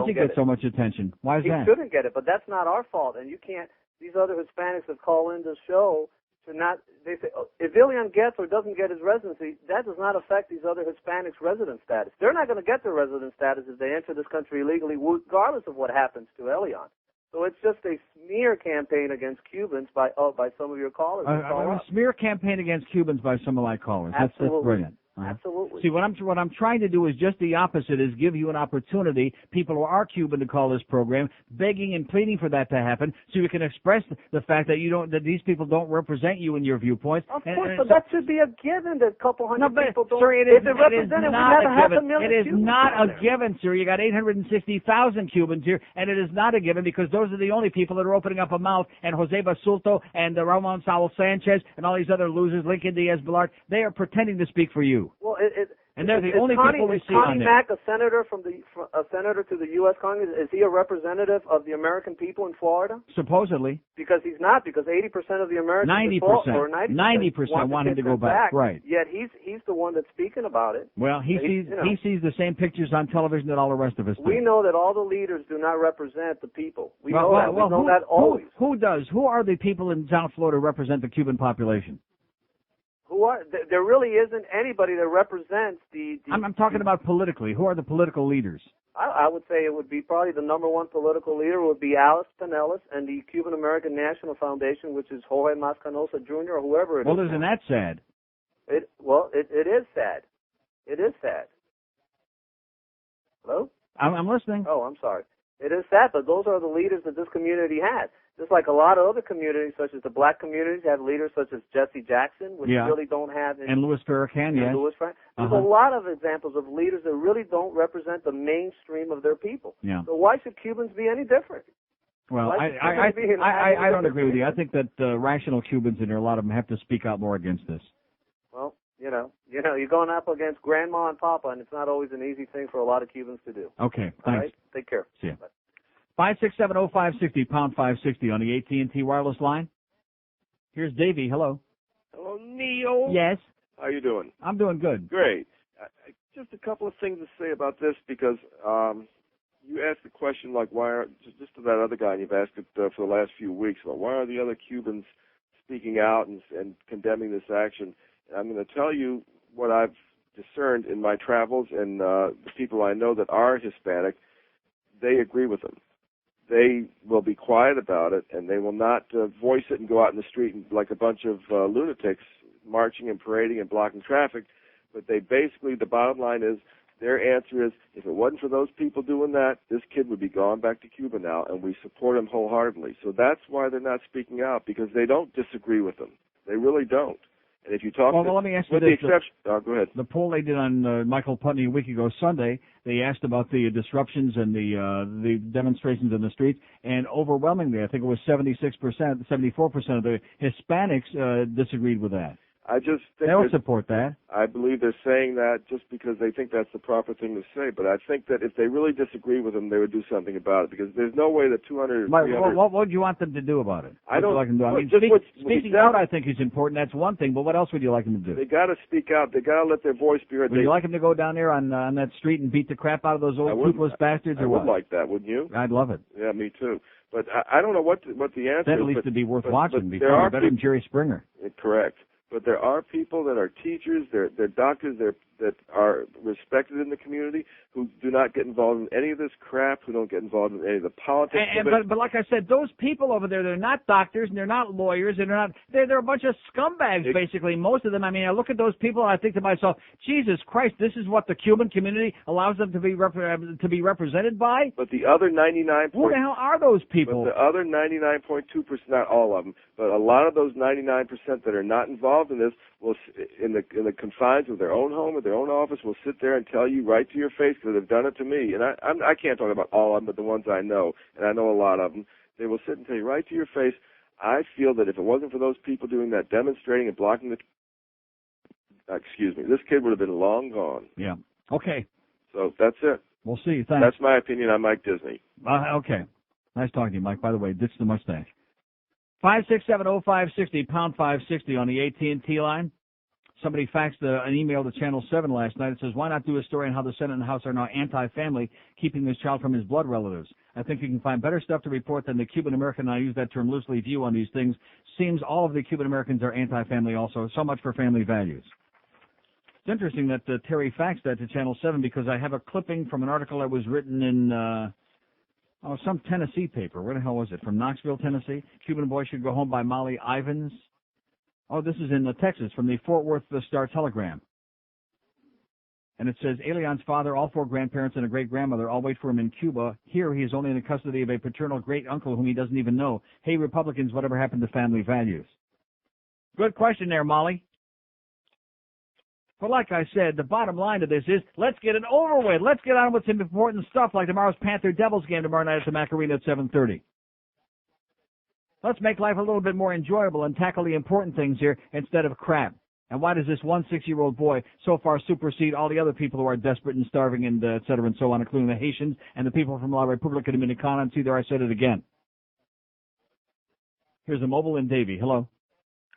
he get so much attention? Why is that? He shouldn't get it, but that's not our fault. And you can't. These other Hispanics that call in the show should not. They say if Elian gets or doesn't get his residency, that does not affect these other Hispanics' resident status. They're not going to get their resident status if they enter this country illegally, regardless of what happens to Elian. So it's just a smear campaign against Cubans by some of your callers. A smear campaign against Cubans by some of my callers. Absolutely. That's brilliant. Absolutely. See, what I'm trying to do is just the opposite, is give you an opportunity, people who are Cuban, to call this program, begging and pleading for that to happen, so you can express the fact that these people don't represent you in your viewpoints. Of course, but that should be a given that a couple hundred people don't. Sir, it is not a Cubans given, sir. You got 860,000 Cubans here, and it is not a given because those are the only people that are opening up a mouth. And Jose Basulto and Ramon Saul Sanchez and all these other losers, Lincoln Diaz-Balart, they are pretending to speak for you. Well, and they're the only people we see on there. Connie Mack, a senator a senator to the U.S. Congress, is he a representative of the American people in Florida? Supposedly. Because he's not. Because 80% of the Americans, 90% want him to go back. Right. Yet he's the one that's speaking about it. Well, he sees the same pictures on television that all the rest of us do. We know that all the leaders do not represent the people. We know that. We know that always. Who does? Who are the people in South Florida who represent the Cuban population? There really isn't anybody that represents the I'm talking about politically. Who are the political leaders? I would say it would be probably the number one political leader would be Alice Pinellas and the Cuban-American National Foundation, which is Jorge Mascanosa Jr. or whoever it is. Well, isn't that sad? It is sad. It is sad. Hello? I'm listening. Oh, I'm sorry. It is sad, but those are the leaders that this community has. Just like a lot of other communities, such as the black communities, have leaders such as Jesse Jackson, which really don't have any. And Louis Farrakhan, yes. There's a lot of examples of leaders that really don't represent the mainstream of their people. Yeah. So why should Cubans be any different? Well, I don't agree with you. I think that rational Cubans, and there are a lot of them, have to speak out more against this. Well, you're going up against Grandma and Papa, and it's not always an easy thing for a lot of Cubans to do. Okay, thanks. All right? Take care. See ya. 5670560, pound 560 on the AT&T wireless line. Here's Davey. Hello. Hello, Neil. Yes. How you doing? I'm doing good. Great. Just a couple of things to say about this because you asked the question like why are just to that other guy, and you've asked it for the last few weeks about why are the other Cubans speaking out and condemning this action. And I'm going to tell you what I've discerned in my travels and the people I know that are Hispanic. They agree with them. They will be quiet about it, and they will not voice it and go out in the street and, like a bunch of lunatics marching and parading and blocking traffic. But they basically, the bottom line is, their answer is, if it wasn't for those people doing that, this kid would be gone back to Cuba now, and we support him wholeheartedly. So that's why they're not speaking out, because they don't disagree with them. They really don't. And if you talk well, let me ask you with this. the exception, go ahead. The poll they did on Michael Putney a week ago Sunday, they asked about the disruptions and the demonstrations in the streets, and overwhelmingly, I think it was 76%, 74% of the Hispanics disagreed with that. I just think they'll support that. I believe they're saying that just because they think that's the proper thing to say. But I think that if they really disagree with them, they would do something about it, because there's no way that 200 or 300... What would you want them to do about it? I don't... Like them to do? I mean, speaking out, I think, is important. That's one thing. But what else would you like them to do? They got to speak out. They got to let their voice be heard. Would you like them to go down there on that street and beat the crap out of those old toothless bastards, or what? I would like that, wouldn't you? I'd love it. Yeah, me too. But I don't know what the answer that is. At least it'd be worth watching. But there are better than Jerry Springer. Correct. But there are people that are teachers, they're doctors, that are respected in the community, who do not get involved in any of this crap, who don't get involved in any of the politics of it. But like I said, those people over there, they're not doctors, and they're not lawyers, and they're a bunch of scumbags, basically, most of them. I mean, I look at those people, and I think to myself, Jesus Christ, this is what the Cuban community allows them to be represented by? But the other 99... Who the hell are those people? But the other 99.2%, not all of them, but a lot of those 99% that are not involved in this will, in the confines of their own home or their own office, will sit there and tell you right to your face, because they've done it to me. And I can't talk about all of them, but the ones I know, and I know a lot of them, they will sit and tell you right to your face, I feel that if it wasn't for those people doing that, demonstrating and blocking this kid would have been long gone. Yeah. Okay. So that's it. We'll see. Thanks. That's my opinion on Mike Disney. Okay. Nice talking to you, Mike. By the way, ditch the mustache. 5670560, pound 560 on the AT&T line. Somebody faxed an email to Channel 7 last night. It says, why not do a story on how the Senate and House are now anti-family, keeping this child from his blood relatives? I think you can find better stuff to report than the Cuban-American, and I use that term loosely, view on these things. Seems all of the Cuban-Americans are anti-family also. So much for family values. It's interesting that Terry faxed that to Channel 7, because I have a clipping from an article that was written in some Tennessee paper. Where the hell was it? From Knoxville, Tennessee. Cuban boy should go home by Molly Ivins. Oh, this is in Texas, from the Fort Worth Star-Telegram. And it says, Elian's father, all 4 grandparents, and a great-grandmother all wait for him in Cuba. Here, he is only in the custody of a paternal great-uncle whom he doesn't even know. Hey, Republicans, whatever happened to family values? Good question there, Molly. But like I said, the bottom line to this is, let's get it over with. Let's get on with some important stuff, like tomorrow's Panther-Devils game tomorrow night at the Macarena at 7:30. Let's make life a little bit more enjoyable and tackle the important things here instead of crap. And why does this 6-year-old boy so far supersede all the other people who are desperate and starving and et cetera and so on, including the Haitians and the people from La República Dominicana? And see, there I said it again. Here's a mobile in Davie. Hello.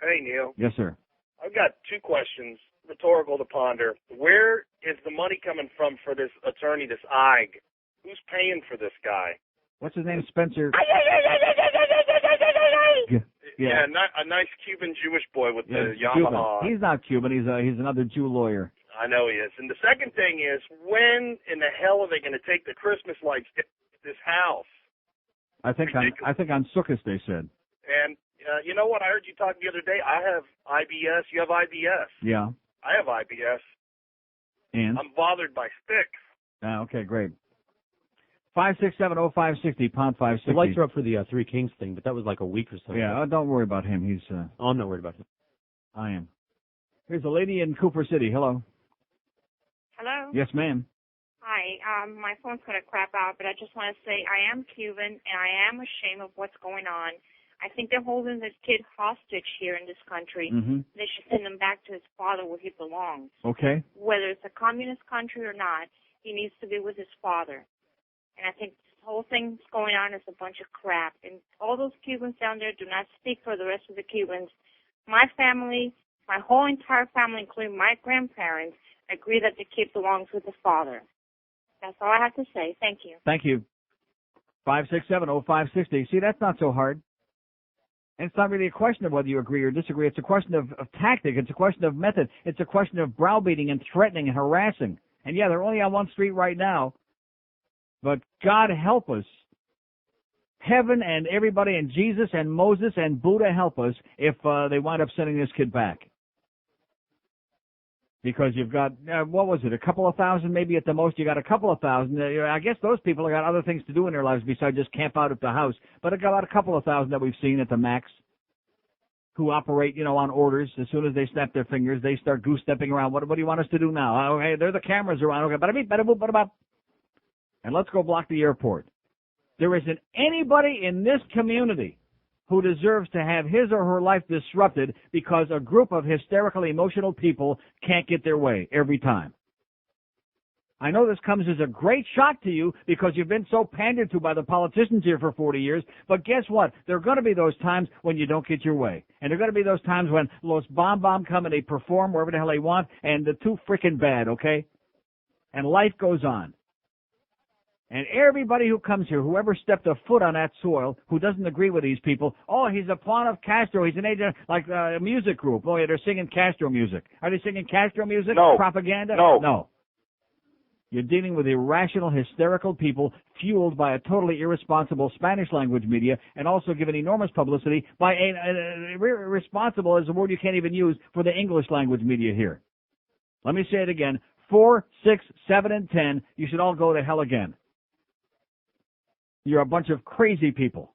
Hey, Neil. Yes, sir. I've got 2 questions, rhetorical to ponder. Where is the money coming from for this attorney, this Ig? Who's paying for this guy? What's his name? Spencer. Yeah, a nice Cuban Jewish boy with the Yamaha. He's not Cuban. He's another Jew lawyer. I know he is. And the second thing is, when in the hell are they going to take the Christmas lights to this house? I think on Sukkot, they said. And you know what? I heard you talk the other day. I have IBS. You have IBS. Yeah. I have IBS. And? I'm bothered by sticks. Okay, great. 5670560, pound 560. The lights are up for the Three Kings thing, but that was like a week or so. Yeah, don't worry about him. He's. Oh, I'm not worried about him. I am. Here's a lady in Cooper City. Hello. Hello. Yes, ma'am. Hi. My phone's going to crap out, but I just want to say I am Cuban, and I am ashamed of what's going on. I think they're holding this kid hostage here in this country. Mm-hmm. They should send him back to his father where he belongs. Okay. Whether it's a communist country or not, he needs to be with his father. And I think this whole thing that's going on is a bunch of crap. And all those Cubans down there do not speak for the rest of the Cubans. My family, my whole entire family, including my grandparents, agree that the kid belongs with the father. That's all I have to say. Thank you. Thank you. 5670560. See, that's not so hard. And it's not really a question of whether you agree or disagree. It's a question of tactic. It's a question of method. It's a question of browbeating and threatening and harassing. And yeah, they're only on one street right now. But God help us. Heaven and everybody and Jesus and Moses and Buddha help us if they wind up sending this kid back. Because you've got, what was it, a couple of thousand, maybe at the most you got a couple of thousand. I guess those people have got other things to do in their lives besides just camp out at the house. But I've got about a couple of thousand that we've seen at the max who operate, on orders. As soon as they snap their fingers, they start goose-stepping around. What do you want us to do now? Okay, there are the cameras around. Okay, bada-beep. And let's go block the airport. There isn't anybody in this community who deserves to have his or her life disrupted because a group of hysterical, emotional people can't get their way every time. I know this comes as a great shock to you because you've been so pandered to by the politicians here for 40 years, but guess what? There are going to be those times when you don't get your way. And there are going to be those times when Los Bomb come and they perform wherever the hell they want, and they're too freaking bad, okay? And life goes on. And everybody who comes here, whoever stepped a foot on that soil, who doesn't agree with these people, oh, he's a pawn of Castro, he's an agent, like a music group. Oh, yeah, they're singing Castro music. Are they singing Castro music? No. Propaganda? No. No. You're dealing with irrational, hysterical people fueled by a totally irresponsible Spanish-language media and also given enormous publicity by irresponsible is a word you can't even use for the English-language media here. Let me say it again. 4, 6, 7, and 10, you should all go to hell again. You're a bunch of crazy people.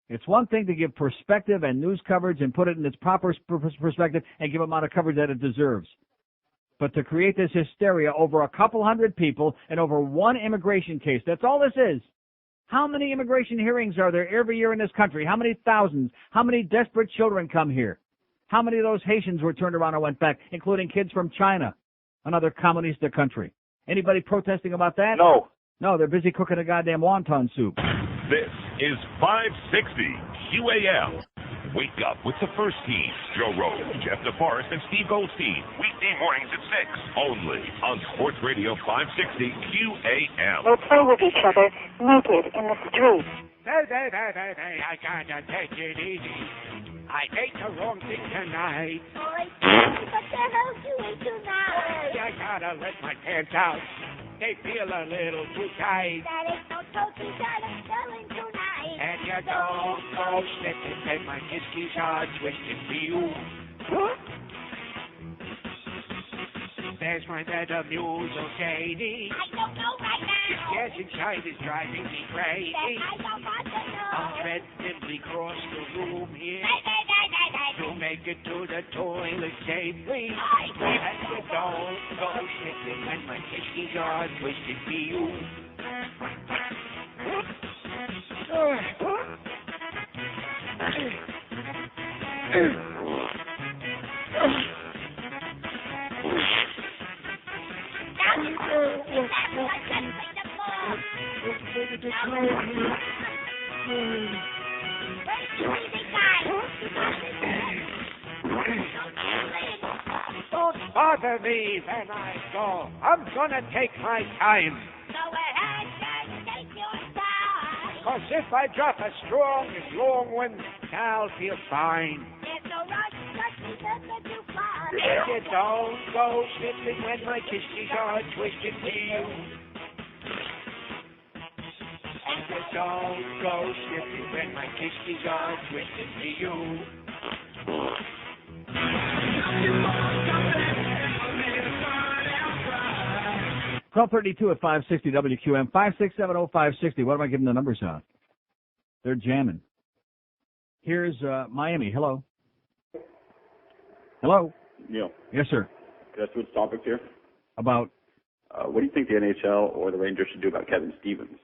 It's one thing to give perspective and news coverage and put it in its proper perspective and give the amount of coverage that it deserves. But to create this hysteria over a couple hundred people and over one immigration case, that's all this is. How many immigration hearings are there every year in this country? How many thousands? How many desperate children come here? How many of those Haitians were turned around and went back, including kids from China, another communist country? Anybody protesting about that? No. No, they're busy cooking a goddamn wonton soup. This is 560 QAM. Wake up with the first team, Joe Rose, Jeff DeForest, and Steve Goldstein. Weekday mornings at 6, only on Sports Radio 560 QAM. We'll play with each other naked in the street. Hey, I gotta take it easy. I ate the wrong thing tonight. What the hell doing tonight? I gotta let my pants out. They feel a little too tight. That ain't no token that I'm selling tonight. And you don't go slipping, and my kisses are twisted for you. There's my bed of news, okay? I don't know right now. Yes, inside is driving me crazy. Then I don't want to know. I'll randomly cross the room here to make it to the toilet safely. And you don't go slipping, and my kisses are twisted for you. Don't bother me when I go. I'm gonna take my time. Go ahead and take your time. 'Cause if I drop a strong and long one, I'll feel fine. There's no rush, just remember to fly. If you don't go slipping when my kisses are twisted for you. And you don't go slipping when my kisses are twisted for you. 1232 at 560 WQM, 5670560. What am I giving the numbers out? They're jamming. Here's Miami. Hello. Hello. Neil. Yes, sir. Can I switch topics here? About? What do you think the NHL or the Rangers should do about Kevin Stevens?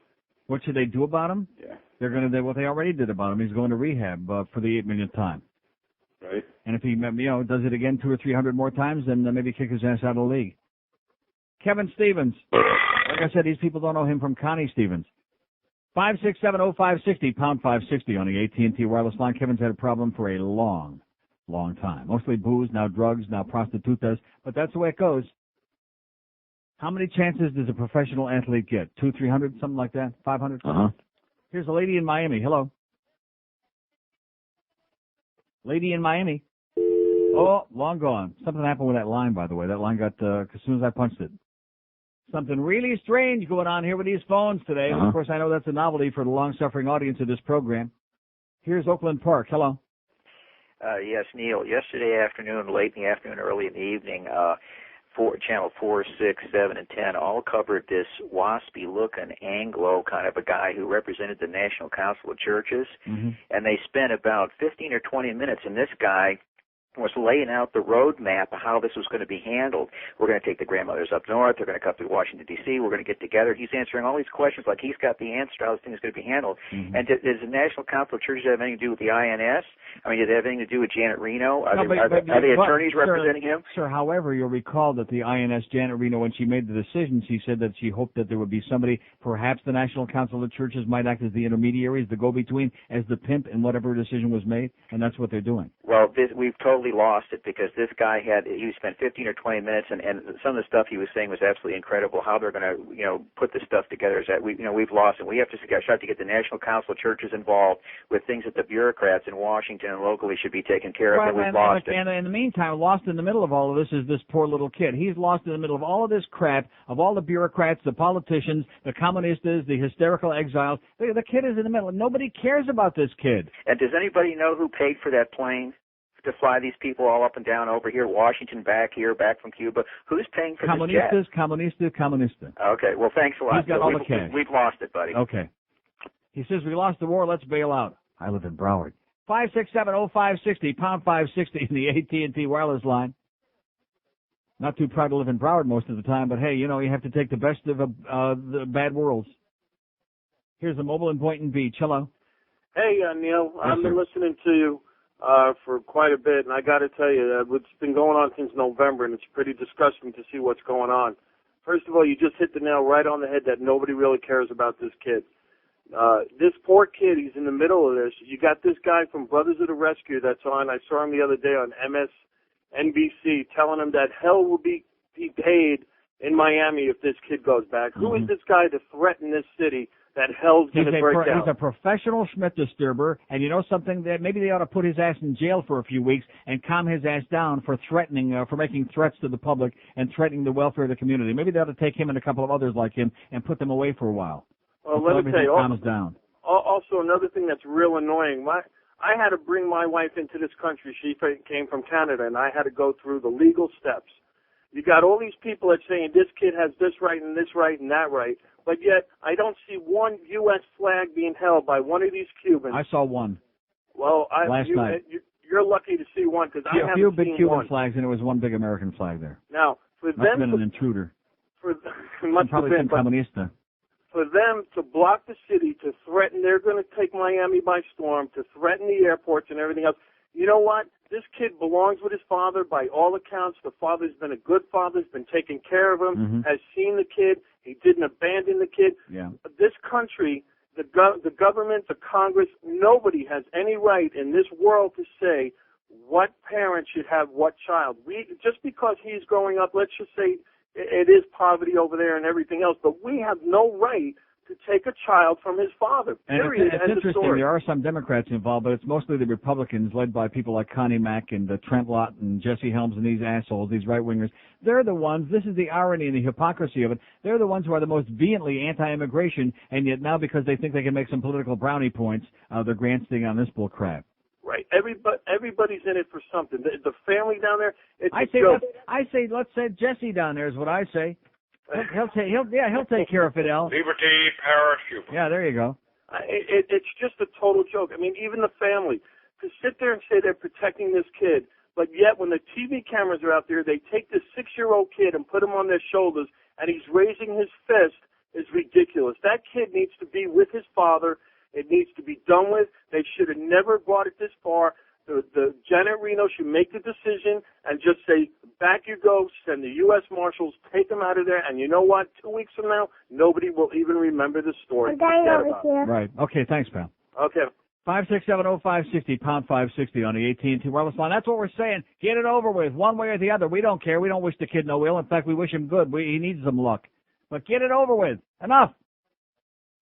What should they do about him? Yeah. They're going to do what they already did about him. He's going to rehab for the 8 millionth time. Right. And if he, does it again 200 or 300 more times, then maybe kick his ass out of the league. Kevin Stevens. Like I said, these people don't know him from Connie Stevens. 5670560, pound 560 on the AT&T wireless line. Kevin's had a problem for a long, long time. Mostly booze, now drugs, now prostitutas, but that's the way it goes. How many chances does a professional athlete get? 200, 300, something like that? 500? Uh-huh. Here's a lady in Miami. Hello. Lady in Miami. Oh, long gone. Something happened with that line, by the way. That line got, as soon as I punched it. Something really strange going on here with these phones today. Uh-huh. Of course, I know that's a novelty for the long-suffering audience of this program. Here's Oakland Park. Hello. Yes, Neil. Yesterday afternoon, late in the afternoon, early in the evening, Channel 4, 6, 7, and 10 all covered this waspy-looking Anglo kind of a guy who represented the National Council of Churches. Mm-hmm. And they spent about 15 or 20 minutes, and this guy was laying out the roadmap of how this was going to be handled. We're going to take the grandmothers up north. They're going to come to Washington, D.C. We're going to get together. He's answering all these questions like he's got the answer to how this thing is going to be handled. And does the National Council of Churches have anything to do with the INS? I mean, does it have anything to do with Janet Reno? Are the attorneys representing him? Sir, however, you'll recall that the INS, Janet Reno, when she made the decision, she said that she hoped that there would be somebody, perhaps the National Council of Churches might act as the intermediaries, the go-between, as the pimp in whatever decision was made, and that's what they're doing. Well, we've totally lost it because this guy he spent 15 or 20 minutes, and some of the stuff he was saying was absolutely incredible. How they're going to, put this stuff together is that we've lost it. We have to start to get the National Council of Churches involved with things that the bureaucrats in Washington and locally should be taken care of, and we've lost it. And in the meantime, lost in the middle of all of this is this poor little kid. He's lost in the middle of all of this crap, of all the bureaucrats, the politicians, the communistas, the hysterical exiles. The kid is in the middle. Nobody cares about this kid. And does anybody know who paid for that plane to fly these people all up and down over here, Washington, back from Cuba? Who's paying for this jet? Comunista. Okay, well, thanks a lot. He's got all the cash. We've lost it, buddy. Okay. He says, we lost the war, let's bail out. I live in Broward. 567-0560, pound 560 in the AT&T wireless line. Not too proud to live in Broward most of the time, but hey, you have to take the best of the bad worlds. Here's the mobile in Boynton Beach. Hello. Hey, Neil. Yes, I've been listening to you for quite a bit, and I got to tell you, it's been going on since November, and it's pretty disgusting to see what's going on. First of all, you just hit the nail right on the head that nobody really cares about this kid. This poor kid, he's in the middle of this. You got this guy from Brothers of the Rescue that's on. I saw him the other day on MSNBC telling him that hell will be paid in Miami if this kid goes back. Who is this guy to threaten this city that hell's going to break down? He's a professional Schmidt disturber, and you know something? That maybe they ought to put his ass in jail for a few weeks and calm his ass down for threatening, for making threats to the public and threatening the welfare of the community. Maybe they ought to take him and a couple of others like him and put them away for a while. Well, let me tell you, calms down. Also, another thing that's real annoying, I had to bring my wife into this country. She came from Canada, and I had to go through the legal steps. You got all these people that saying this kid has this right and this right and that right, but yet I don't see one U.S. flag being held by one of these Cubans. I saw one. Well, last night. You're lucky to see one because I haven't a few big seen Cuban one. flags, and there was one big American flag there. Now, for Must them have been an intruder. Must probably have been, some comunista. For them to block the city, to threaten they're going to take Miami by storm, to threaten the airports and everything else. You know what? This kid belongs with his father by all accounts. The father's been a good father, has been taking care of him, has seen the kid. He didn't abandon the kid. Yeah. This country, the government, the Congress, nobody has any right in this world to say what parent should have what child. Just because he's growing up, let's just say it is poverty over there and everything else, but we have no right to take a child from his father, period. And it's interesting, there are some Democrats involved, but it's mostly the Republicans led by people like Connie Mack and Trent Lott and Jesse Helms and these assholes, these right-wingers. They're the ones, this is the irony and the hypocrisy of it, they're the ones who are the most vehemently anti-immigration, and yet now because they think they can make some political brownie points, they're grandstanding on this bull crap. Right. Everybody's in it for something. The family down there, it's I say let's send Jesse down there is what I say. He'll take care of Fidel. Liberty, parachute. Yeah, there you go. It's just a total joke. I mean, even the family to sit there and say they're protecting this kid, but yet when the TV cameras are out there, they take this 6-year-old kid and put him on their shoulders, and he's raising his fist is ridiculous. That kid needs to be with his father. It needs to be done with. They should have never brought it this far. The Janet Reno should make the decision and just say, back you go, send the U.S. Marshals, take them out of there, and you know what? 2 weeks from now, nobody will even remember the story. Right. Okay, thanks, pal. Okay. 5670560, pound 560 on the AT&T wireless line. That's what we're saying. Get it over with, one way or the other. We don't care. We don't wish the kid no ill. In fact, we wish him good. He needs some luck. But get it over with. Enough.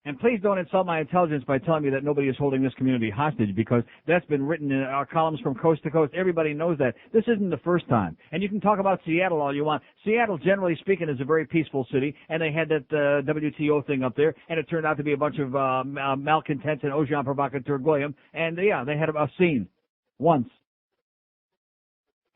And please don't insult my intelligence by telling me that nobody is holding this community hostage, because that's been written in our columns from coast to coast. Everybody knows that. This isn't the first time. And you can talk about Seattle all you want. Seattle, generally speaking, is a very peaceful city, and they had that WTO thing up there, and it turned out to be a bunch of malcontents and agents provocateurs Goyim, and, yeah, they had a scene once.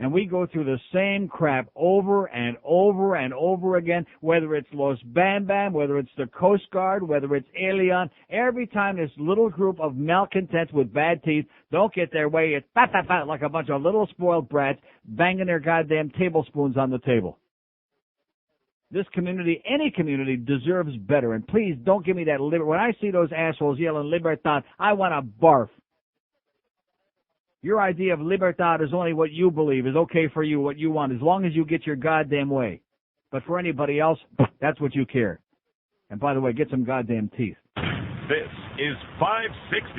And we go through the same crap over and over and over again, whether it's Los Bam Bam, whether it's the Coast Guard, whether it's Elian. Every time this little group of malcontents with bad teeth don't get their way, it's pat, pat, pat, like a bunch of little spoiled brats banging their goddamn tablespoons on the table. This community, any community, deserves better. And please don't give me that when I see those assholes yelling Libertad, I want to barf. Your idea of libertad is only what you believe is okay for you, what you want, as long as you get your goddamn way. But for anybody else, that's what you care. And by the way, get some goddamn teeth. This is 560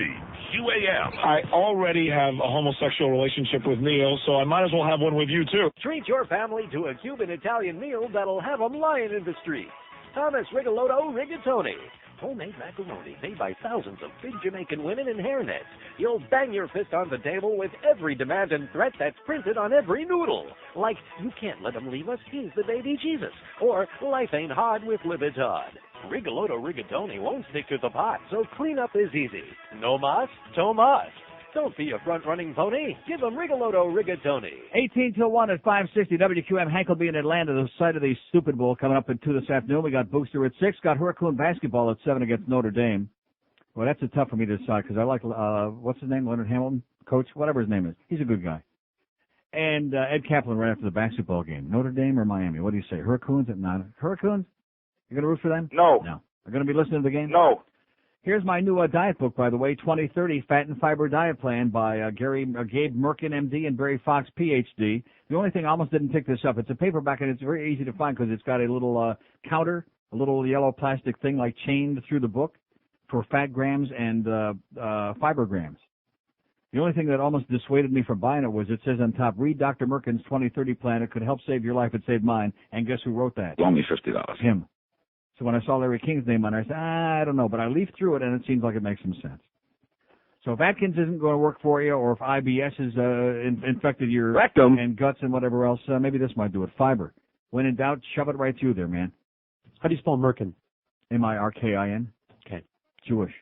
QAM. I already have a homosexual relationship with Neil, so I might as well have one with you, too. Treat your family to a Cuban-Italian meal that'll have them lying in the street. Thomas Rigatoni Rigatoni. Homemade macaroni made by thousands of big Jamaican women in hairnets. You'll bang your fist on the table with every demand and threat that's printed on every noodle. Like, you can't let him leave us, he's the baby Jesus. Or, life ain't hard with Libertad. Rigatoni Rigatoni won't stick to the pot, so cleanup is easy. No mas, Tomas. Don't be a front-running pony. Give them Rigatoni Rigatoni. 18 till 1 at 560 WQM. Hank will be in Atlanta, the site of the Stupid Bowl, coming up at 2 this afternoon. We got Booster at 6. Got Hurricane basketball at 7 against Notre Dame. Well, that's a tough for me to decide because I like, what's his name, Leonard Hamilton? Coach, whatever his name is. He's a good guy. And Ed Kaplan right after the basketball game. Notre Dame or Miami? What do you say? Hurricanes at 9? Hurricanes? You going to root for them? No. No. Are going to be listening to the game? No. Here's my new diet book, by the way, 2030 Fat and Fiber Diet Plan by Gabe Merkin, MD, and Barry Fox, PhD. The only thing I almost didn't pick this up, it's a paperback, and it's very easy to find because it's got a little counter, a little yellow plastic thing like chained through the book for fat grams and fiber grams. The only thing that almost dissuaded me from buying it was it says on top, read Dr. Merkin's 2030 plan. It could help save your life. It saved mine. And guess who wrote that? Only $50. Him. So when I saw Larry King's name on it, I said, I don't know, but I leafed through it, and it seems like it makes some sense. So if Atkins isn't going to work for you, or if IBS has infected your rectum and guts and whatever else, maybe this might do it. Fiber. When in doubt, shove it right through there, man. How do you spell Merkin? M-I-R-K-I-N. Okay. Jewish.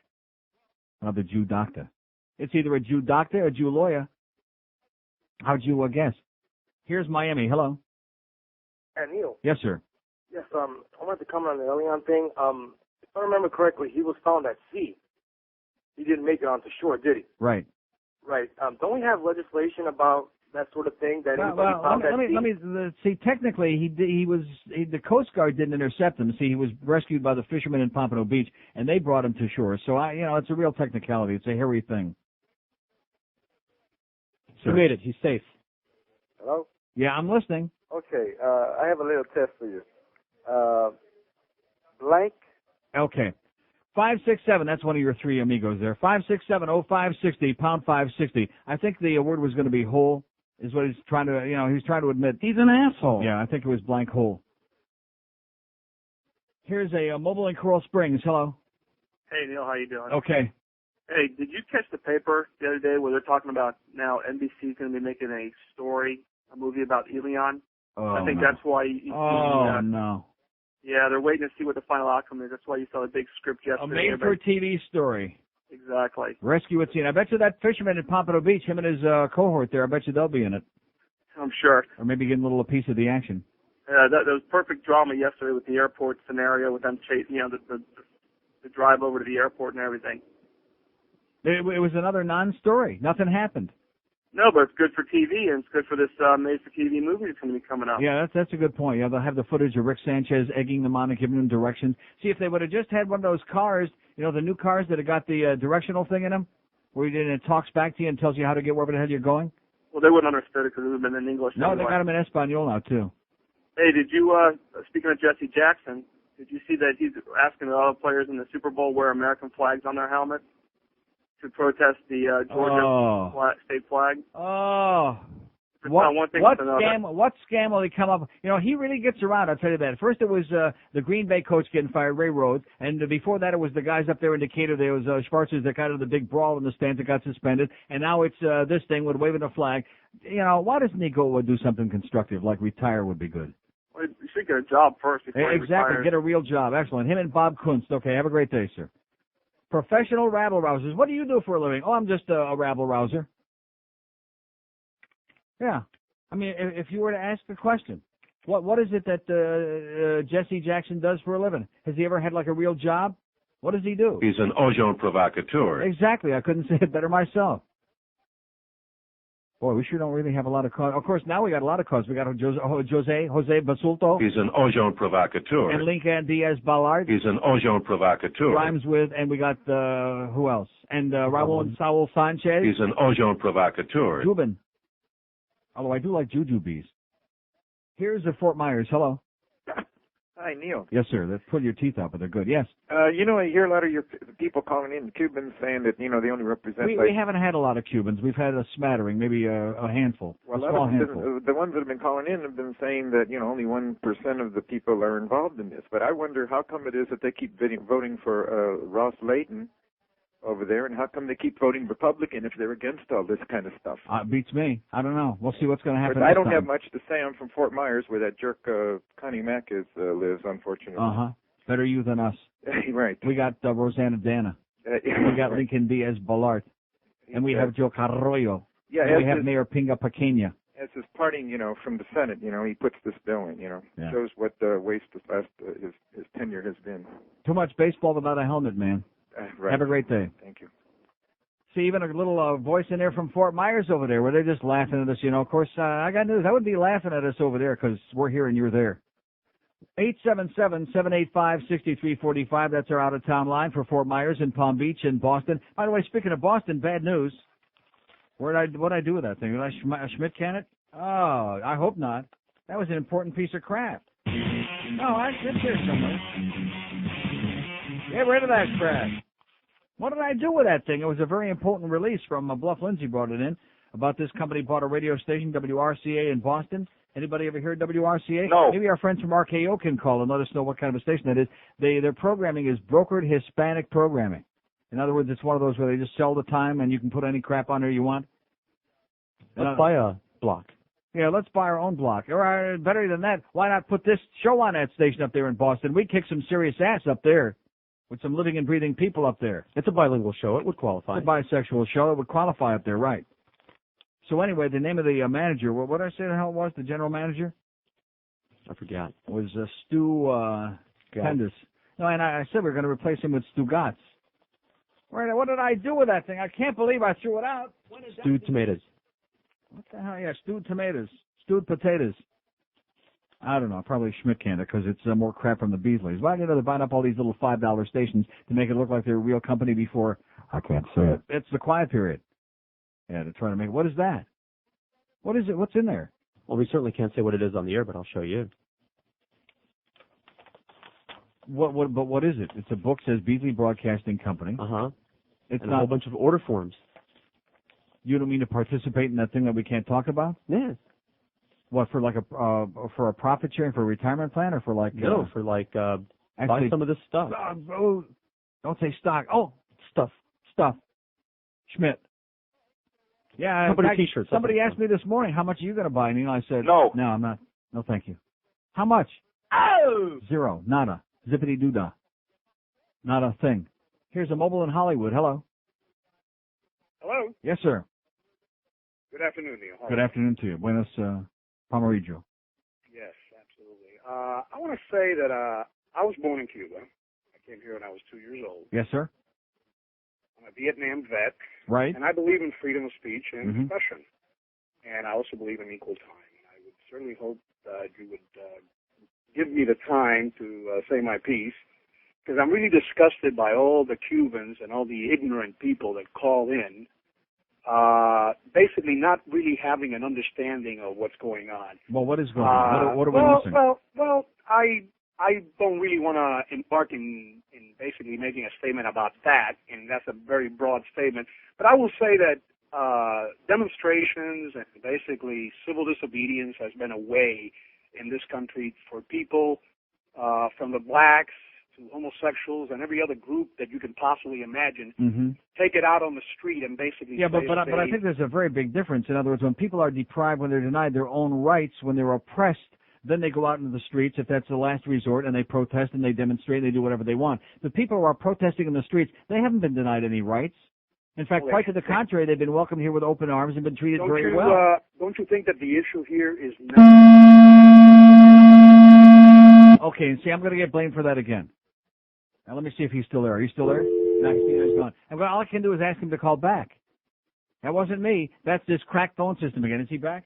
Another Jew doctor. It's either a Jew doctor or a Jew lawyer. How'd you guess? Here's Miami. Hello. And Neil. Yes, sir. Yes, I wanted to comment on the Elian thing. If I remember correctly, he was found at sea. He didn't make it onto shore, did he? Right. Right. Don't we have legislation about that sort of thing? That let me see. Technically, the Coast Guard didn't intercept him. See, he was rescued by the fishermen in Pompano Beach, and they brought him to shore. So it's a real technicality. It's a hairy thing. He made it. He's safe. Hello? Yeah, I'm listening. Okay. I have a little test for you. Blank. Okay. 567, that's one of your three amigos there. 567-0560, pound 560. I think the word was going to be hole, is what he's trying to, he's trying to admit. He's an asshole. Yeah, I think it was blank hole. Here's a mobile in Coral Springs. Hello. Hey, Neil, how you doing? Okay. Hey, did you catch the paper the other day where they're talking about now NBC is going to be making a movie about Elian? I think that's why you no. Yeah, they're waiting to see what the final outcome is. That's why you saw the big script yesterday. A made-for-TV story. Exactly. Rescue at sea. I bet you that fisherman at Pompano Beach, him and his cohort there, I bet you they'll be in it. I'm sure. Or maybe getting a little piece of the action. That was perfect drama yesterday with the airport scenario, with them chasing, the drive over to the airport and everything. It was another non-story. Nothing happened. No, but it's good for TV, and it's good for this made-for-TV movie that's going to be coming out. Yeah, that's a good point. Yeah, they'll have the footage of Rick Sanchez egging them on and giving them directions. See, if they would have just had one of those cars, the new cars that have got the directional thing in them, where it talks back to you and tells you how to get wherever the hell you're going. Well, they wouldn't understand it because it would have been in English. No, anyway. They got them in Espanol now, too. Hey, did you, speaking of Jesse Jackson, did you see that he's asking all the players in the Super Bowl wear American flags on their helmets to protest the Georgia state flag? Oh. What scam will he come up with? He really gets around, I'll tell you that. First it was the Green Bay coach getting fired, Ray Rhodes, and before that it was the guys up there in Decatur. There was Schwarzers that got into the big brawl in the stands that got suspended, and now it's this thing with waving a flag. Why doesn't he go do something constructive, like retire would be good? Well, you should get a job first before Exactly, he retires. Get a real job. Excellent. Him and Bob Kunst. Okay, have a great day, sir. Professional rabble-rousers. What do you do for a living? Oh, I'm just a rabble-rouser. Yeah. I mean, if you were to ask the question, what is it that Jesse Jackson does for a living? Has he ever had like a real job? What does he do? He's an agent provocateur. Exactly. I couldn't say it better myself. Boy, we sure don't really have a lot of cause. Of course, now we got a lot of cause. We got Jose Basulto. He's an agent provocateur. And Lincoln Diaz-Balart. He's an agent provocateur. Rhymes with, and we got, who else? And Raul Saul Sanchez. He's an agent provocateur. Cuban. Although I do like jujubes. Here's a Fort Myers. Hello. Hi, Neil. Yes, sir. They pull your teeth out, but they're good. Yes. I hear a lot of your people calling in, Cubans, saying that, they only represent... We haven't had a lot of Cubans. We've had a smattering, maybe a handful. Well, a small handful. The ones that have been calling in have been saying that, only 1% of the people are involved in this. But I wonder how come it is that they keep voting for Ross Layton over there, and how come they keep voting Republican if they're against all this kind of stuff? It beats me. I don't know. We'll see what's going to happen. I don't have much to say. I'm from Fort Myers, where that jerk Connie Mack lives, unfortunately. Better you than us. Right. We got Rosanna Dana. We got Lincoln Diaz-Balart. And we have Joe Carroyo. Yeah, and we have Mayor Pinga Pequeña. As his parting, from the Senate, he puts this bill in, Yeah. Shows what waste his tenure has been. Too much baseball without a helmet, man. Right. Have a great day. Thank you. See, even a little voice in there from Fort Myers over there where they're just laughing at us, Of course, I got news. I would be laughing at us over there because we're here and you're there. 877-785-6345. That's our out-of-town line for Fort Myers and Palm Beach and Boston. By the way, speaking of Boston, bad news. What'd I do with that thing? Did I Schmidt can it? Oh, I hope not. That was an important piece of crap. No, it's here somewhere. Get rid of that crap. What did I do with that thing? It was a very important release from Bluff Lindsay brought it in about this company bought a radio station, WRCA in Boston. Anybody ever hear of WRCA? No. Maybe our friends from RKO can call and let us know what kind of a station that is. Their programming is brokered Hispanic programming. In other words, it's one of those where they just sell the time and you can put any crap on there you want. Let's buy a block. Yeah, let's buy our own block. Or better than that, why not put this show on that station up there in Boston? We'd kick some serious ass up there. With some living and breathing people up there. It's a bilingual show. It would qualify. It's a bisexual show. It would qualify up there, right. So anyway, the name of the manager, what did I say the hell it was, the general manager? I forgot. It was Stu Pendis. No, and I said we were going to replace him with Stu Gatz. What did I do with that thing? I can't believe I threw it out. Stewed tomatoes. What the hell? Yeah, stewed tomatoes. Stewed potatoes. I don't know, probably Schmidt can because it's more crap from the Beasleys. Why they're buying up all these little $5 stations to make it look like they're a real company before? I can't say it. It's the quiet period. Yeah, they're trying to make. What is that? What is it? What's in there? Well, we certainly can't say what it is on the air, but I'll show you. But what is it? It's a book says Beasley Broadcasting Company. It's and a whole bunch of order forms. You don't mean to participate in that thing that we can't talk about? Yeah. What, for like for a profit sharing, for a retirement plan, or for like... No, for like, buy some of this stuff. Don't say stock. Oh, stuff. Schmidt. Yeah, company t-shirts. Somebody asked me this morning, how much are you going to buy? And I said, No, I'm not. No, thank you. How much? Oh! Zero. Nada. Zippity-doo-dah. Not a thing. Here's a mobile in Hollywood. Hello. Hello. Yes, sir. Good afternoon, Neil. Good afternoon to you. Buenos Palmarillo. Yes, absolutely. I want to say that I was born in Cuba. I came here when I was 2 years old. Yes, sir. I'm a Vietnam vet. Right. And I believe in freedom of speech and Mhm. expression. And I also believe in equal time. And I would certainly hope that you would give me the time to say my piece, because I'm really disgusted by all the Cubans and all the ignorant people that call in, basically not really having an understanding of what's going on. Well, what is going on? What are we missing? Well, I don't really want to embark in basically making a statement about that, and that's a very broad statement. But I will say that demonstrations and basically civil disobedience has been a way in this country for people from the blacks to homosexuals and every other group that you can possibly imagine, take it out on the street and basically but I think there's a very big difference. In other words, when people are deprived, when they're denied their own rights, when they're oppressed, then they go out into the streets, if that's the last resort, and they protest and they demonstrate and they do whatever they want. The people who are protesting in the streets, they haven't been denied any rights. In fact, quite to the contrary, they've been welcomed here with open arms and been treated very well. Don't you think that the issue here is not... Okay, see, I'm going to get blamed for that again. Now, let me see if he's still there. Are you still there? No, he's gone. All I can do is ask him to call back. That wasn't me. That's this cracked phone system again. Is he back?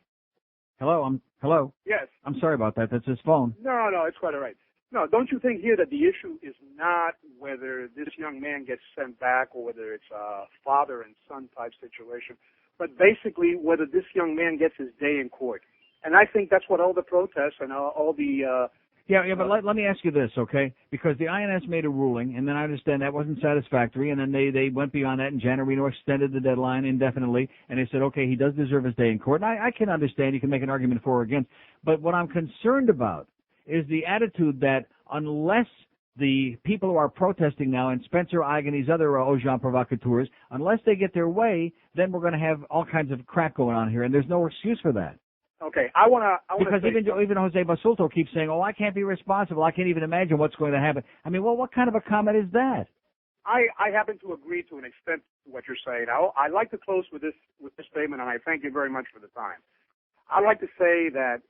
Hello? Hello? Yes. I'm sorry about that. That's his phone. No, it's quite all right. No, don't you think here that the issue is not whether this young man gets sent back or whether it's a father and son type situation, but basically whether this young man gets his day in court. And I think that's what all the protests and all the... but let me ask you this, okay? Because the INS made a ruling, and then I understand that wasn't satisfactory, and then they went beyond that, and Janet Reno extended the deadline indefinitely, and they said, okay, he does deserve his day in court. And I can understand. You can make an argument for or against. But what I'm concerned about is the attitude that unless the people who are protesting now, and Spencer Ige and these other agents provocateurs, unless they get their way, then we're going to have all kinds of crap going on here, and there's no excuse for that. Okay, I want to because even Jose Basulto keeps saying, "Oh, I can't be responsible. I can't even imagine what's going to happen." I mean, well, what kind of a comment is that? I happen to agree to an extent to what you're saying. I like to close with this statement, and I thank you very much for the time. I'd like to say that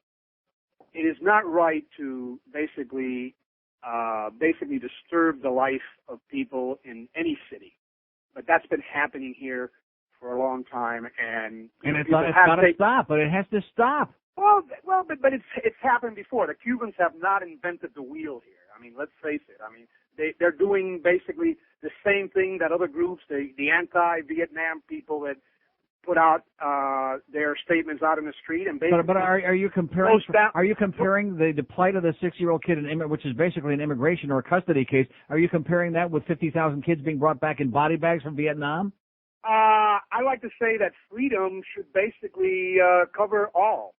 it is not right to basically disturb the life of people in any city, but that's been happening here for a long time, and it's got to stop. But it has to stop. Well, but it's happened before. The Cubans have not invented the wheel here. I mean, let's face it. I mean, they're doing basically the same thing that other groups, the anti-Vietnam people that put out their statements out in the street and basically. But are you comparing? Are you comparing the plight of the 6-year-old kid, which is basically an immigration or a custody case? Are you comparing that with 50,000 kids being brought back in body bags from Vietnam? I like to say that freedom should basically cover all,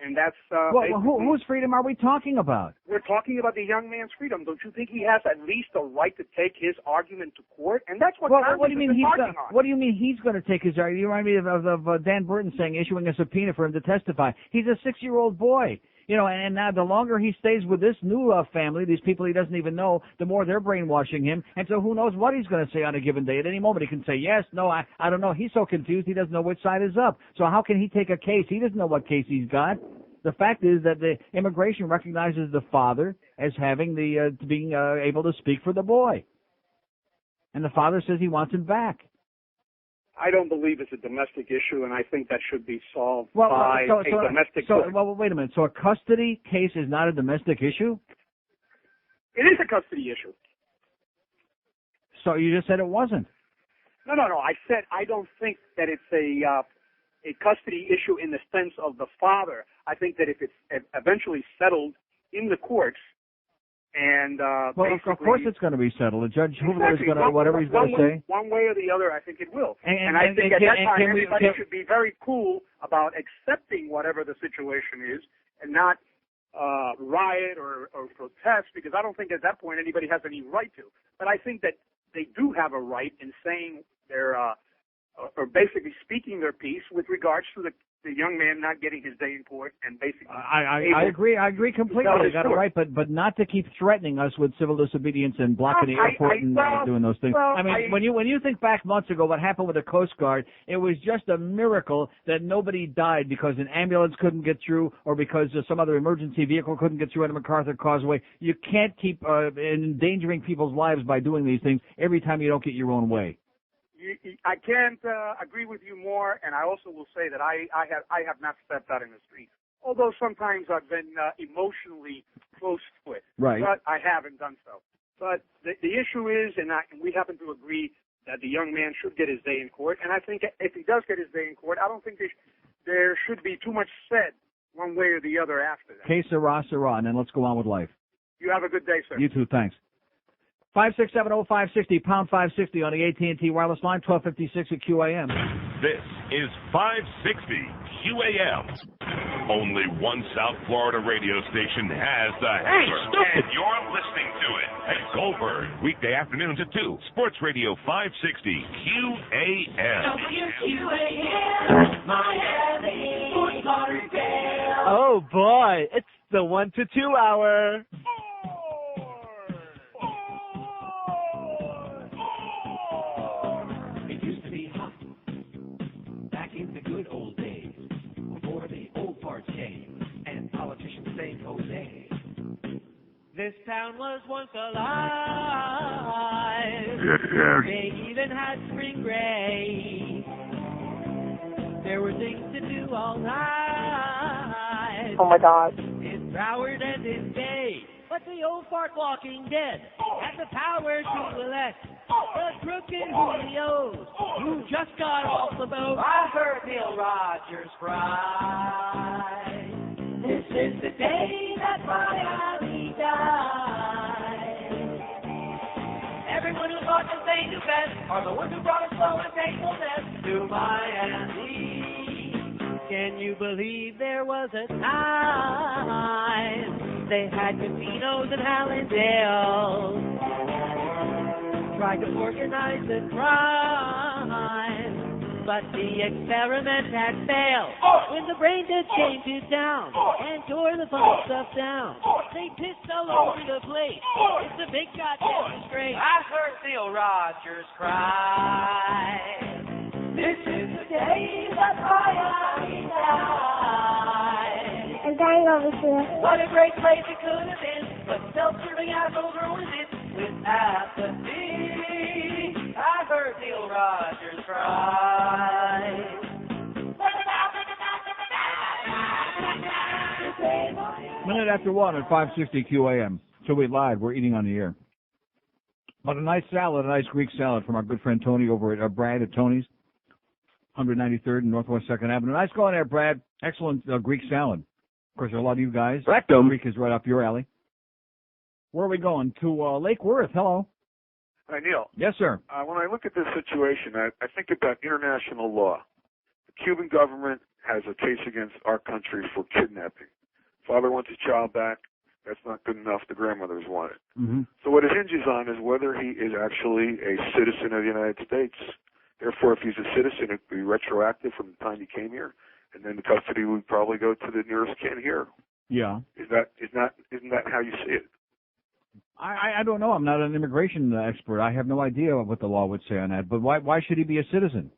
and that's. Whose freedom are we talking about? We're talking about the young man's freedom. Don't you think he has at least a right to take his argument to court? And that's what. What do you mean What do you mean he's going to take his argument? You remind me of Dan Burton saying issuing a subpoena for him to testify. He's a 6-year-old boy. You know, and now the longer he stays with this new family, these people he doesn't even know, the more they're brainwashing him. And so who knows what he's going to say on a given day. At any moment he can say yes, no, I don't know. He's so confused he doesn't know which side is up. So how can he take a case? He doesn't know what case he's got. The fact is that the immigration recognizes the father as having being able to speak for the boy. And the father says he wants him back. I don't believe it's a domestic issue, and I think that should be solved by a domestic court. Well, wait a minute. So a custody case is not a domestic issue? It is a custody issue. So you just said it wasn't. No. I said I don't think that it's a custody issue in the sense of the father. I think that if it's eventually settled in the courts, and well, of course it's going to be settled. The Judge Hoover is going to whatever he's going to say. One way or the other, I think it will. And I think at that time everybody should be very cool about accepting whatever the situation is, and not riot or protest, because I don't think at that point anybody has any right to. But I think that they do have a right in saying their or basically speaking their piece with regards to the young man not getting his day in court, and basically. I agree completely. They got it right, but not to keep threatening us with civil disobedience and blocking the airport and doing those things. Well, I mean, when you think back months ago, what happened with the Coast Guard, it was just a miracle that nobody died because an ambulance couldn't get through or because some other emergency vehicle couldn't get through at the MacArthur Causeway. You can't keep endangering people's lives by doing these things every time you don't get your own way. I can't agree with you more, and I also will say that I have not stepped out in the street, although sometimes I've been emotionally close to it. Right. But I haven't done so. But the issue is, and we happen to agree that the young man should get his day in court, and I think if he does get his day in court, I don't think there should be too much said one way or the other after that. Que sera, sera, and then let's go on with life. You have a good day, sir. You too, thanks. 5670560, pound 560 on the AT&T wireless line, 1256 at QAM. This is 560 QAM. Only one South Florida radio station has the answer, and you're listening to it at Goldberg, weekday afternoons at 2. Sports Radio 560 QAM. WQAM, Miami, Fort Lauderdale. Oh boy, it's the 1 to 2 hour. This town was once alive. Yeah. They even had spring break. There were things to do all night. Oh my God. It's Broward and it's Day, but the old fart walking dead had the power to elect the crooked Julios who just got off the boat. I heard Neil Rogers cry. This is the day that Miami died. Everyone who thought that they knew best are the ones who brought us slow and painfulness to Miami. Can you believe there was a time they had casinos in Hallandale, tried to organize the crime, but the experiment had failed. When the brain did change it down and tore the fun stuff down, they pissed all over the place. It's a big goddamn disgrace. I heard Neil Rogers cry. This is the day that Miami died. I'm dying over here. What a great place it could have been, but self-serving assholes ruined it with apathy. I heard Neil Rogers cry. Minute after 1 at 5:60 QAM. So we lied. We're eating on the air. But a nice salad, a nice Greek salad from our good friend Tony over at Brad at Tony's, 193rd and Northwest 2nd Avenue. Nice going there, Brad. Excellent Greek salad. Of course, there are a lot of you guys. Rectum. Greek is right up your alley. Where are we going? To Lake Worth. Hello. Hi, Neil. Yes, sir. When I look at this situation, I think about international law. The Cuban government has a case against our country for kidnapping. Father wants his child back. That's not good enough. The grandmothers want it. Mm-hmm. So what it hinges on is whether he is actually a citizen of the United States. Therefore, if he's a citizen, it would be retroactive from the time he came here, and then the custody would probably go to the nearest kin here. Yeah. Isn't that how you see it? I don't know. I'm not an immigration expert. I have no idea what the law would say on that. But why should he be a citizen?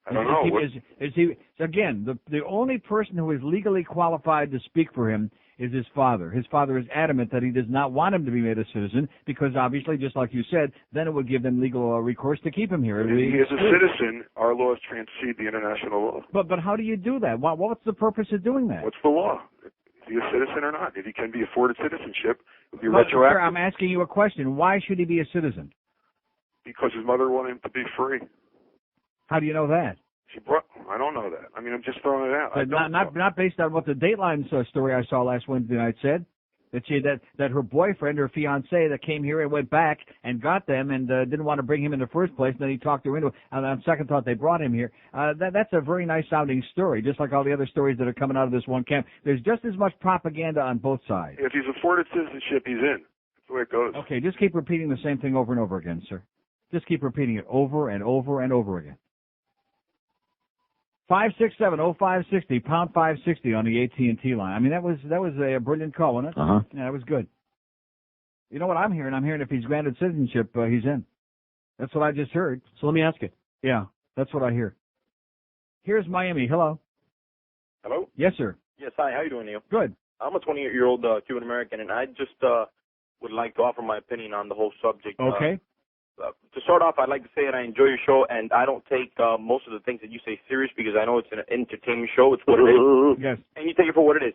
I don't know. Is he again, the only person who is legally qualified to speak for him is his father. His father is adamant that he does not want him to be made a citizen because obviously, just like you said, then it would give them legal recourse to keep him here. If he is a citizen, our laws transcend the international law. But how do you do that? What's the purpose of doing that? What's the law? Is he a citizen or not? If he can be afforded citizenship, it would be But, retroactive. sir, I'm asking you a question. Why should he be a citizen? Because his mother wanted him to be free. How do you know that? I don't know that. I mean, I'm just throwing it out. But not based on what the Dateline story I saw last Wednesday night said. That her boyfriend, her fiancé, that came here and went back and got them and didn't want to bring him in the first place, and then he talked her into it. And on second thought, they brought him here. That's a very nice sounding story, just like all the other stories that are coming out of this one camp. There's just as much propaganda on both sides. If he's afforded citizenship, he's in. That's the way it goes. Okay, just keep repeating the same thing over and over again, sir. Just keep repeating it over and over and over again. 567-0560, pound 560 on the AT&T line. I mean, that was a brilliant call, wasn't it? Uh-huh. Yeah, that was good. You know what I'm hearing? I'm hearing if he's granted citizenship, he's in. That's what I just heard. So let me ask you. Yeah, that's what I hear. Here's Miami. Hello. Hello? Yes, sir. Yes, hi. How you doing, Neil? Good. I'm a 28-year-old Cuban-American, and I just would like to offer my opinion on the whole subject. Okay. To start off, I'd like to say that I enjoy your show, and I don't take most of the things that you say serious because I know it's an entertainment show. It's what it is. Yes. And you take it for what it is.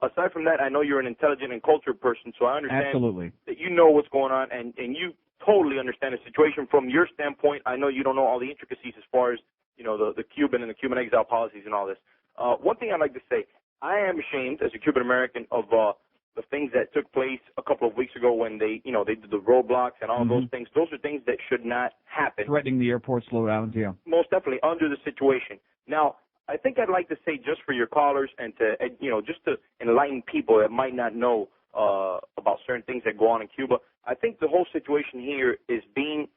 Aside from that, I know you're an intelligent and cultured person, so I understand Absolutely. that you know what's going on, and you totally understand the situation from your standpoint. I know you don't know all the intricacies as far as, you know, the Cuban and the Cuban exile policies and all this. One thing I'd like to say, I am ashamed as a Cuban-American of the things that took place a couple of weeks ago when they did the roadblocks and all those things. Those are things that should not happen. Threatening the airport slowdowns, yeah. Most definitely under the situation. Now, I think I'd like to say just for your callers and to, just to enlighten people that might not know about certain things that go on in Cuba, I think the whole situation here is being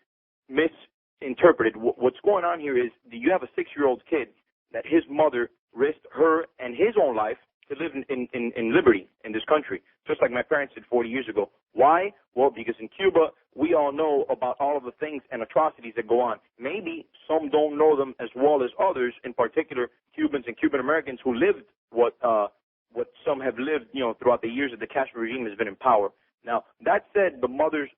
misinterpreted. What's going on here is you have a 6-year-old kid that his mother risked her and his own life to live in liberty in this country, just like my parents did 40 years ago. Why? Well, because in Cuba, we all know about all of the things and atrocities that go on. Maybe some don't know them as well as others, in particular Cubans and Cuban-Americans who lived what some have lived, throughout the years that the Castro regime has been in power. Now, that said, the mother's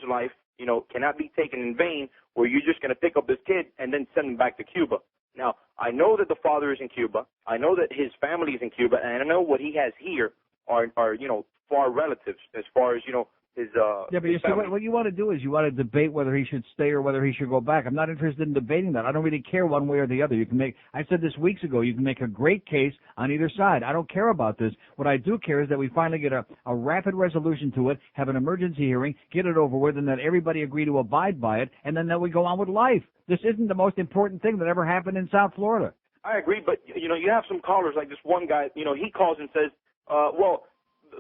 life, you know, cannot be taken in vain, where you're just going to pick up this kid and then send him back to Cuba. Now, I know that the father is in Cuba. I know that his family is in Cuba, and I know what he has here are you know, far relatives as far as, you know, his yeah, but you see, what you want to do is you want to debate whether he should stay or whether he should go back. I'm not interested in debating that. I don't really care one way or the other. You can make, I said this weeks ago, you can make a great case on either side. I don't care about this. What I do care is that we finally get a rapid resolution to it, have an emergency hearing, get it over with, and that everybody agree to abide by it, and then that we go on with life. This isn't the most important thing that ever happened in South Florida. I agree, but, you know, you have some callers like this one guy, you know, he calls and says, well,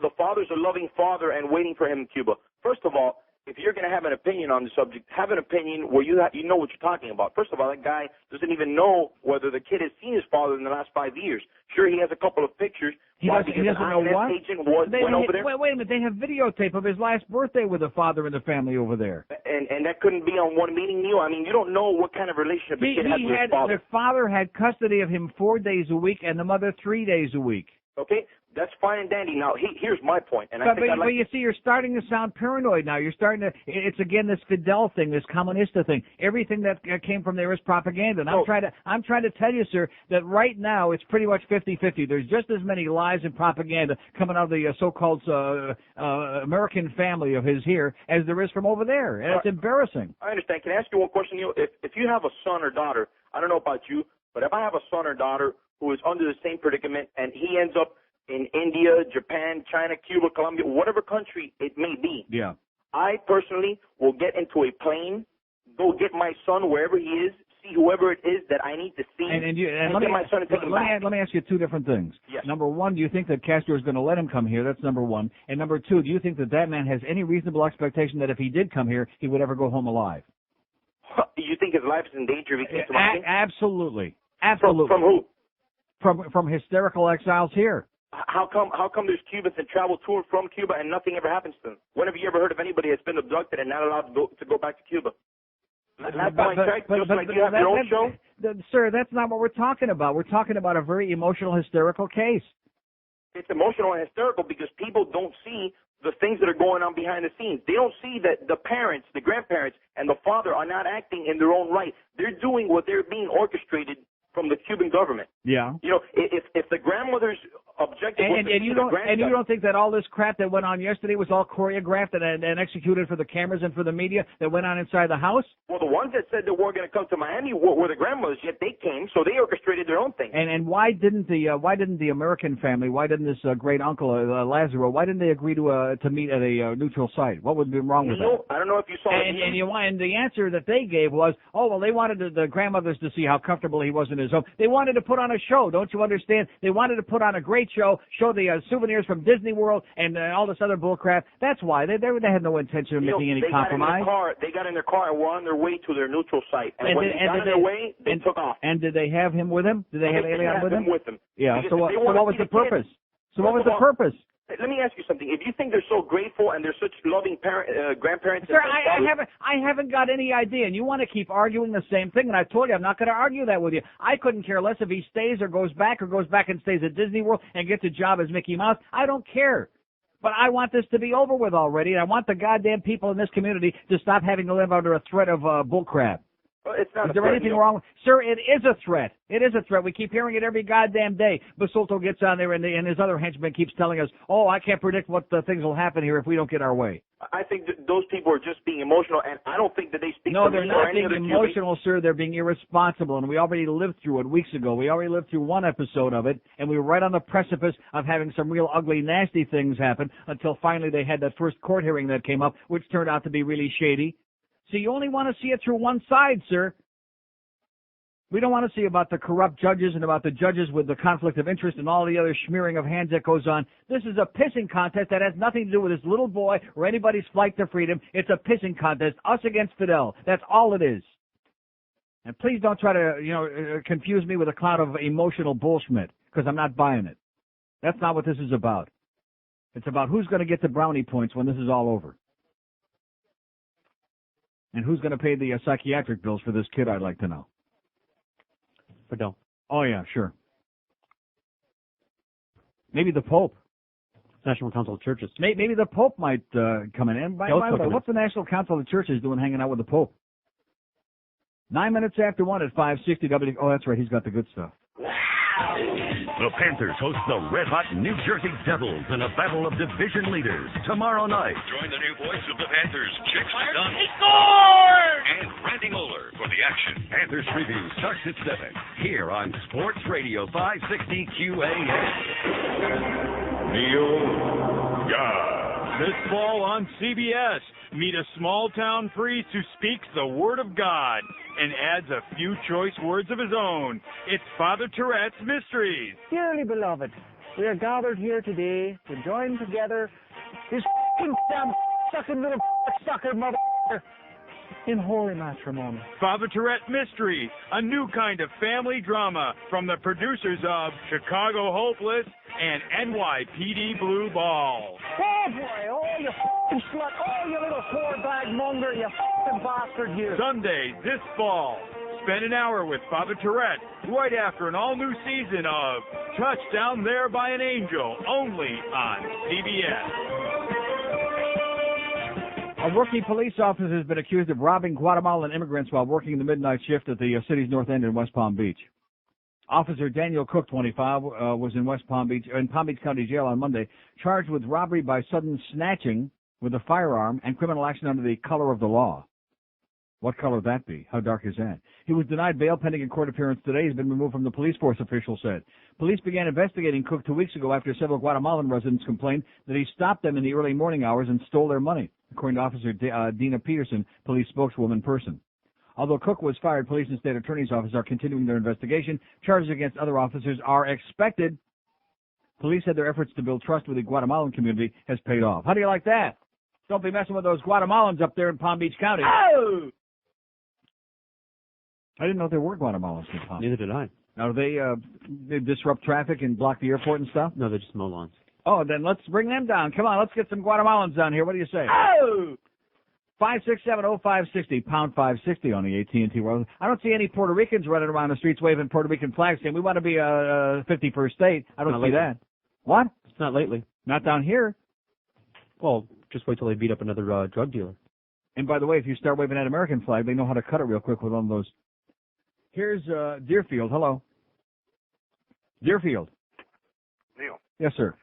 the father's a loving father and waiting for him in Cuba. First of all, if you're going to have an opinion on the subject, have an opinion where you know what you're talking about. First of all, that guy doesn't even know whether the kid has seen his father in the last 5 years. Sure, he has a couple of pictures. He doesn't know what? Agent went over there. Wait a minute. They have videotape of his last birthday with the father and the family over there. And that couldn't be on one meeting, Neil. I mean, you don't know what kind of relationship the kid had with his father. The father had custody of him 4 days a week and the mother 3 days a week. Okay, that's fine and dandy. Now, here's my point. And but you see, you're starting to sound paranoid now. You're starting to, it's again this Fidel thing, this Comunista thing. Everything that came from there is propaganda. And I'm trying to tell you, sir, that right now it's pretty much 50-50. There's just as many lies and propaganda coming out of the so-called American family of his here as there is from over there. And it's embarrassing. I understand. Can I ask you one question, Neil? If you have a son or daughter, I don't know about you, but if I have a son or daughter who is under the same predicament and he ends up in India, Japan, China, Cuba, Colombia, whatever country it may be, yeah, I personally will get into a plane, go get my son wherever he is, see whoever it is that I need to see, and get my son and take him back. Let me ask you two different things. Yes. Number one, do you think that Castro is going to let him come here? That's number one. And number two, do you think that man has any reasonable expectation that if he did come here, he would ever go home alive? You think his life is in danger if he came to my Absolutely. Absolutely. From who? From hysterical exiles here. How come there's Cubans that travel to and from Cuba and nothing ever happens to them? When have you ever heard of anybody that's been abducted and not allowed to go back to Cuba? Sir, that's not what we're talking about. We're talking about a very emotional, hysterical case. It's emotional and hysterical because people don't see the things that are going on behind the scenes. They don't see that the parents, the grandparents, and the father are not acting in their own right. They're doing what they're being orchestrated from the Cuban government. Yeah. You know, if the grandmother's objective was and you don't think that all this crap that went on yesterday was all choreographed and executed for the cameras and for the media that went on inside the house? Well, the ones that said they weren't going to come to Miami were the grandmothers, yet they came, so they orchestrated their own thing. And why didn't the American family, why didn't this great uncle Lazaro, why didn't they agree to meet at a neutral site? What would be wrong with that? I don't know if you saw and the answer that they gave was, oh well, they wanted the grandmothers to see how comfortable he was in his home. They wanted to put on a show, don't you understand? They wanted to put on a great show the souvenirs from Disney World and all this other bullcrap. That's why they had no intention of making any compromise. They got in their car and were on their way to their neutral site. And when they got in their way, they took off. And did they have him with him? Did they have Elian with him? With them. Yeah. So what was the purpose? So what was the purpose? Let me ask you something. If you think they're so grateful and they're such loving grandparents, sir, I haven't got any idea, and you want to keep arguing the same thing. And I told you I'm not going to argue that with you. I couldn't care less if he stays or goes back and stays at Disney World and gets a job as Mickey Mouse. I don't care. But I want this to be over with already, and I want the goddamn people in this community to stop having to live under a threat of bullcrap. Well, it's not is there anything wrong? Sir, it is a threat. It is a threat. We keep hearing it every goddamn day. Basulto gets on there and his other henchman keeps telling us, oh, I can't predict what things will happen here if we don't get our way. I think that those people are just being emotional, and I don't think that they speak No, they're not being emotional, sir. They're being irresponsible, and we already lived through it weeks ago. We already lived through one episode of it, and we were right on the precipice of having some real ugly, nasty things happen until finally they had that first court hearing that came up, which turned out to be really shady. So you only want to see it through one side, sir. We don't want to see about the corrupt judges and about the judges with the conflict of interest and all the other smearing of hands that goes on. This is a pissing contest that has nothing to do with this little boy or anybody's flight to freedom. It's a pissing contest, us against Fidel. That's all it is. And please don't try to, confuse me with a cloud of emotional bullshit, because I'm not buying it. That's not what this is about. It's about who's going to get the brownie points when this is all over. And who's going to pay the psychiatric bills for this kid, I'd like to know. Fidel. Oh, yeah, sure. Maybe the Pope. National Council of Churches. Maybe the Pope might come in. And by the way, what's the National Council of Churches doing hanging out with the Pope? 9 minutes after 1 at 560 W. Oh, that's right. He's got the good stuff. The Panthers host the red-hot New Jersey Devils in a battle of division leaders tomorrow night. Join the new voice of the Panthers, Chick Dunn. He scored! And Randy Moeller for the action. Panthers Preview starts at 7 here on Sports Radio 560 QAM. Neil God. This fall on CBS, meet a small-town priest who speaks the Word of God and adds a few choice words of his own. It's Father Tourette's Mysteries. Dearly beloved, we are gathered here today to join together this damn sucking little sucker mother in holy matrimony. Father Tourette Mysteries, a new kind of family drama from the producers of Chicago Hopeless and NYPD Blue Ball. Oh boy, oh you f***ing slut, oh you little whore-bag monger, you f***ing bastard you. Sundays this fall. Spend an hour with Father Tourette right after an all-new season of Touchdown There by an Angel, only on CBS. A rookie police officer has been accused of robbing Guatemalan immigrants while working the midnight shift at the city's north end in West Palm Beach. Officer Daniel Cook, 25, was in Palm Beach County Jail on Monday, charged with robbery by sudden snatching with a firearm and criminal action under the color of the law. What color would that be? How dark is that? He was denied bail pending a court appearance today. He's been removed from the police force, officials said. Police began investigating Cook 2 weeks ago after several Guatemalan residents complained that he stopped them in the early morning hours and stole their money, according to Officer Dina Peterson, police spokeswoman person. Although Cook was fired, police and state attorney's office are continuing their investigation. Charges against other officers are expected. Police said their efforts to build trust with the Guatemalan community has paid off. How do you like that? Don't be messing with those Guatemalans up there in Palm Beach County. Oh! I didn't know there were Guatemalans in Palm Beach. Neither did I. Now, they disrupt traffic and block the airport and stuff? No, they're just mow lawns. Oh, then let's bring them down. Come on, let's get some Guatemalans down here. What do you say? Oh! 5670560, pound 560 on the AT&T World. I don't see any Puerto Ricans running around the streets waving Puerto Rican flags saying we want to be a 51st state. I don't see that. What? It's not lately. Not down here. Well, just wait till they beat up another drug dealer. And by the way, if you start waving that American flag, they know how to cut it real quick with one of those. Here's Deerfield. Hello. Deerfield. Neil. Yes, sir.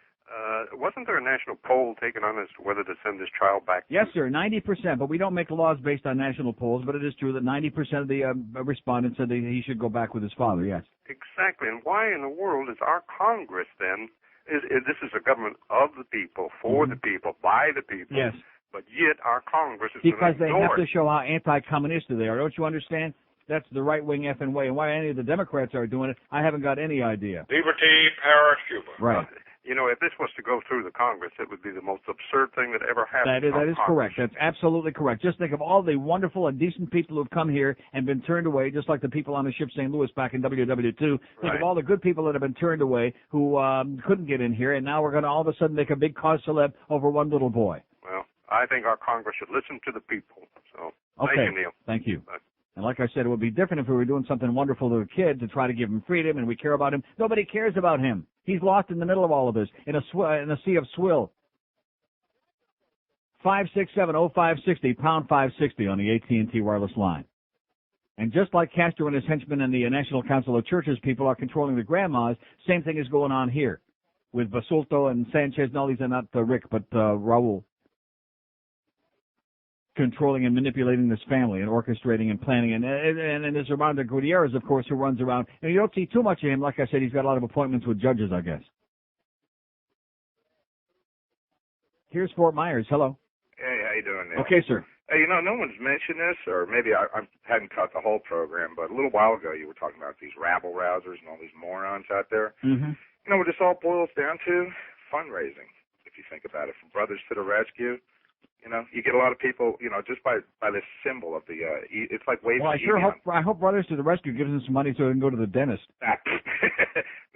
Wasn't there a national poll taken on as to whether to send this child back? Yes, sir, 90%, but we don't make laws based on national polls, but it is true that 90% of the respondents said that he should go back with his father, yes. Exactly, and why in the world is our Congress then, this is a government of the people, for the people, by the people, yes, but yet our Congress is because going to they have ignore to show how anti-communist they are. Don't you understand? That's the right-wing effing way, and why any of the Democrats are doing it, I haven't got any idea. Liberty, power, Cuba. Right. You know, if this was to go through the Congress, it would be the most absurd thing that ever happened. That is correct. That's absolutely correct. Just think of all the wonderful and decent people who've come here and been turned away, just like the people on the ship St. Louis back in WW2. Think of all the good people that have been turned away who couldn't get in here, and now we're going to all of a sudden make a big cause celeb over one little boy. Well, I think our Congress should listen to the people. So, okay. Thank you, Neil. Thank you. Bye. And like I said, it would be different if we were doing something wonderful to a kid to try to give him freedom and we care about him. Nobody cares about him. He's lost in the middle of all of this, in a sea of swill. 5670560, pound 560 on the AT&T wireless line. And just like Castro and his henchmen and the National Council of Churches people are controlling the grandmas, same thing is going on here with Basulto and Sanchez. No, these are not Rick, but Raul. Controlling and manipulating this family and orchestrating and planning. And there's Armando Gutierrez, of course, who runs around. And you don't see too much of him. Like I said, he's got a lot of appointments with judges, I guess. Here's Fort Myers. Hello. Hey, how you doing, Neil? Okay, sir. Hey, no one's mentioned this, or maybe I hadn't caught the whole program, but a little while ago you were talking about these rabble-rousers and all these morons out there. Mm-hmm. You know what this all boils down to? Fundraising, if you think about it. From Brothers to the Rescue. You know, you get a lot of people, just by this symbol of the, it's like waving. Well, I hope Brothers to the Rescue gives them some money so they can go to the dentist.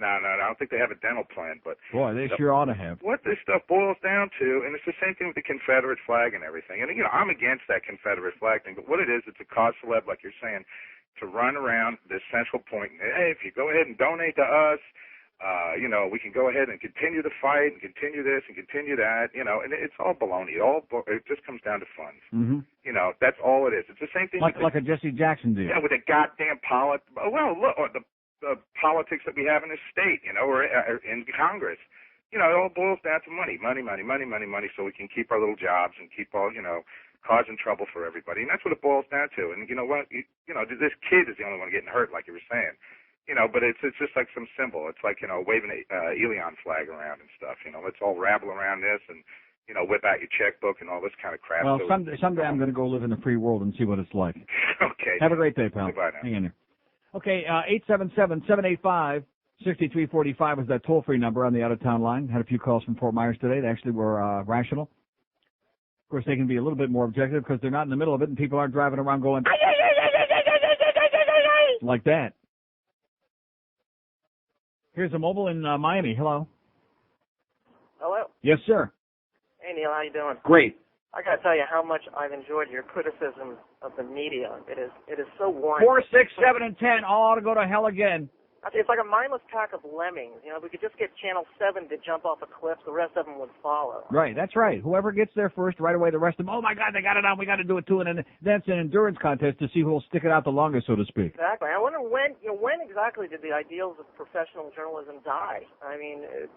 No, I don't think they have a dental plan, but. Boy, they sure ought to have. What this stuff boils down to, and it's the same thing with the Confederate flag and everything. And, I'm against that Confederate flag thing, but what it is, it's a cause celeb, like you're saying, to run around this central point. Hey, if you go ahead and donate to us, We can go ahead and continue the fight and continue this and continue that, and it's all baloney. It just comes down to funds. Mm-hmm. That's all it is. It's the same thing. Like a Jesse Jackson deal. Yeah, with the goddamn the politics that we have in this state, or in Congress. It all boils down to money, so we can keep our little jobs and keep all, causing trouble for everybody. And that's what it boils down to. And you know what? This kid is the only one getting hurt, like you were saying. But it's just like some symbol. It's like, waving a Elian flag around and stuff. Let's all rabble around this and, whip out your checkbook and all this kind of crap. Well, someday I'm going to go live in the free world and see what it's like. Okay. Have a great day, pal. Goodbye now. Hang in there. Okay, 877-785-6345 is that toll-free number on the out-of-town line. Had a few calls from Fort Myers today. They actually were rational. Of course, they can be a little bit more objective because they're not in the middle of it and people aren't driving around going like that. Here's a mobile in Miami. Hello. Hello. Yes, sir. Hey, Neil. How you doing? Great. I got to tell you how much I've enjoyed your criticism of the media. It is so warranted. 4, 6, 7, and 10 all ought to go to hell again. It's like a mindless pack of lemmings. If we could just get Channel 7 to jump off a cliff, the rest of them would follow. Right, that's right. Whoever gets there first, right away, the rest of them, oh, my God, they got it on, we got to do it too. And then that's an endurance contest to see who will stick it out the longest, so to speak. Exactly. I wonder when exactly did the ideals of professional journalism die? I mean, it's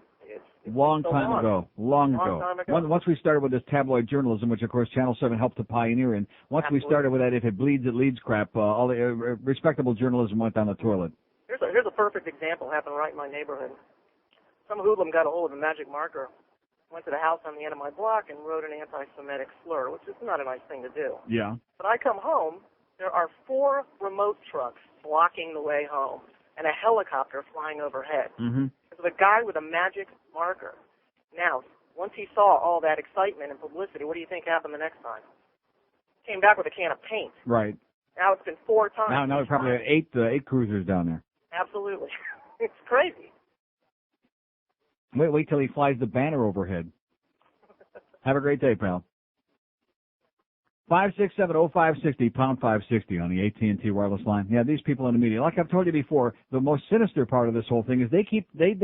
Long so time ago. Once we started with this tabloid journalism, which, of course, Channel 7 helped to pioneer in, once we started with that if it bleeds, it leads crap, all the respectable journalism went down the toilet. Here's a perfect example. Happened right in my neighborhood. Some hoodlum got a hold of a magic marker, went to the house on the end of my block, and wrote an anti-Semitic slur, which is not a nice thing to do. Yeah. But I come home, there are 4 remote trucks blocking the way home, and a helicopter flying overhead. Mm-hmm. There's a guy with a magic marker. Now, once he saw all that excitement and publicity, what do you think happened the next time? Came back with a can of paint. Right. Now it's been 4 times. Now we probably have 8 cruisers down there. Absolutely. It's crazy. Wait till he flies the banner overhead. Have a great day, pal. 567-0560, pound 560 on the AT&T wireless line. Yeah, these people in the media, like I've told you before, the most sinister part of this whole thing is they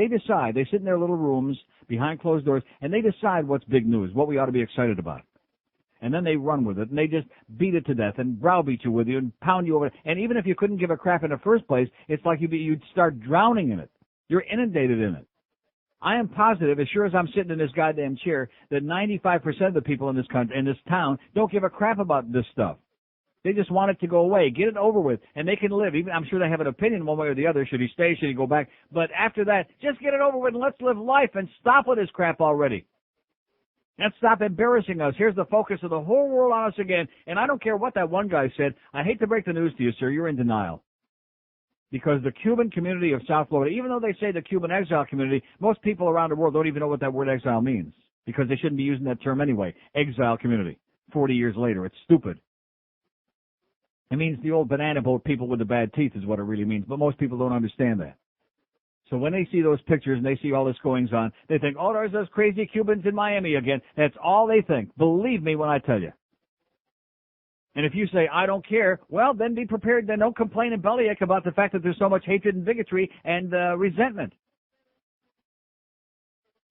decide, they sit in their little rooms behind closed doors, and they decide what's big news, what we ought to be excited about. And then they run with it, and they just beat it to death and browbeat you with you and pound you over it. And even if you couldn't give a crap in the first place, it's like you'd start drowning in it. You're inundated in it. I am positive, as sure as I'm sitting in this goddamn chair, that 95% of the people in this country, in this town, don't give a crap about this stuff. They just want it to go away, get it over with, and they can live. Even I'm sure they have an opinion one way or the other. Should he stay? Should he go back? But after that, just get it over with and let's live life and stop with this crap already. And stop embarrassing us. Here's the focus of the whole world on us again. And I don't care what that one guy said. I hate to break the news to you, sir. You're in denial. Because the Cuban community of South Florida, even though they say the Cuban exile community, most people around the world don't even know what that word exile means. Because they shouldn't be using that term anyway. Exile community. 40 years later. It's stupid. It means the old banana boat people with the bad teeth is what it really means. But most people don't understand that. So when they see those pictures and they see all this goings on, they think, oh, there's those crazy Cubans in Miami again. That's all they think. Believe me when I tell you. And if you say, I don't care, well, then be prepared. Then don't complain and bellyache about the fact that there's so much hatred and bigotry and resentment.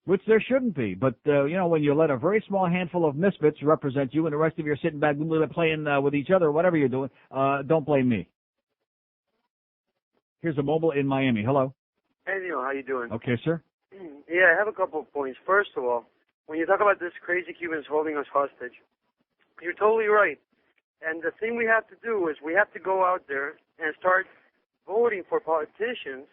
Which there shouldn't be. But, when you let a very small handful of misfits represent you and the rest of you are sitting back playing with each other or whatever you're doing, don't blame me. Here's a mobile in Miami. Hello. Hey, Neil, how you doing? Okay, sir. Yeah, I have a couple of points. First of all, when you talk about this crazy Cubans holding us hostage, you're totally right. And the thing we have to do is we have to go out there and start voting for politicians,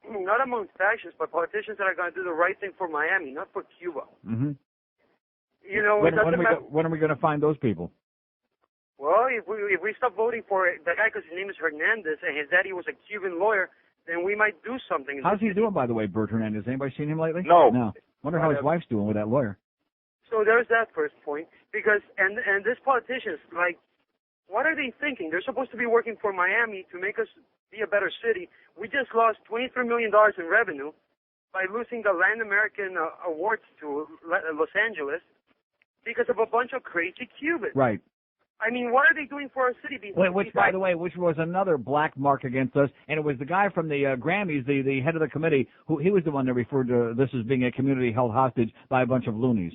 not amongst factions, but politicians that are going to do the right thing for Miami, not for Cuba. Mm-hmm. When are we going to find those people? Well, if we stop voting for the guy because his name is Hernandez and his daddy was a Cuban lawyer, then we might do something. How's he doing, by the way, Bert Hernandez? Anybody seen him lately? No. Wonder how his wife's doing with that lawyer. So there's that first point. Because, and these politicians, like, what are they thinking? They're supposed to be working for Miami to make us be a better city. We just lost $23 million in revenue by losing the Latin American awards to Los Angeles because of a bunch of crazy Cubans. Right. I mean, what are they doing for our city? Which, by the way, which was another black mark against us, and it was the guy from the Grammys, the head of the committee, he was the one that referred to this as being a community held hostage by a bunch of loonies.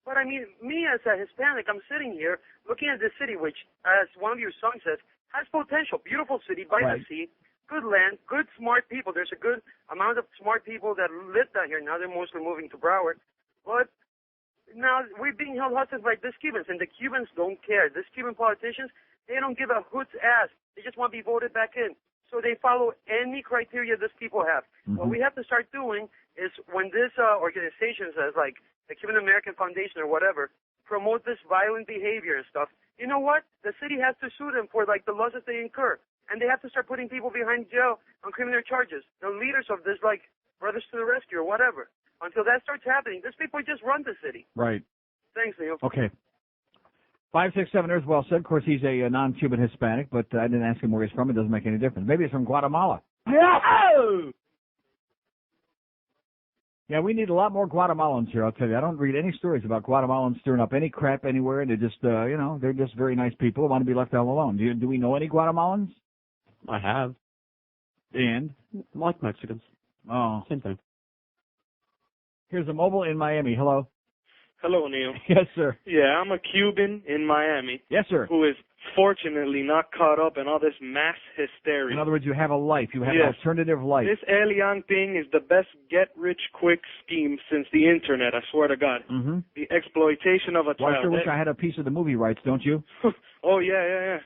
But I mean, me as a Hispanic, I'm sitting here looking at this city, which, as one of your songs says, has potential. Beautiful city by the sea, good land, good smart people. There's a good amount of smart people that live down here. Now they're mostly moving to Broward. But now we're being held hostage by these Cubans, and the Cubans don't care. These Cuban politicians, they don't give a hoot's ass. They just want to be voted back in. So they follow any criteria these people have. What we have to start doing is when these organizations, as like the Cuban-American Foundation or whatever, promote this violent behavior and stuff, you know what? The city has to sue them for like the losses they incur. And they have to start putting people behind jail on criminal charges. The leaders of this, like Brothers to the Rescue or whatever. Until that starts happening, these people just run the city. Right. Thanks, Neil. Okay. 567 Earth well said. Of course, he's a non-Cuban Hispanic, but I didn't ask him where he's from. It doesn't make any difference. Maybe he's from Guatemala. Yeah, we need a lot more Guatemalans here, I'll tell you. I don't read any stories about Guatemalans stirring up any crap anywhere. They're just, they're just very nice people who want to be left alone. Do we know any Guatemalans? I have. And? Like Mexicans. Oh. Same thing. Here's a mobile in Miami. Hello. Hello, Neil. Yes, sir. Yeah, I'm a Cuban in Miami. Yes, sir. Who is fortunately not caught up in all this mass hysteria. In other words, you have a life. You have an alternative life. This Elian thing is the best get-rich-quick scheme since the Internet, I swear to God. Mm-hmm. The exploitation of a Well, I child. sure wish I had a piece of the movie rights, don't you? Oh, yeah.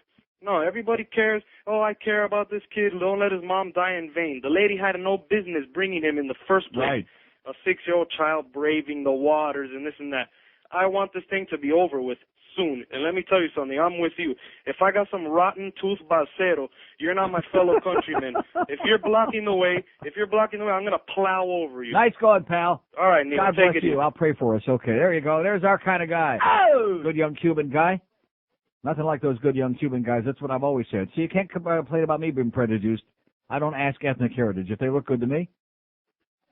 No, everybody cares. Oh, I care about this kid. Don't let his mom die in vain. The lady had no business bringing him in the first place. Right. A 6-year-old child braving the waters and this and that. I want this thing to be over with soon. And let me tell you something. I'm with you. If I got some rotten tooth balsero, you're not my fellow countryman. If you're blocking the way, I'm going to plow over you. Nice going, pal. All right, Neil. God take bless it you. easy. I'll pray for us. Okay, there you go. There's our kind of guy. Oh! Good young Cuban guy. Nothing like those good young Cuban guys. That's what I've always said. See, you can't complain about me being prejudiced. I don't ask ethnic heritage. If they look good to me.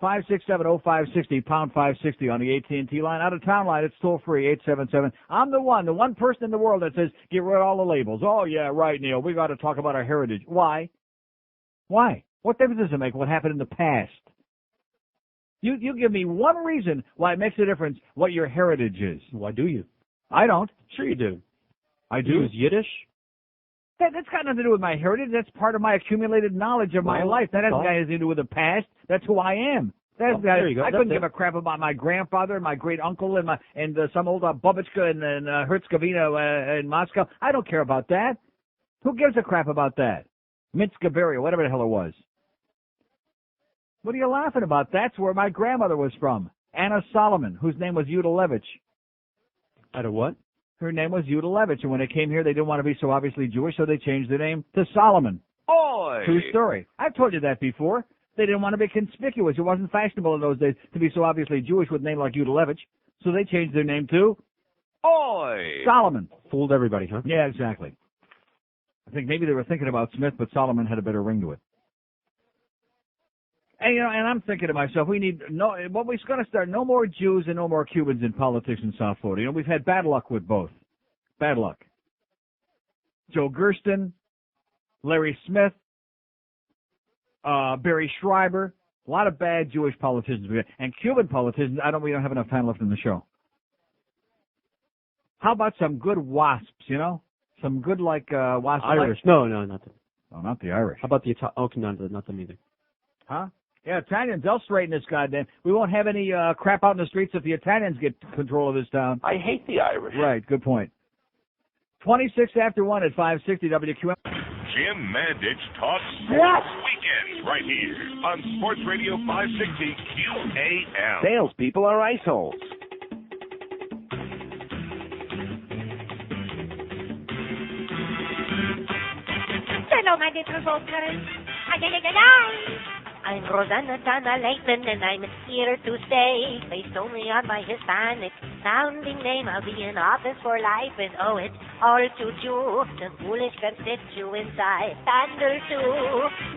567-0560, pound 560 on the AT&T line. Out of town line, it's toll free, 877. I'm the one person in the world that says, get rid of all the labels. Oh, yeah, right, Neil. We got to talk about our heritage. Why? Why? What difference does it make what happened in the past? You give me one reason why it makes a difference what your heritage is. Why do you? I don't. Sure you do. I do. You use Yiddish? That's got nothing to do with my heritage. That's part of my accumulated knowledge of my life. That hasn't got anything to do with the past. That's who I am. There you go. I couldn't give a crap about my grandfather and my great uncle and some old Bubachka and Hertzgovina in Moscow. I don't care about that. Who gives a crap about that? Minsk-Bavaria, whatever the hell it was. What are you laughing about? That's where my grandmother was from. Anna Solomon, whose name was Udalevich. Out of what? Her name was Udalevich, and when they came here, they didn't want to be so obviously Jewish, so they changed their name to Solomon. Oi! True story. I've told you that before. They didn't want to be conspicuous. It wasn't fashionable in those days to be so obviously Jewish with a name like Udalevich, so they changed their name to Oi! Solomon. Fooled everybody, huh? Yeah, exactly. I think maybe they were thinking about Smith, but Solomon had a better ring to it. And, and I'm thinking to myself, we're going to start no more Jews and no more Cubans in politics in South Florida. We've had bad luck with both. Bad luck. Joe Gersten, Larry Smith, Barry Schreiber, a lot of bad Jewish politicians. And Cuban politicians, we don't have enough time left in the show. How about some good wasps, Some good, wasps. Irish. No, not them. Oh, not the Irish. How about the Italian? Oh, not them either. Huh? Yeah, Italians, they'll straighten this goddamn. We won't have any crap out in the streets if the Italians get control of this town. I hate the Irish. Right, good point. 26 after 1 at 560 WQM. Jim Mandich talks sports weekends right here on Sports Radio 560 QAM. Salespeople are iceholes. Hello, my little voters. I'm Rosanna Donna Layton, and I'm here to stay. Based only on my Hispanic sounding name, I'll be in office for life and owe it all to you, the foolish constituents I pander to.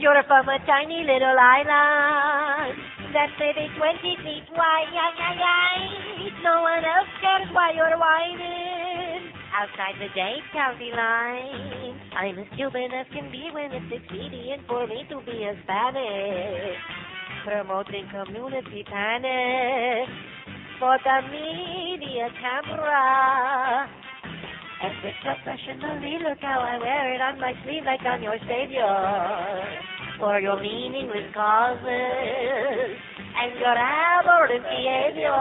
You're from a tiny little island that's maybe 20 feet wide. No one else cares why you're whining. outside the Dade County line. I'm as Cuban as can be when it's expedient for me to be Hispanic. Promoting community panic for the media camera. Epic professionally, look how I wear it on my sleeve like I'm your savior. For your meaningless causes and your aberrant behavior.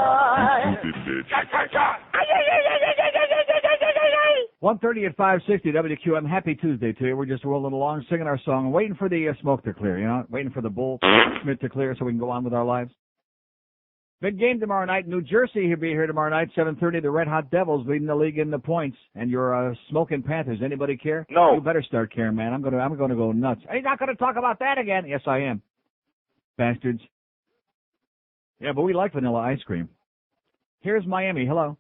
1:30 at 560 WQM. Happy Tuesday to you. We're just rolling along, singing our song, waiting for the smoke to clear, you know, waiting for the bull Schmidt to clear so we can go on with our lives. Big game tomorrow night. New Jersey will be here tomorrow night, 7:30. The Red Hot Devils leading the league in the points, and your smoking Panthers. Anybody care? No. You better start caring, man. I'm gonna go nuts. He's not gonna talk about that again. Yes, I am. Bastards. Yeah, but we like vanilla ice cream. Here's Miami. Hello.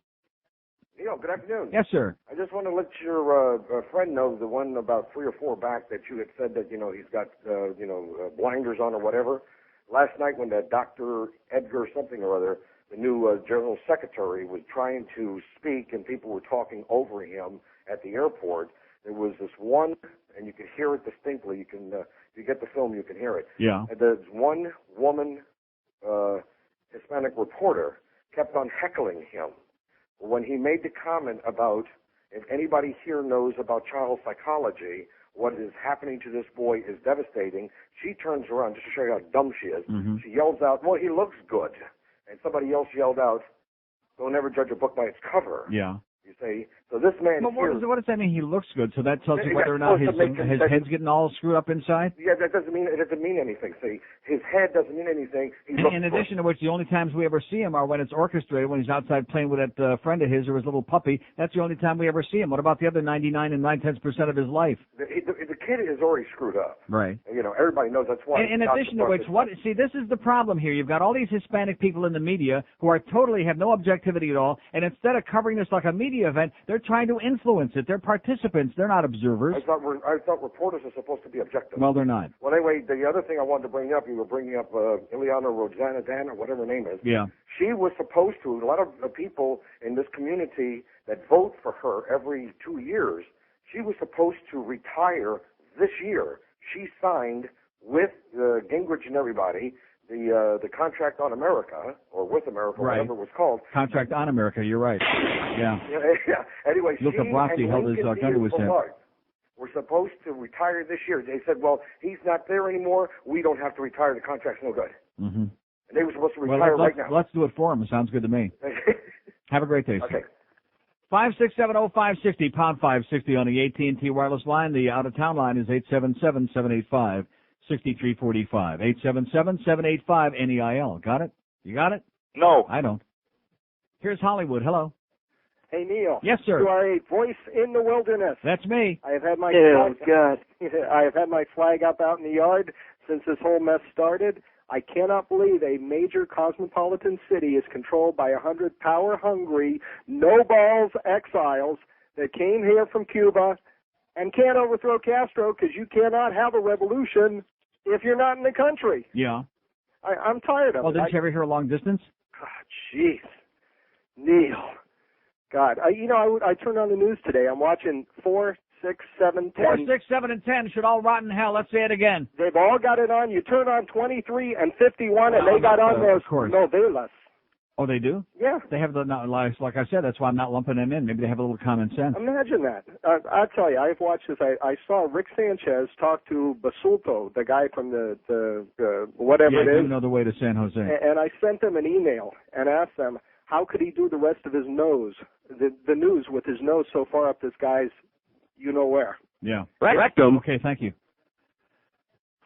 Neil, good afternoon. Yes, sir. I just want to let your friend know, the one about 3 or 4 back that you had said that, you know, he's got, blinders on or whatever. Last night when that Dr. Edgar something or other, the new General Secretary, was trying to speak and people were talking over him at the airport, there was this one, and you could hear it distinctly. You can, if you get the film, you can hear it. Yeah. And there's one woman, Hispanic reporter, kept on heckling him. When he made the comment about, if anybody here knows about child psychology, what is happening to this boy is devastating, she turns around just to show you how dumb she is. Mm-hmm. She yells out, well, he looks good. And somebody else yelled out, don't ever judge a book by its cover. Yeah. You see? So this man But here... what does that mean? He looks good, so that tells you whether or not his head's getting all screwed up inside? Yeah, it doesn't mean anything. See, his head doesn't mean anything. He looks In good. addition to which, the only times we ever see him are when it's orchestrated, when he's outside playing with that friend of his or his little puppy. That's the only time we ever see him. What about the other 99 and 9/10% of his life? The kid is already screwed up. Right. You know, everybody knows that's why. In addition to which, see, this is the problem here. You've got all these Hispanic people in the media who are have no objectivity at all, and instead of covering this like a media event, they're trying to influence it. They're participants. They're not observers. I thought reporters are supposed to be objective. Well, they're not. Well, anyway, the other thing I wanted to bring up, you were bringing up Elián González, or whatever her name is. Yeah. She was supposed to, a lot of the people in this community that vote for her every 2 years, she was supposed to retire this year. She signed with Gingrich and everybody the contract on America, or with America, right. whatever it was called. Contract on America, you're right. Yeah. Yeah. Anyway, Luca she Brasi and held his Lincoln gun to his head. We're supposed to retire this year. They said, well, he's not there anymore. We don't have to retire. The contract's no good. Mm-hmm. And they were supposed to retire right now. Let's do it for him. It sounds good to me. Have a great day, sir. Okay. 5670560, pound 560 on the AT&T wireless line. The out-of-town line is 877-785-6345. 877-785-NEIL. Got it? You got it? No. I don't. Here's Hollywood. Hello. Hey, Neil. Yes, sir. You are a voice in the wilderness. That's me. I have had my God. I have had my flag up out in the yard since this whole mess started. I cannot believe a major cosmopolitan city is controlled by 100 power-hungry, no-balls exiles that came here from Cuba and can't overthrow Castro because you cannot have a revolution if you're not in the country. Yeah. I'm tired of Well, it. didn't you ever hear a long distance? God, jeez. Neil. God, I turned on the news today. I'm watching 4, 6, 7, 10. 4, 6, 7, and 10 should all rot in hell. Let's say it again. They've all got it on. You turn on 23 and 51, and they got on those novelas. Oh, they do? Yeah. They have like I said, that's why I'm not lumping them in. Maybe they have a little common sense. Imagine that. I'll tell you, I've watched this. I saw Rick Sanchez talk to Basulto, the guy from the whatever it is. Yeah, you know the way to San Jose. And I sent them an email and asked them, how could he do the rest of his nose, the news with his nose so far up this guy's you-know-where? Yeah. Rectum. Okay, thank you.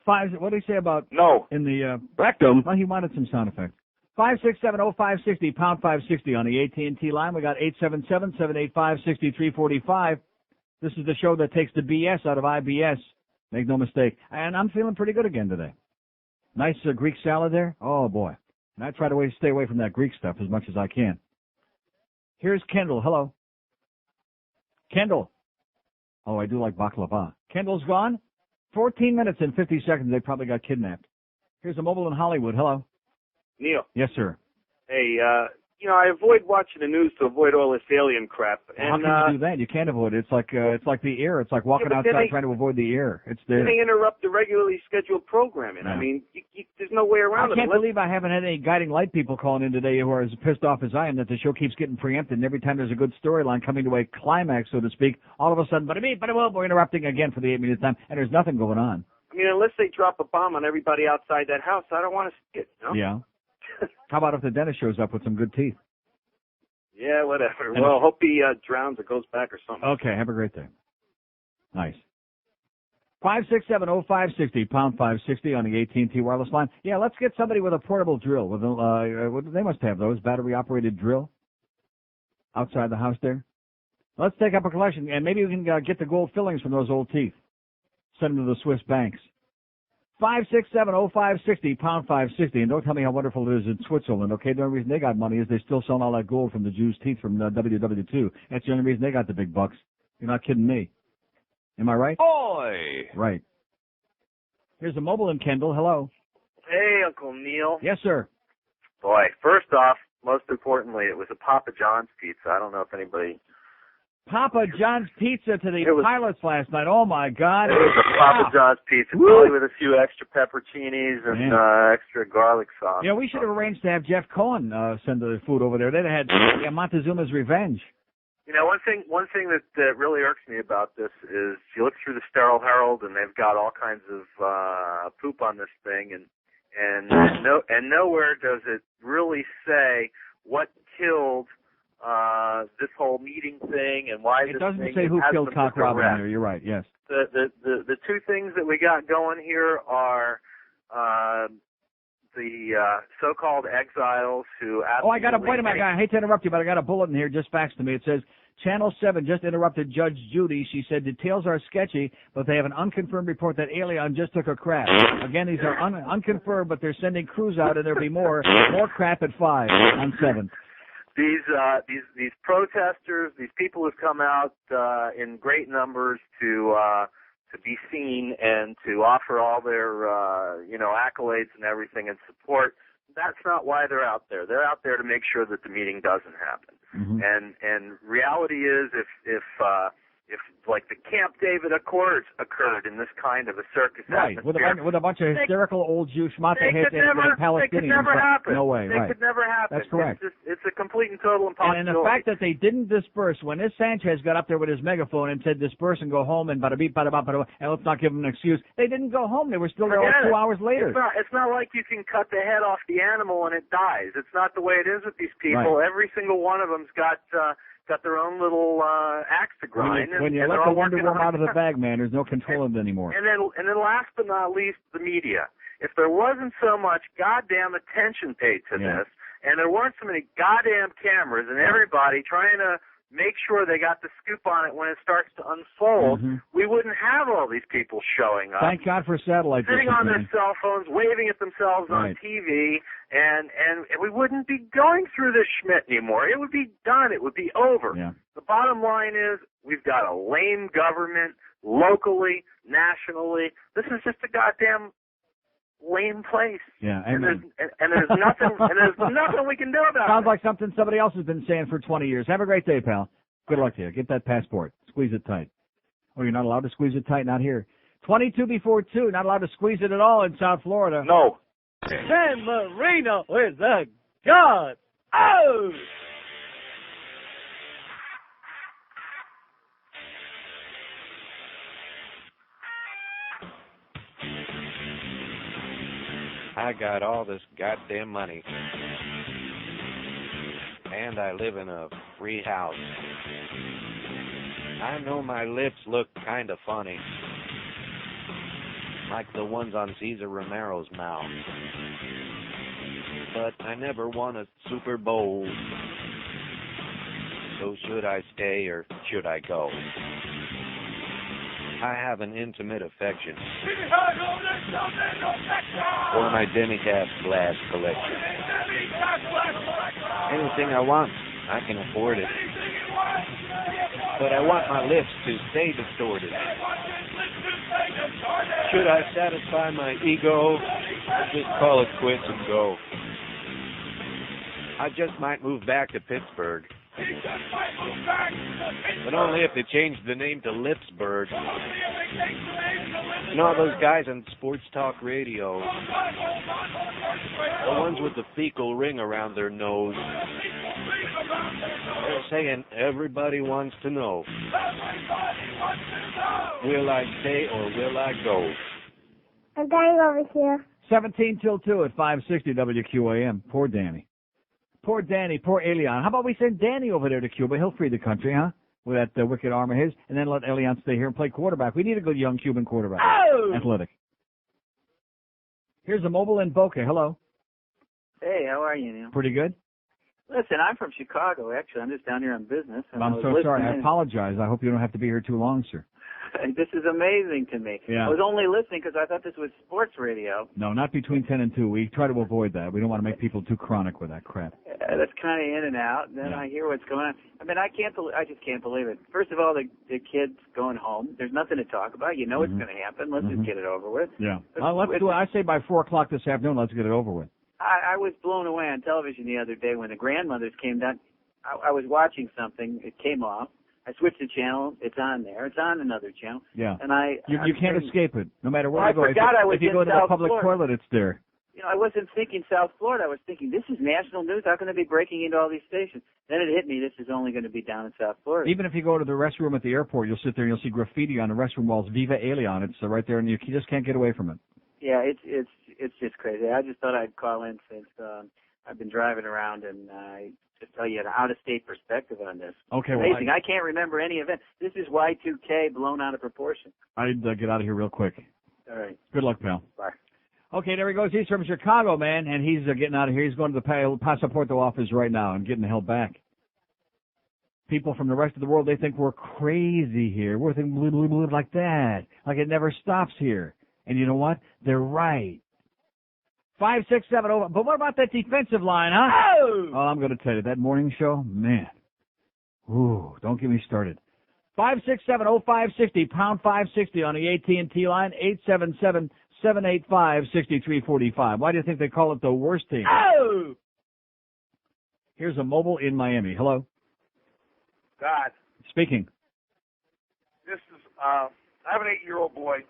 What did he say about... No. In the... Rectum. Well, he wanted some sound effect. 5670560, pound 560 on the AT&T line. We got 877-785-6345. This is the show that takes the BS out of IBS. Make no mistake. And I'm feeling pretty good again today. Nice Greek salad there. Oh, boy. And I try to stay away from that Greek stuff as much as I can. Here's Kendall. Hello. Kendall. Oh, I do like baklava. Kendall's gone. 14 minutes and 50 seconds. They probably got kidnapped. Here's a mobile in Hollywood. Hello. Neil. Yes, sir. Hey, I avoid watching the news to avoid all this alien crap. And, how can you do that? You can't avoid it. It's like the air. It's like walking outside trying to avoid the air. It's there. They interrupt the regularly scheduled programming. Yeah. I mean, there's no way around it. I can't believe I haven't had any guiding light people calling in today who are as pissed off as I am that the show keeps getting preempted. And every time there's a good storyline coming to a climax, so to speak, all of a sudden, we're interrupting again for the 8-minute time, and there's nothing going on. I mean, unless they drop a bomb on everybody outside that house, I don't want to see it. No? Yeah. How about if the dentist shows up with some good teeth? Yeah, whatever. Well, hope he drowns or goes back or something. Okay, have a great day. Nice. 567-0560, pound 560 on the AT&T wireless line. Yeah, let's get somebody with a portable drill. With they must have those, battery-operated drill outside the house there. Let's take up a collection, and maybe we can get the gold fillings from those old teeth. Send them to the Swiss banks. 567-0560, pound 560. And don't tell me how wonderful it is in Switzerland, okay? The only reason they got money is they still sell all that gold from the Jews' teeth from WW2. That's the only reason they got the big bucks. You're not kidding me. Am I right? Oi! Right. Here's a mobile in Kendall. Hello. Hey, Uncle Neil. Yes, sir. Boy, first off, most importantly, it was a Papa John's pizza. I don't know if anybody... Papa John's pizza to the pilots last night. Oh, my God. It was a Papa John's pizza, probably with a few extra pepperoncinis and extra garlic sauce. Yeah, we should have arranged to have Jeff Cohen send the food over there. They'd have had Montezuma's revenge. You know, one thing that really irks me about this is you look through the Sterile Herald and they've got all kinds of poop on this thing, and nowhere does it really say what killed this whole meeting thing and why it doesn't say who killed Cock Robin here. You're right. Yes. The two things that we got going here are the so-called exiles who. Oh, I got a wait a minute. I hate to interrupt you, but I got a bulletin here just faxed to me. It says Channel 7 just interrupted Judge Judy. She said details are sketchy, but they have an unconfirmed report that Elian just took a crap. Again, these are unconfirmed, but they're sending crews out, and there'll be more crap at 5 on 7th. These protesters, these people who've come out in great numbers to be seen and to offer all their accolades and everything and support. That's not why they're out there. They're out there to make sure that the meeting doesn't happen. Mm-hmm. And reality is, if like the Camp David Accords occurred in this kind of a circus atmosphere, with a bunch of hysterical old Jew schmata-heads and Palestinians. They could never happen. No way, They could never happen. That's correct. It's a complete and total impossibility. And the fact that they didn't disperse, when this Sanchez got up there with his megaphone and said disperse and go home and bada-beep, bada-bop, bada-bop, and let's not give them an excuse, they didn't go home. They were still there 2 hours later. It's not like you can cut the head off the animal and it dies. It's not the way it is with these people. Right. Every single one of them's got their own little axe to grind. When you let the Wonder Woman out of the bag, man, there's no controlling it anymore. And then last but not least, the media. If there wasn't so much goddamn attention paid to this, and there weren't so many goddamn cameras and everybody trying to make sure they got the scoop on it when it starts to unfold, we wouldn't have all these people showing up. Thank God for satellite. Sitting on their cell phones, waving at themselves on TV, and we wouldn't be going through this schmidt anymore. It would be done. It would be over. Yeah. The bottom line is we've got a lame government locally, nationally. This is just a goddamn lame place. Yeah, and there's nothing we can do about it. Sounds like something somebody else has been saying for 20 years. Have a great day, pal. Good luck to you. Get that passport. Squeeze it tight. Oh, you're not allowed to squeeze it tight? Not here. 22 before 2. Not allowed to squeeze it at all in South Florida. No. San Marino is a god. Oh! I got all this goddamn money, and I live in a free house. I know my lips look kind of funny, like the ones on Cesar Romero's mouth, but I never won a Super Bowl. So should I stay or should I go? I have an intimate affection for my Demicab glass collection. Anything I want, I can afford it. But I want my lips to stay distorted. Should I satisfy my ego, or just call it quits and go? I just might move back to Pittsburgh. But only if they change the name to Lipsburg. You know all those guys on sports talk radio? The ones with the fecal ring around their nose. They're saying everybody wants to know. Will I stay or will I go? I'm going over here. 17 till 2 at 560 WQAM. Poor Danny. Poor Danny, poor Elian. How about we send Danny over there to Cuba? He'll free the country, huh? With that wicked arm of his, and then let Elian stay here and play quarterback. We need a good young Cuban quarterback. Oh! Athletic. Here's a mobile in Boca. Hello. Hey, how are you, Neil? Pretty good. Listen, I'm from Chicago, actually. I'm just down here on business. And I'm so sorry. I apologize. I hope you don't have to be here too long, sir. This is amazing to me. Yeah. I was only listening because I thought this was sports radio. No, not between 10 and 2. We try to avoid that. We don't want to make people too chronic with that crap. That's kind of in and out. And then I hear what's going on. I mean, I just can't believe it. First of all, the kid's going home. There's nothing to talk about. You know it's going to happen. Let's just get it over with. Yeah. Let's do it. I say by 4 o'clock this afternoon, let's get it over with. I was blown away on television the other day when the grandmothers came down. I was watching something. It came off. I switched the channel. It's on there. It's on another channel. Yeah. And you can't escape it. No matter where I you go. forgot I was if you in go to South the public Florida. toilet, it's there. You know, I wasn't thinking South Florida. I was thinking, this is national news. How can they be breaking into all these stations? Then it hit me, this is only going to be down in South Florida. Even if you go to the restroom at the airport, you'll sit there and you'll see graffiti on the restroom walls, Viva Elian. It's right there, and you just can't get away from it. Yeah, it's just crazy. I just thought I'd call in since I've been driving around and just tell you an out-of-state perspective on this. Okay, it's well, amazing. I can't remember any event. This is Y2K blown out of proportion. I'd get out of here real quick. All right. Good luck, pal. Bye. Okay, there he goes. He's from Chicago, man, and he's getting out of here. He's going to the Pasaporto office right now and getting the hell back. People from the rest of the world, they think we're crazy here. We're thinking blah, blah, blah, like that, like it never stops here. And you know what? They're right. 5, 6, 7, over. But what about that defensive line, huh? Oh, I'm going to tell you, that morning show, man. Ooh, don't get me started. 567-0560, pound 560 on the AT&T line, 877-785-6345. Why do you think they call it the worst team? Oh! Here's a mobile in Miami. Hello. God. Speaking. This is, I have an 8-year-old boy.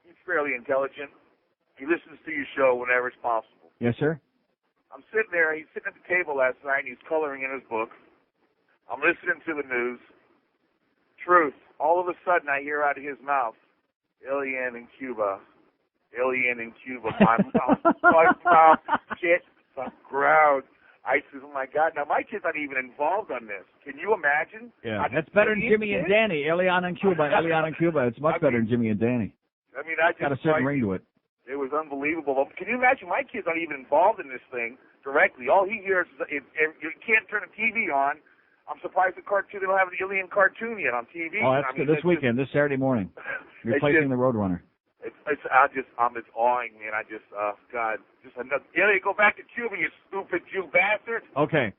He's fairly intelligent. He listens to your show whenever it's possible. Yes, sir? I'm sitting there. He's sitting at the table last night, and he's coloring in his book. I'm listening to the news. Truth. All of a sudden, I hear out of his mouth, Elian in Cuba. Elian in Cuba. My mouth hit the ground. I says, oh, my God. Now, my kid's not even involved on this. Can you imagine? Yeah, that's better than Jimmy and Danny. Elian in Cuba. Elian in Cuba. It's much better than Jimmy and Danny. I mean, I just got a certain ring to it. It was unbelievable. Can you imagine? My kid's not even involved in this thing directly. All he hears is you can't turn a TV on. I'm surprised they don't have an Elian cartoon yet on TV. Oh, that's good. This weekend, this Saturday morning, replacing the Roadrunner. It's awing me, and God, just another. Elian, go back to Cuba, you stupid Jew bastard. Okay.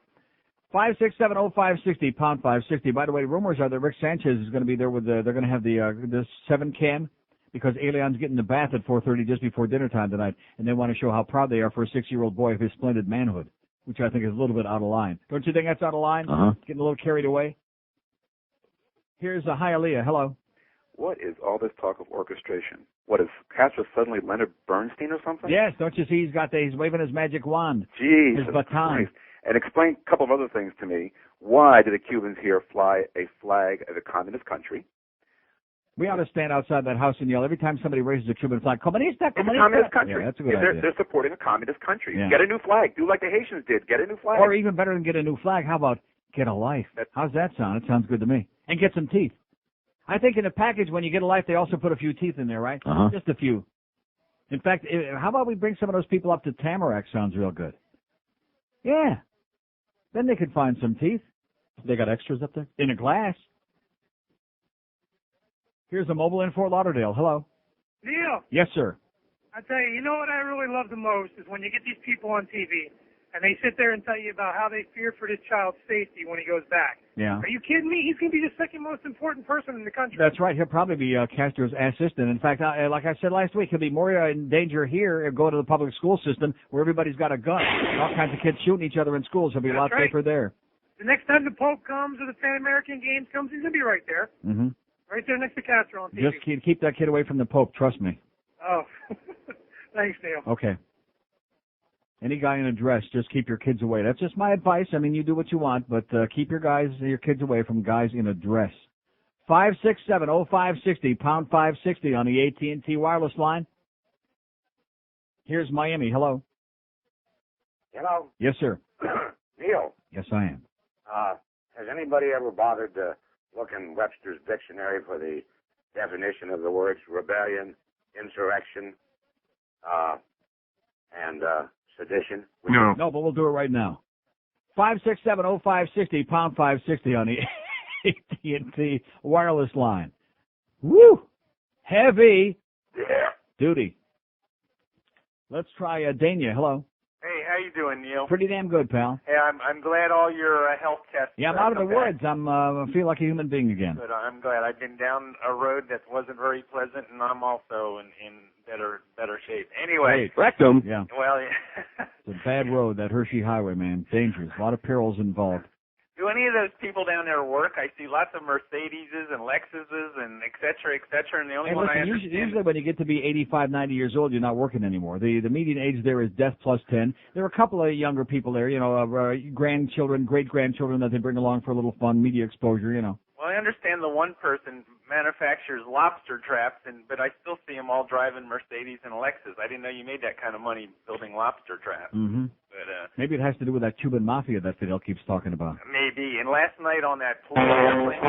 567-0560, pound 560. By the way, rumors are that Rick Sanchez is going to be there with they're going to have the 7 cam. Because Elian's getting the bath at 4:30 just before dinner time tonight, and they want to show how proud they are for a 6-year-old boy of his splendid manhood, which I think is a little bit out of line. Don't you think that's out of line? Uh-huh. Getting a little carried away. Here's a Hialeah. Hello. What is all this talk of orchestration? What is Castro suddenly Leonard Bernstein or something? Yes, don't you see he's waving his magic wand. Jesus his baton. Christ. And explain a couple of other things to me. Why do the Cubans here fly a flag of a communist country? We ought to stand outside that house and yell every time somebody raises a Cuban flag, Comunista, It's a communist country. Yeah, that's a good idea. They're supporting a communist country. Yeah. Get a new flag. Do like the Haitians did. Get a new flag. Or even better than get a new flag, how about get a life? How's that sound? It sounds good to me. And get some teeth. I think in the package when you get a life, they also put a few teeth in there, right? Uh-huh. Just a few. In fact, how about we bring some of those people up to Tamarack? Sounds real good. Yeah. Then they could find some teeth. They got extras up there? In a glass. Here's a mobile in Fort Lauderdale. Hello. Neil, Yes, sir. I tell you, you know what I really love the most is when you get these people on TV. and they sit there and tell you about how they fear for this child's safety when he goes back. Yeah. Are you kidding me? He's going to be the second most important person in the country. That's right. He'll probably be Castro's assistant. In fact, like I said last week, he'll be more in danger here if go to the public school system where everybody's got a gun. All kinds of kids shooting each other in schools. He'll be a lot safer there. The next time the Pope comes or the Pan-American Games comes, he's going to be right there. Mm-hmm. Right there next to Castro on TV. Just keep that kid away from the Pope. Trust me. Oh. Thanks, Neil. Okay. Any guy in a dress, just keep your kids away. That's just my advice. I mean, you do what you want, but keep your kids away from guys in a dress. 567-0560, pound 560 on the AT&T wireless line. Here's Miami. Hello. Hello. Yes, sir. Neil, Yes, I am. has anybody ever bothered to look in Webster's dictionary for the definition of the words rebellion, insurrection, and sedition? No, but we'll do it right now. 567-0560, pound 560 on the AT&T wireless line. Woo! Heavy duty. Let's try Dania. Hello. Hey, how you doing, Neil? Pretty damn good, pal. Hey, I'm glad all your health tests. Yeah, I'm out of the woods. I feel like a human being again. Good. I'm glad. I've been down a road that wasn't very pleasant, and I'm also in better shape. Anyway. Rectum. Yeah. Well, yeah. It's a bad road, that Hershey Highway, man. Dangerous. A lot of perils involved. Do any of those people down there work? I see lots of Mercedeses and Lexuses and et cetera, and the only one I understand. Usually when you get to be 85, 90 years old, you're not working anymore. The median age there is death plus 10. There are a couple of younger people there, grandchildren, great-grandchildren that they bring along for a little fun, media exposure, Well, I understand the one person manufactures lobster traps, but I still see them all driving Mercedes and Lexus. I didn't know you made that kind of money building lobster traps. Mm-hmm. But maybe it has to do with that Cuban mafia that Fidel keeps talking about. maybe. And last night on that pool airplane,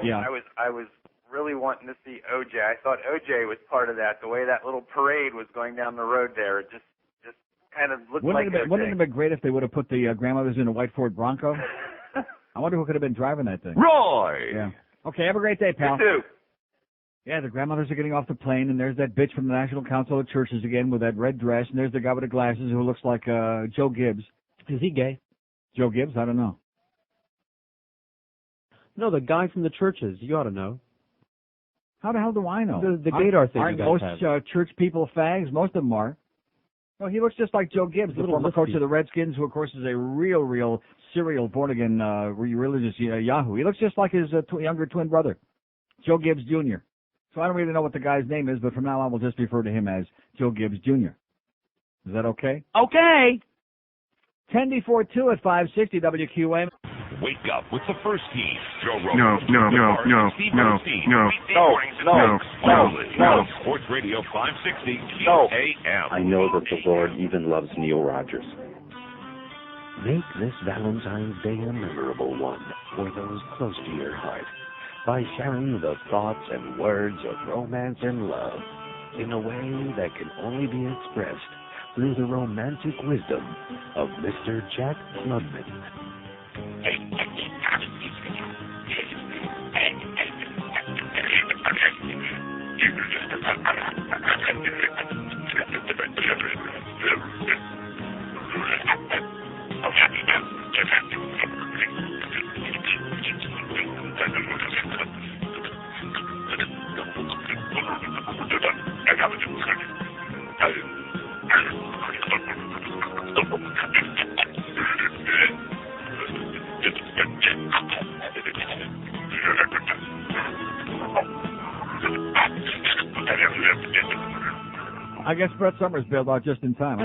yeah, I was really wanting to see OJ. I thought OJ was part of that. The way that little parade was going down the road there, it just kind of looked like OJ. Wouldn't it have been great if they would have put the grandmothers in a white Ford Bronco? I wonder who could have been driving that thing. Roy! Yeah. Okay, have a great day, pal. You too. Yeah, the grandmothers are getting off the plane, and there's that bitch from the National Council of Churches again with that red dress, and there's the guy with the glasses who looks like Joe Gibbs. Is he gay? Joe Gibbs? I don't know. No, the guy from the churches. You ought to know. How the hell do I know? The gaydar thing aren't you guys most have. church people fags? Most of them are. No, he looks just like Joe Gibbs, the former coach of the Redskins, who, of course, is a real serial born-again religious yahoo. He looks just like his younger twin brother, Joe Gibbs Jr. So I don't really know what the guy's name is, but from now on we'll just refer to him as Joe Gibbs Jr. Is that okay? Okay! 10 before 2 at 560 WQAM. Wake up with the first team. Joe Rogan. No. Sports Radio 560 QAM. I know that the Lord even loves Neil Rogers. Make this Valentine's Day a memorable one for those close to your heart by sharing the thoughts and words of romance and love in a way that can only be expressed through the romantic wisdom of Mr. Jack Klugman. I guess Brett Summers bailed out just in time.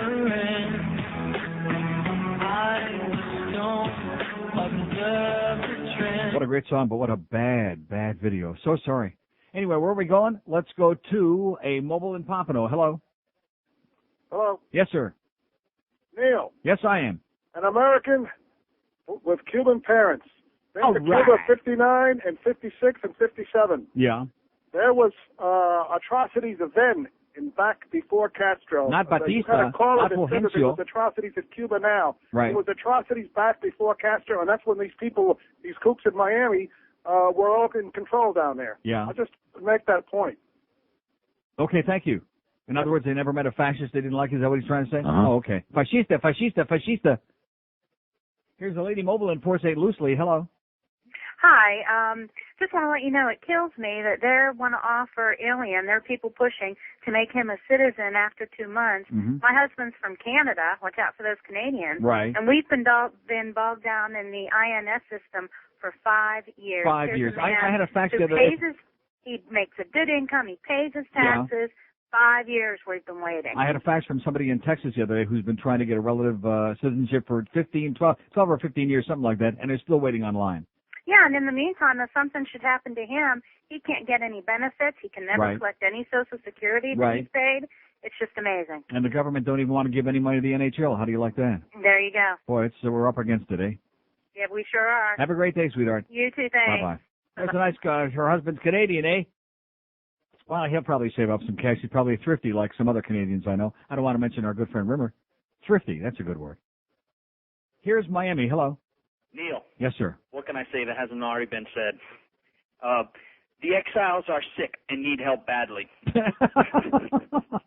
What a great song, but what a bad video. So sorry. Anyway, where are we going? Let's go to a mobile in Pompano. Hello. Hello. Yes, sir. Neil. Yes, I am. An American with Cuban parents. Been All to right. Cuba 59 and 56 and 57. Yeah. There was atrocities then back before Castro. Not Batista, You had a caller that not said that there was atrocities in Cuba now. Right. There was atrocities back before Castro, and that's when these people, these kooks in Miami, were all in control down there. Yeah. I'll just make that point. Okay, thank you. In other words, they never met a fascist they didn't like? Is that what he's trying to say? Uh-huh. Oh, okay. Fascista, fascista, fascista. Here's a lady mobile in Port St. Lucie. Hello. Hi. Just want to let you know it kills me that they want to offer Elian, there are people pushing to make him a citizen after 2 months. Mm-hmm. My husband's from Canada. Watch out for those Canadians. Right. And we've been bogged down in the INS system for 5 years. 5 Here's years. a man I had a fax who the other day. he makes a good income. He pays his taxes. 5 years we've been waiting. I had a fax from somebody in Texas the other day who's been trying to get a relative citizenship for 12 or 15 years, something like that, and they're still waiting online. Yeah, and in the meantime, if something should happen to him, he can't get any benefits. He can never collect any Social Security that he's paid. It's just amazing. And the government don't even want to give any money to the NHL. How do you like that? There you go. Boy, we're up against it, eh? Yeah, we sure are. Have a great day, sweetheart. You too, thanks. Bye-bye. That's a nice guy. Her husband's Canadian, eh? Well, he'll probably save up some cash. He's probably thrifty like some other Canadians I know. I don't want to mention our good friend Rimmer. Thrifty, that's a good word. Here's Miami. Hello. Neil. Yes, sir. What can I say that hasn't already been said? The exiles are sick and need help badly.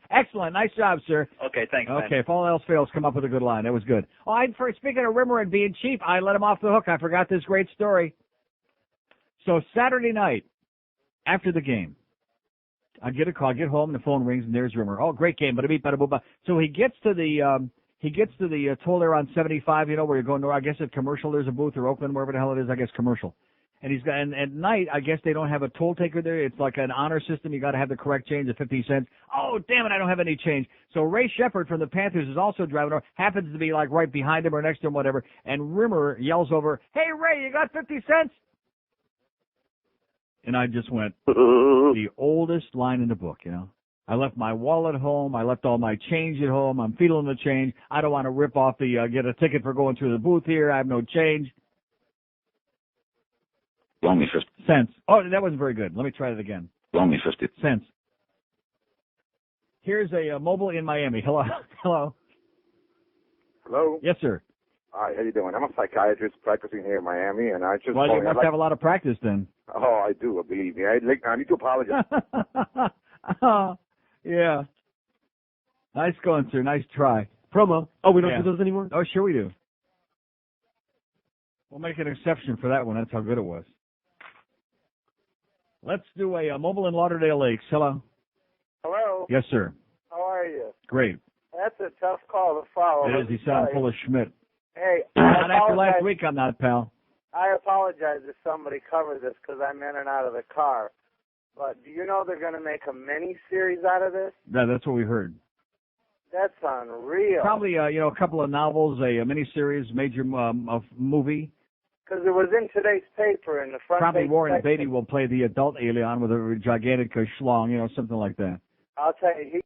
Excellent. Nice job, sir. Okay, thanks, man. Okay, if all else fails, come up with a good line. That was good. Oh, speaking of Rimmer and being cheap, I let him off the hook. I forgot this great story. So Saturday night, after the game, I get a call, get home, and the phone rings, and there's Rimmer. Oh, great game, bada beep, bada boop. So he gets to the toll there on 75, you know, where you're going to, I guess at Commercial there's a booth, or Oakland, wherever the hell it is, I guess Commercial. And and at night, I guess they don't have a toll taker there. It's like an honor system. You got to have the correct change of 50 cents. Oh, damn it, I don't have any change. So Ray Shepard from the Panthers is also driving over, happens to be like right behind him or next to him, whatever. And Rimmer yells over, "Hey, Ray, you got 50 cents?" And I just went, the oldest line in the book, you know. I left my wallet at home. I left all my change at home. I'm feeling the change. I don't want to rip off get a ticket for going through the booth here. I have no change. Loan me 50 cents. Oh, that wasn't very good. Let me try it again. Loan me 50 cents. Here's a mobile in Miami. Hello. Hello. Hello. Yes, sir. Hi, how you doing? I'm a psychiatrist practicing here in Miami, and I just... Well, you must have a lot of practice then. Oh, I do, believe me. I need to apologize. Yeah. Nice going, sir. Nice try. Promo. Oh, we don't do those anymore? Oh, sure we do. We'll make an exception for that one. That's how good it was. Let's do a mobile in Lauderdale Lakes. Hello. Hello. Yes, sir. How are you? Great. That's a tough call to follow. It is. You sound full of Schmidt. Hey, Not after last week, I'm not, pal. I apologize if somebody covered this because I'm in and out of the car. But do you know they're going to make a mini-series out of this? Yeah, that's what we heard. That's unreal. Probably, a couple of novels, a miniseries, major movie. Because it was in today's paper in the front Probably page Warren section. Beatty will play the adult Elian with a gigantic schlong, something like that. I'll tell you,